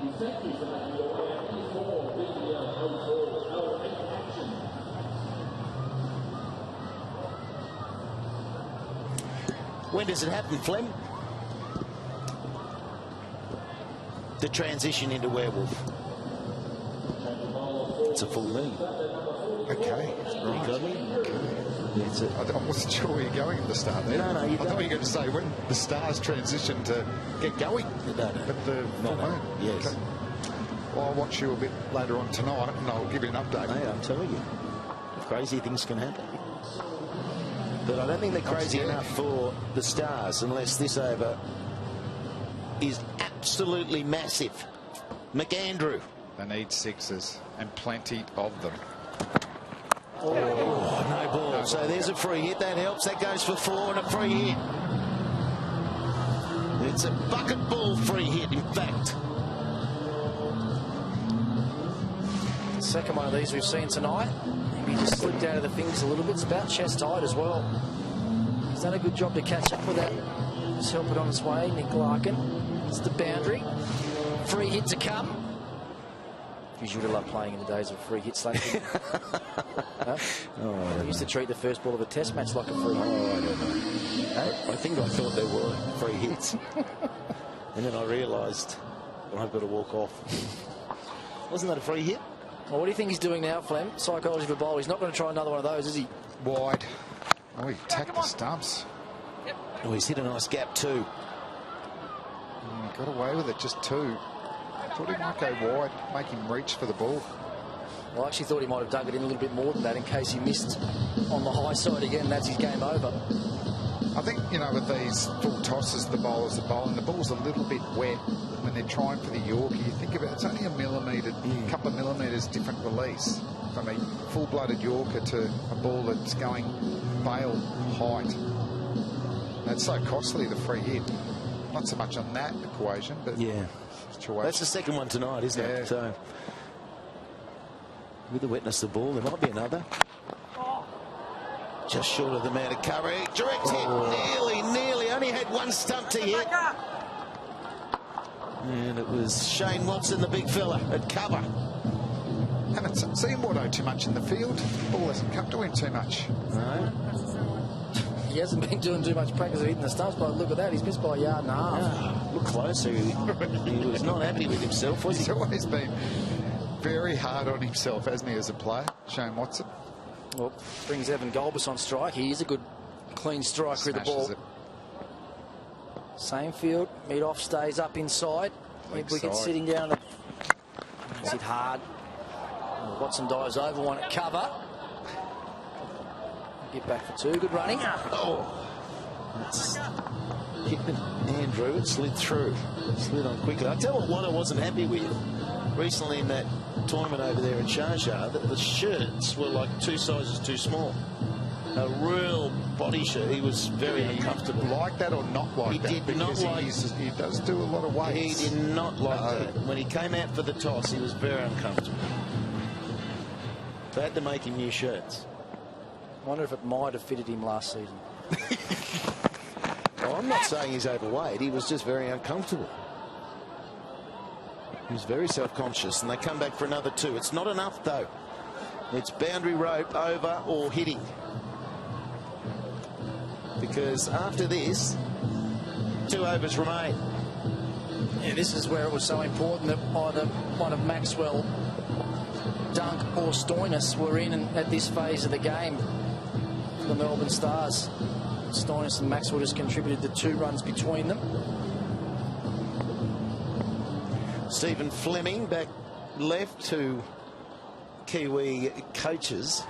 [SPEAKER 21] We thank you for making your way out here for BBL 04 08 action.
[SPEAKER 12] When does it happen, Flem? The transition into werewolf. It's a full moon.
[SPEAKER 1] Okay, right.
[SPEAKER 12] You got me? Okay.
[SPEAKER 1] I wasn't sure where you're going at the start there.
[SPEAKER 12] No, you
[SPEAKER 1] I thought you were going to say when the stars transition to get going.
[SPEAKER 12] No.
[SPEAKER 1] But the full moon.
[SPEAKER 12] Yes.
[SPEAKER 1] Okay. Well, I'll watch you a bit later on tonight and I'll give you an update.
[SPEAKER 12] Hey, I'm telling you, crazy things can happen. But I don't think they're crazy enough for the Stars unless this over is absolutely massive. McAndrew.
[SPEAKER 1] They need sixes and plenty of them.
[SPEAKER 12] Oh, no ball. No, so there's a free hit. That helps. That goes for 4 and a free hit. It's a bucket ball free hit, in fact.
[SPEAKER 17] Second one of these we've seen tonight. Maybe he just slipped out of the fingers a little bit. It's about chest height as well. He's done a good job to catch up with that. Just help it on its way. Nick Larkin. It's the boundary. Free hit to come. You would have loved playing in the days of free hits like that. Huh? I used to treat the first ball of a test match like a free hit.
[SPEAKER 12] Oh, I don't know. I think I thought there were free hits. And then I realised I've got to walk off. Wasn't that a free hit?
[SPEAKER 17] Well, what do you think he's doing now, Flem? Psychology for the bowl. He's not going to try another one of those, is he?
[SPEAKER 1] Wide. Oh, he tacked the stumps.
[SPEAKER 12] Oh, he's hit a nice gap too.
[SPEAKER 1] Got away with it, just 2. Thought he might go wide, make him reach for the ball.
[SPEAKER 17] Well, I actually thought he might have dug it in a little bit more than that in case he missed on the high side again. That's his game over.
[SPEAKER 1] I think, you know, with these full tosses, the bowlers are bowling, the ball's a little bit wet when they're trying for the Yorkie. You think about it, it's only a millimetre, couple of millimetres different release from a full-blooded Yorker to a ball that's going bail height. That's so costly, the free hit. Not so much on that equation, but
[SPEAKER 12] yeah,
[SPEAKER 1] situation.
[SPEAKER 12] That's the second one tonight, isn't it? So with the wetness of the ball, there might be another. Just short of the man of coverage. Direct hit, nearly. Only had one stump to hit. And it was Shane Watson, the big fella, at cover.
[SPEAKER 1] Haven't seen Watto too much in the field. The ball hasn't come to him too much.
[SPEAKER 12] No.
[SPEAKER 17] He hasn't been doing too much practice of hitting the stumps, but look at that, he's missed by 1.5 yards.
[SPEAKER 12] Look closer. He was not happy with himself, was he?
[SPEAKER 1] He's always been very hard on himself, hasn't he, as a player, Shane Watson?
[SPEAKER 17] Well, brings Evan Golbus on strike. He is a good, clean striker with the ball. Same field, mid-off stays up inside. Mid-wicket sitting down. Is it hard? Watson dives over one at cover. Get back for 2. Good running.
[SPEAKER 12] Oh, that's hit Andrew. It slid through. Slid on quickly. I tell you what I wasn't happy with recently in that tournament over there in Sharjah, that the shirts were like 2 sizes too small. A real body shirt. He was very uncomfortable.
[SPEAKER 1] Like that or not like that?
[SPEAKER 12] He did not like.
[SPEAKER 1] He does do a lot of weights.
[SPEAKER 12] He did not like that. When he came out for the toss, he was very uncomfortable. They had to make him new shirts.
[SPEAKER 17] I wonder if it might have fitted him last season.
[SPEAKER 12] Well, I'm not saying he's overweight. He was just very uncomfortable. He was very self-conscious, and they come back for another 2. It's not enough, though. It's boundary rope over or hitting. Because after this, 2 overs remain.
[SPEAKER 17] Yeah, this is where it was so important that either one of Maxwell, Dunk or Stoinis were in at this phase of the game for the Melbourne Stars. Stoinis and Maxwell just contributed the 2 runs between them.
[SPEAKER 12] Stephen Fleming back left, 2 Kiwi coaches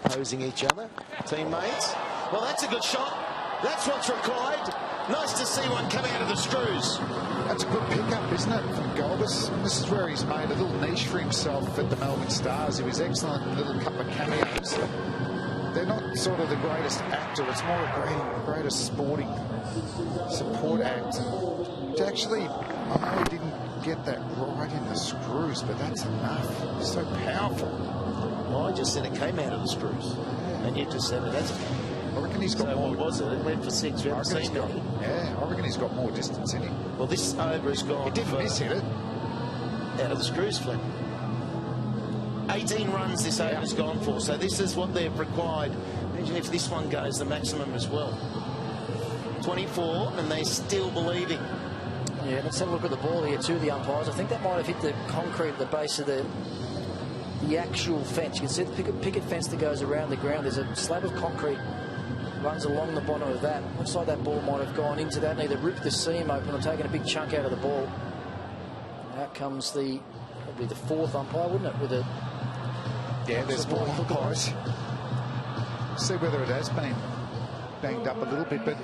[SPEAKER 12] opposing each other, teammates. Well, that's a good shot. That's what's required. Nice to see one come out of the screws.
[SPEAKER 1] That's a good pickup, isn't it, from Golbus? This is where he's made a little niche for himself at the Melbourne Stars. He was excellent in a little couple of cameos. They're not sort of the greatest actor. It's more a greatest sporting support act. And to actually, I know he didn't get that right in the screws, but that's enough. He's so powerful.
[SPEAKER 12] Well, I just said it came out of the screws, and you just said it hasn't.
[SPEAKER 1] I reckon he's got more.
[SPEAKER 12] What was it? It went for 6.
[SPEAKER 1] I reckon he's got more distance in him.
[SPEAKER 12] Well, this over has gone.
[SPEAKER 1] He didn't miss it.
[SPEAKER 12] Out of the screws, Flynn. 18 runs this over's gone for, so this is what they've required. Imagine if this one goes the maximum as well. 24, and they're still believing.
[SPEAKER 17] Yeah, let's have a look at the ball here to the umpires. I think that might have hit the concrete at the base of the actual fence. You can see the picket fence that goes around the ground. There's a slab of concrete runs along the bottom of that. Looks like that ball might have gone into that and either ripped the seam open or taken a big chunk out of the ball. And out comes probably the 4th umpire, wouldn't it? With a
[SPEAKER 1] there's more umpires. See whether it has been banged up a little bit, but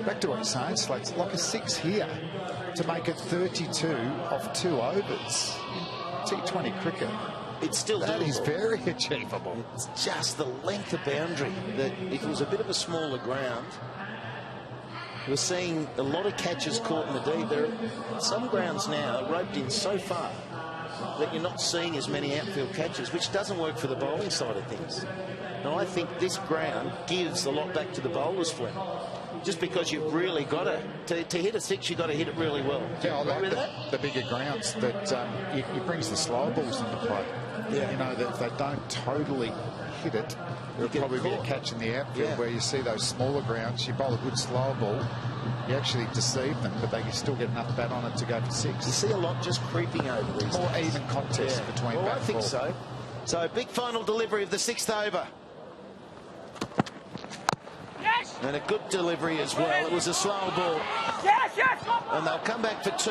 [SPEAKER 1] back to what you're saying, Slate's like a 6 here to make it 32 off 2 overs. T20 cricket.
[SPEAKER 12] It's still
[SPEAKER 1] that
[SPEAKER 12] doable.
[SPEAKER 1] Is very achievable.
[SPEAKER 12] It's just the length of boundary that if it was a bit of a smaller ground, we're seeing a lot of catches caught in the deep. There are some grounds now roped in so far that you're not seeing as many outfield catches, which doesn't work for the bowling side of things. And I think this ground gives a lot back to the bowlers, Flynn. Just because you've really got to hit a 6, you've got to hit it really well.
[SPEAKER 1] Yeah, I like the bigger grounds that it brings the slower balls into play. Yeah. You know, that if they don't totally hit it, there'll probably be a catch in the outfield where you see those smaller grounds, you bowl a good slower ball, you actually deceive them, but they can still get enough bat on it to go for 6.
[SPEAKER 12] You see a lot just creeping over these
[SPEAKER 1] more days. Even contest between bat and ball.
[SPEAKER 12] I think so. So, big final delivery of the 6th over. Yes! And a good delivery as well. It was a slow ball.
[SPEAKER 11] Yes, yes!
[SPEAKER 12] And they'll come back for 2.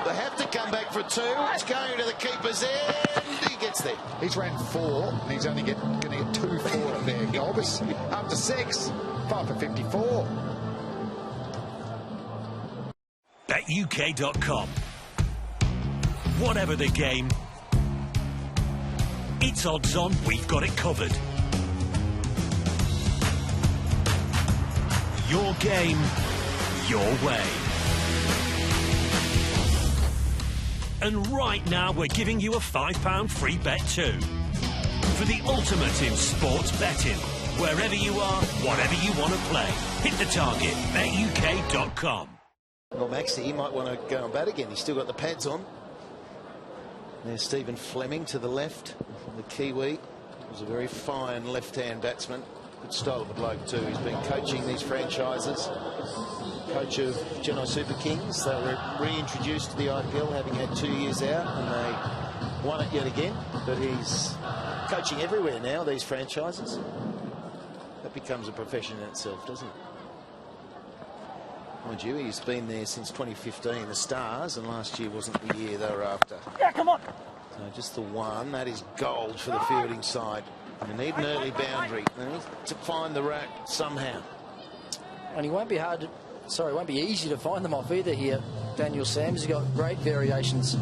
[SPEAKER 12] They have to come back for 2. It's going to the keeper's end. He gets there.
[SPEAKER 1] He's ran 4, and he's only going to get 2 for it there. Golbus up to 6. 5 for 54.
[SPEAKER 8] BetUK.com. Whatever the game, it's odds on we've got it covered. Your game, your way. And right now we're giving you a £5 free bet too. For the ultimate in sports betting. Wherever you are, whatever you want to play. Hit the target, BetUK.com.
[SPEAKER 12] Well, Maxie, he might want to go and bat again. He's still got the pads on. There's Stephen Fleming to the left, the Kiwi. He's a very fine left-hand batsman. Good style of a bloke too. He's been coaching these franchises. Coach of Chennai Super Kings. They were reintroduced to the IPL, having had 2 years out, and they won it yet again. But he's coaching everywhere now, these franchises. That becomes a profession in itself, doesn't it? Mind you, he's been there since 2015, the Stars, and last year wasn't the year they were after.
[SPEAKER 11] Yeah, come on.
[SPEAKER 12] So just the 1. That is gold for the fielding side. You need an early boundary. They need to find the rack somehow.
[SPEAKER 17] And he won't be it won't be easy to find them off either here, Daniel Sams. He's got great variations.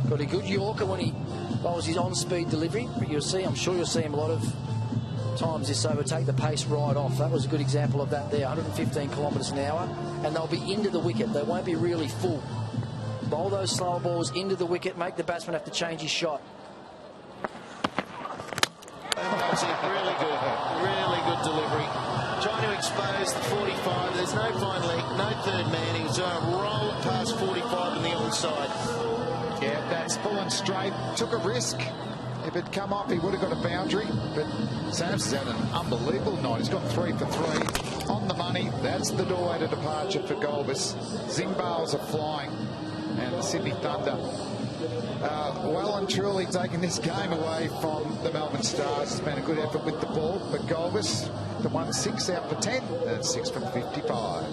[SPEAKER 17] Got a good Yorker when he bowls his on-speed delivery. But you'll see, I'm sure you'll see him a lot of times this over, take the pace right off. That was a good example of that there, 115 kilometres an hour. And they'll be into the wicket. They won't be really full. Bowl those slower balls into the wicket, make the batsman have to change his shot.
[SPEAKER 12] Really good delivery. Trying to expose the 45. There's no fine leg, no third man. He's going to roll it past 45 on the onside.
[SPEAKER 1] Yeah, that's pulling straight. Took a risk. If it come off, he would have got a boundary, but Sam's had an unbelievable night. He's got 3 for 3 on the money. That's the doorway to departure for Golbus. Zimbales are flying, and the Sydney Thunder well and truly taking this game away from the Melbourne Stars. It's been a good effort with the ball, but Golbus, the 1-6 out for 10, that's 6 from 55.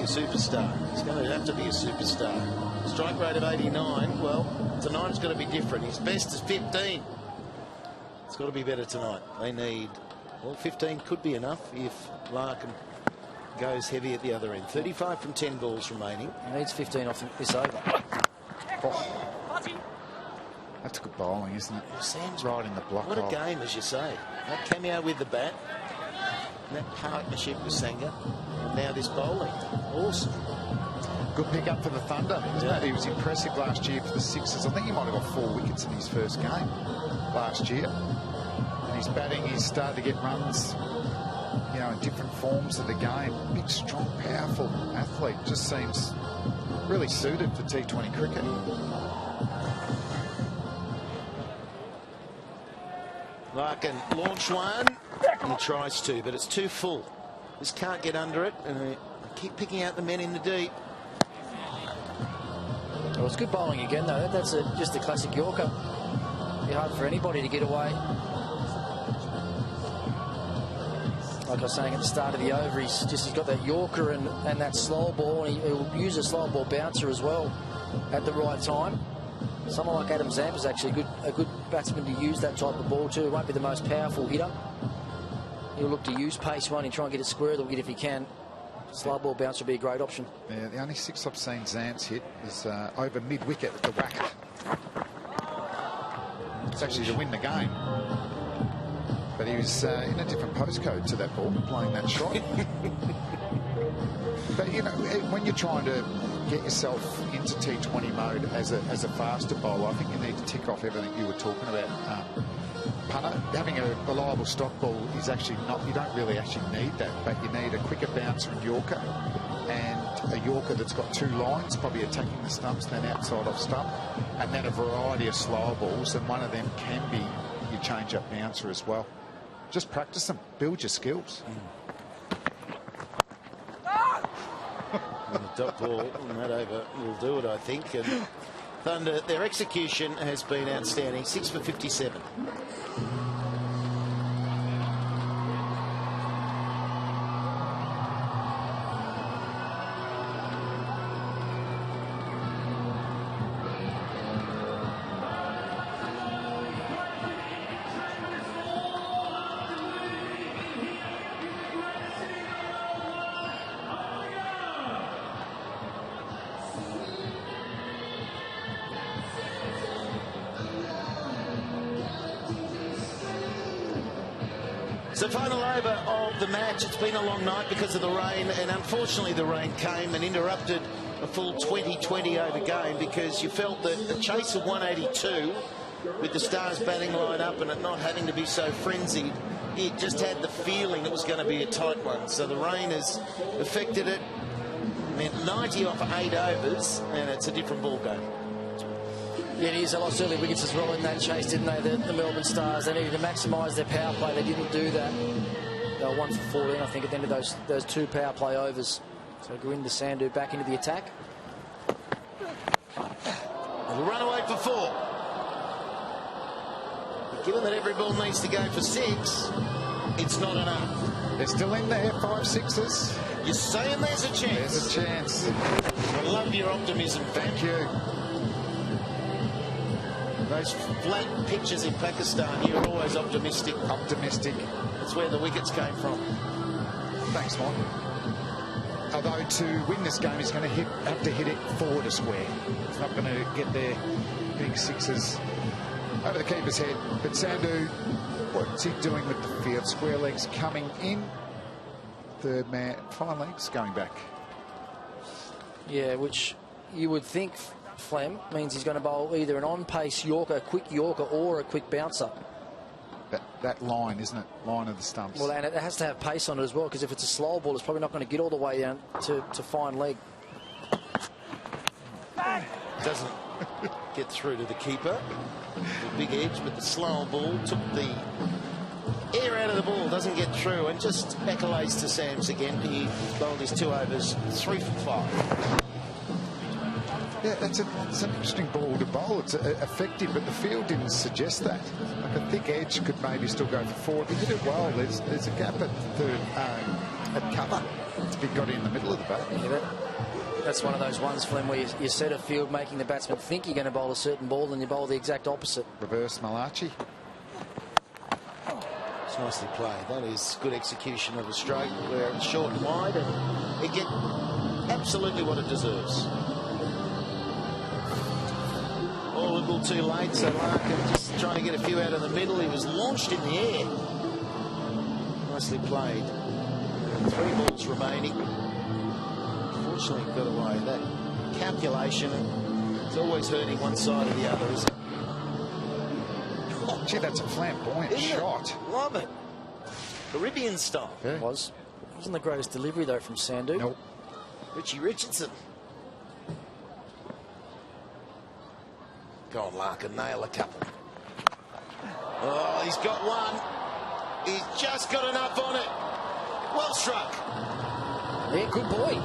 [SPEAKER 12] Superstar. He's going to have to be a superstar. Strike rate of 89. Well, tonight it's going to be different. His best is 15. It's got to be better tonight. They need, well, 15 could be enough if Larkin goes heavy at the other end. 35 from 10 balls remaining.
[SPEAKER 17] He needs 15 off this over.
[SPEAKER 1] Oh. That's good bowling, isn't it?
[SPEAKER 12] Sam's
[SPEAKER 1] right in the block.
[SPEAKER 12] What a game, as you say. That cameo with the bat, and that partnership with Sangha, and now this bowling. Awesome.
[SPEAKER 1] Good pick up for the Thunder, isn't it? He was impressive last year for the Sixers. I think he might have got 4 wickets in his first game last year. And his batting, he's started to get runs, you know, in different forms of the game. Big, strong, powerful athlete. Just seems really suited for T20 cricket.
[SPEAKER 12] Larkin launch one. He tries to, but it's too full. Just can't get under it, and keep picking out the men in the deep.
[SPEAKER 17] Well, it's good bowling again, though. That's just a classic Yorker. It'd be hard for anybody to get away. Like I was saying at the start of the over, he's got that Yorker and that slow ball, and he'll use a slow ball bouncer as well at the right time. Someone like Adam Zampa is actually a good batsman to use that type of ball too. It won't be the most powerful hitter. He'll look to use pace one and try and get it square the wicket if he can. Slow ball bouncer would be a great option.
[SPEAKER 1] Yeah, the only 6 I've seen Zams hit is over mid-wicket at the whack. It's actually to win the game. But he was in a different postcode to that ball, playing that shot. But, you know, when you're trying to get yourself into T20 mode as a faster bowler, I think you need to tick off everything you were talking about. Punter, having a reliable stock ball is actually not, you don't really actually need that, but you need a quicker bouncer and Yorker, and a Yorker that's got 2 lines, probably attacking the stumps, then outside off stump, and then a variety of slower balls, and one of them can be your change-up bouncer as well. Just practice them, build your skills.
[SPEAKER 12] And the dot ball on that over will do it, I think. And Thunder, their execution has been outstanding. 6 for 57. So final over of the match. It's been a long night because of the rain, and unfortunately the rain came and interrupted a full 20-20 over game, because you felt that the chase of 182 with the Stars batting line up and it not having to be so frenzied, it just had the feeling it was going to be a tight one. So the rain has affected it. Meant 90 off 8 overs, and it's a different ball game.
[SPEAKER 17] Yeah, it is. They lost early wickets as well in that chase, didn't they? The Melbourne Stars. They needed to maximise their power play. They didn't do that. They were 1 for 14, I think, at the end of those 2 power play overs. So Gurinder Sandhu back into the attack.
[SPEAKER 12] It'll run away for 4. But given that every ball needs to go for 6, it's not enough.
[SPEAKER 1] They're still in there, 5 sixes.
[SPEAKER 12] You're saying there's a chance?
[SPEAKER 1] There's a chance.
[SPEAKER 12] I love your optimism.
[SPEAKER 1] Thank you.
[SPEAKER 12] Those flat pitches in Pakistan, you're always optimistic.
[SPEAKER 1] Optimistic.
[SPEAKER 12] That's where the wickets came from.
[SPEAKER 1] Thanks, Mike. Although to win this game, he's going to have to hit it forward a square. He's not going to get there big sixes over the keeper's head. But Sandhu, what's he doing with the field? Square legs coming in. Third man, fine legs going back.
[SPEAKER 17] Yeah, which you would think, Flem, means he's going to bowl either an on-pace Yorker, a quick Yorker, or a quick bouncer.
[SPEAKER 1] That line, isn't it? Line of the stumps.
[SPEAKER 17] Well, and it has to have pace on it as well, because if it's a slow ball, it's probably not going to get all the way down to fine leg.
[SPEAKER 12] Doesn't get through to the keeper. The big edge with the slow ball. Took the air out of the ball. Doesn't get through. And just accolades to Sams again. He bowled his 2 overs, 3 for 5.
[SPEAKER 1] Yeah, it's an interesting ball to bowl. It's effective, but the field didn't suggest that. Like a thick edge could maybe still go for 4. If he did it well, there's a gap at third, at cover. If he got in the middle of the bat.
[SPEAKER 17] Yeah, that's one of those ones, Flem, where you set a field making the batsman think you're going to bowl a certain ball, and you bowl the exact opposite.
[SPEAKER 1] Reverse Malachi.
[SPEAKER 12] It's nicely played. That is good execution of a stroke where it's short and wide, and it gets absolutely what it deserves. All a little too late, so Larkin just trying to get a few out of the middle. He was launched in the air. Nicely played. 3 balls remaining. Unfortunately, got away. That calculation is always hurting one side or the other, isn't it?
[SPEAKER 1] Oh, gee, that's a flamboyant shot.
[SPEAKER 12] Love it. Caribbean style.
[SPEAKER 1] Yeah.
[SPEAKER 17] Wasn't the greatest delivery, though, from Sandhu.
[SPEAKER 1] Nope.
[SPEAKER 12] Richie Richardson. Go on, Larkin, nail a couple. Oh, he's got one. He's just got enough on it. Well struck.
[SPEAKER 17] Yeah, good boy.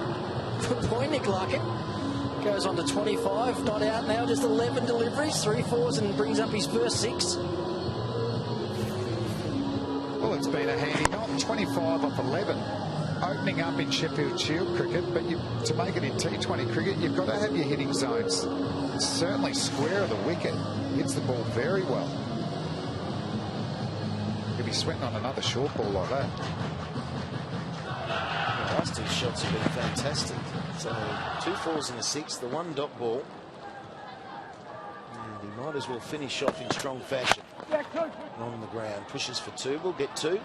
[SPEAKER 17] Good boy, Nick Larkin. Goes on to 25, not out now, just 11 deliveries, 3 fours, and brings up his first 6.
[SPEAKER 1] Well, it's been a handy knock. 25 off 11. Opening up in Sheffield Shield cricket, but to make it in T20 cricket, you've got to have your hitting zones. It's certainly square of the wicket. Hits the ball very well. He'll be sweating on another short ball like that.
[SPEAKER 12] The last 2 shots have been fantastic. So 2 fours and a 6, the 1 dot ball. And he might as well finish off in strong fashion. On the ground, pushes for 2, will get 2.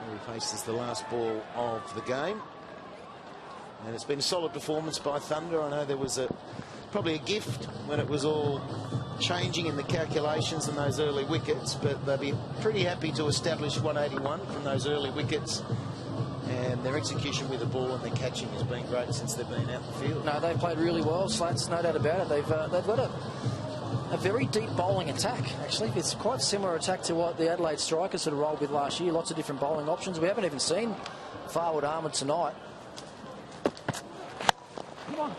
[SPEAKER 12] He faces the last ball of the game. And it's been a solid performance by Thunder. I know there was probably a gift when it was all changing in the calculations and those early wickets, but they'll be pretty happy to establish 181 from those early wickets. And their execution with the ball and their catching has been great since they've been out in the field.
[SPEAKER 17] No, they've played really well, Slats, no doubt about it. They've got a very deep bowling attack, actually. It's quite similar attack to what the Adelaide Strikers sort of rolled with last year. Lots of different bowling options. We haven't even seen Farwood Ahmed tonight. Come on.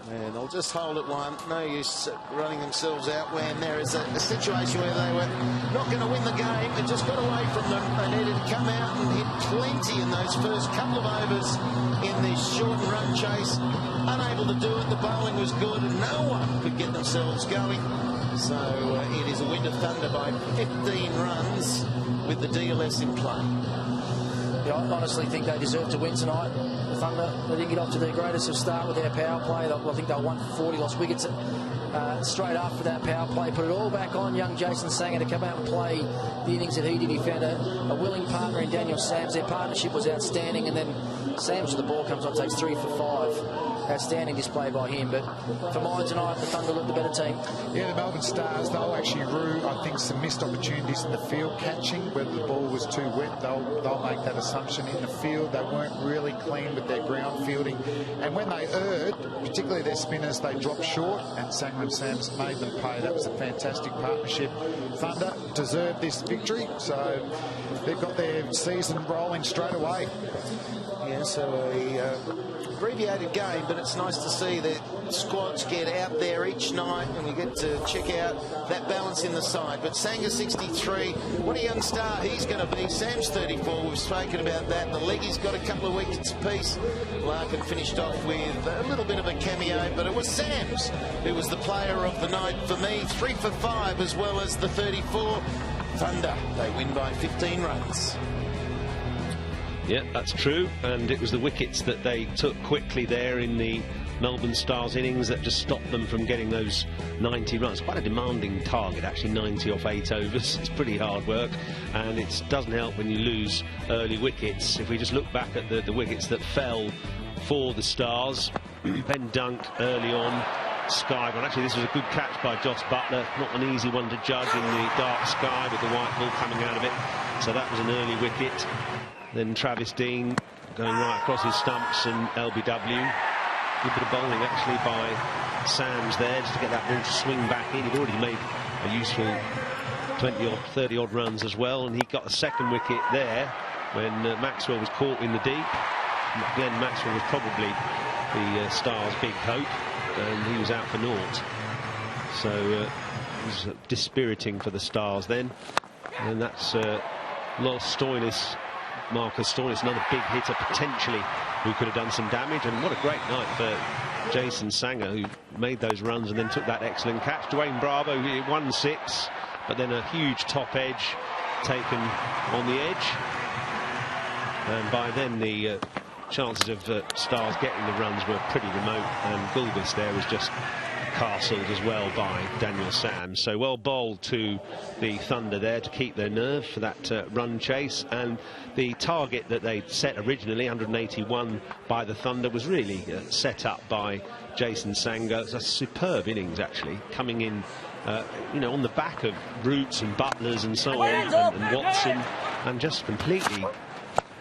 [SPEAKER 12] And they'll just hold it 1. No use running themselves out when there is a situation where they were not going to win the game. It just got away from them. They needed to come out and hit plenty in those first couple of overs in this short and run chase. Unable to do it. The bowling was good and no one could get themselves going. So it is a win of Thunder by 15 runs with the DLS in play.
[SPEAKER 17] Yeah, I honestly think they deserve to win tonight. The Thunder, they didn't get off to their greatest of start with their power play. I think they won 40, lost wickets straight after that power play. Put it all back on young Jason Sangha to come out and play the innings that he did. He found a willing partner in Daniel Sams. Their partnership was outstanding, and then Sams with the ball comes on, takes 3 for 5. Outstanding display by him, but for mine tonight, the Thunder looked the better team.
[SPEAKER 1] Yeah, the Melbourne Stars, they'll actually rue, I think, some missed opportunities in the field catching, whether the ball was too wet. They'll make that assumption in the field. They weren't really clean with their ground fielding, and when they erred, particularly their spinners, they dropped short, and Sangha and Sams made them pay. That was a fantastic partnership. Thunder deserved this victory, so they've got their season rolling straight away.
[SPEAKER 12] Yeah, so abbreviated game, but it's nice to see that squads get out there each night and we get to check out that balance in the side. But Sangha 63, what a young star he's going to be. Sam's 34, we've spoken about that. The leggy's got a couple of wickets apiece. Larkin finished off with a little bit of a cameo, but it was Sams who was the player of the night for me. 3 for 5 as well as the 34. Thunder, they win by 15 runs.
[SPEAKER 4] Yeah, that's true, and it was the wickets that they took quickly there in the Melbourne Stars innings that just stopped them from getting those 90 runs. Quite a demanding target, actually, 90 off 8 overs. It's pretty hard work, and it doesn't help when you lose early wickets. If we just look back at the wickets that fell for the Stars, Ben Dunk early on, sky one. Actually, this was a good catch by Joss Buttler, not an easy one to judge in the dark sky with the white ball coming out of it. So that was an early wicket. Then Travis Dean going right across his stumps, and LBW. Good bit of bowling actually by Sams there, just to get that ball to swing back in. He'd already made a useful 20 odd, 30 odd runs as well, and he got a second wicket there when Maxwell was caught in the deep. Glenn Maxwell was probably the Stars' big hope, and he was out for naught. So it was dispiriting for the Stars then. And that's lost Stoinis, Marcus Stoinis, another big hitter potentially who could have done some damage. And what a great night for Jason Sangha, who made those runs and then took that excellent catch. Dwayne Bravo, 1-6, but then a huge top edge taken on the edge. And by then the chances of Stars getting the runs were pretty remote, and Gulbis there was just castled as well by Daniel Sams. So well bowled to the Thunder there to keep their nerve for that run chase, and the target that they'd set originally, 181 by the Thunder, was really set up by Jason Sangha. It's a superb innings actually, coming in you know, on the back of Roots and Butlers and so on, and Watson, and just completely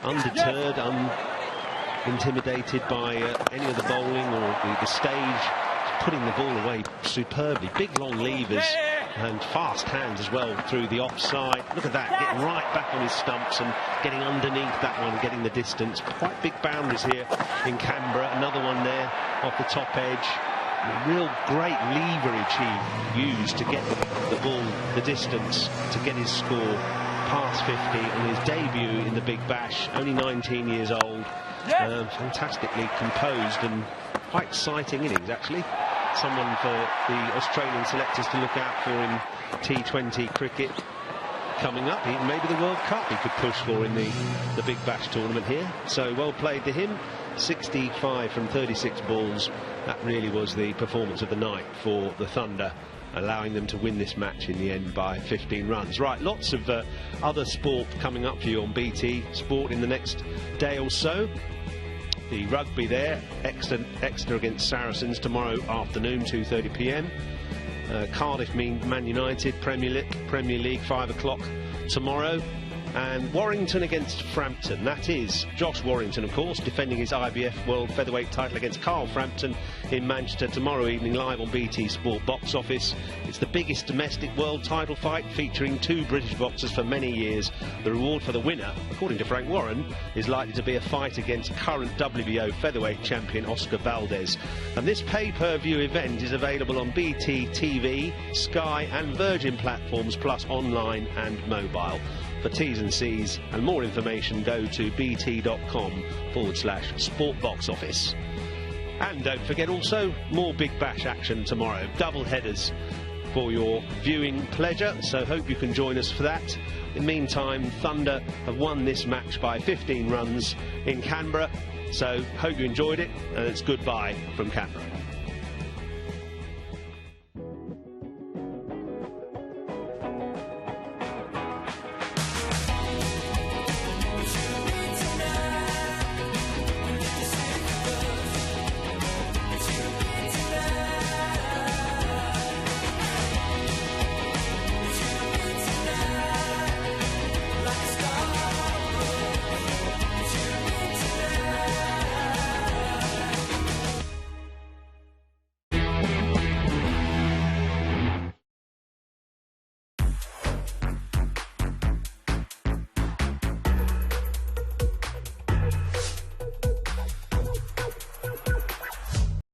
[SPEAKER 4] undeterred, intimidated by any of the bowling or the stage, putting the ball away superbly. Big long levers and fast hands as well through the offside. Look at that, getting right back on his stumps and getting underneath that one, getting the distance. Quite big boundaries here in Canberra. Another one there off the top edge. Real great leverage he used to get the ball the distance to get his score past 50 on his debut in the Big Bash, only 19 years old. Fantastically composed and quite exciting innings actually. Someone for the Australian selectors to look out for in T20 cricket coming up. Even maybe the World Cup he could push for in the Big Bash tournament here. So well played to him. 65 from 36 balls. That really was the performance of the night for the Thunder, allowing them to win this match in the end by 15 runs. Right, lots of other sport coming up for you on BT Sport in the next day or so. The rugby there, Exeter against Saracens tomorrow afternoon, 2:30 p.m. Cardiff Man United, Premier League, 5 o'clock tomorrow. And Warrington against Frampton. That is Josh Warrington, of course, defending his IBF World Featherweight title against Carl Frampton in Manchester tomorrow evening, live on BT Sport Box Office. It's the biggest domestic world title fight, featuring 2 British boxers for many years. The reward for the winner, according to Frank Warren, is likely to be a fight against current WBO featherweight champion Oscar Valdez. And this pay-per-view event is available on BT TV, Sky and Virgin platforms, plus online and mobile. For T's and C's and more information, go to bt.com/sportboxoffice. And don't forget also, more Big Bash action tomorrow. Double headers for your viewing pleasure, so hope you can join us for that. In the meantime, Thunder have won this match by 15 runs in Canberra, so hope you enjoyed it, and it's goodbye from Canberra.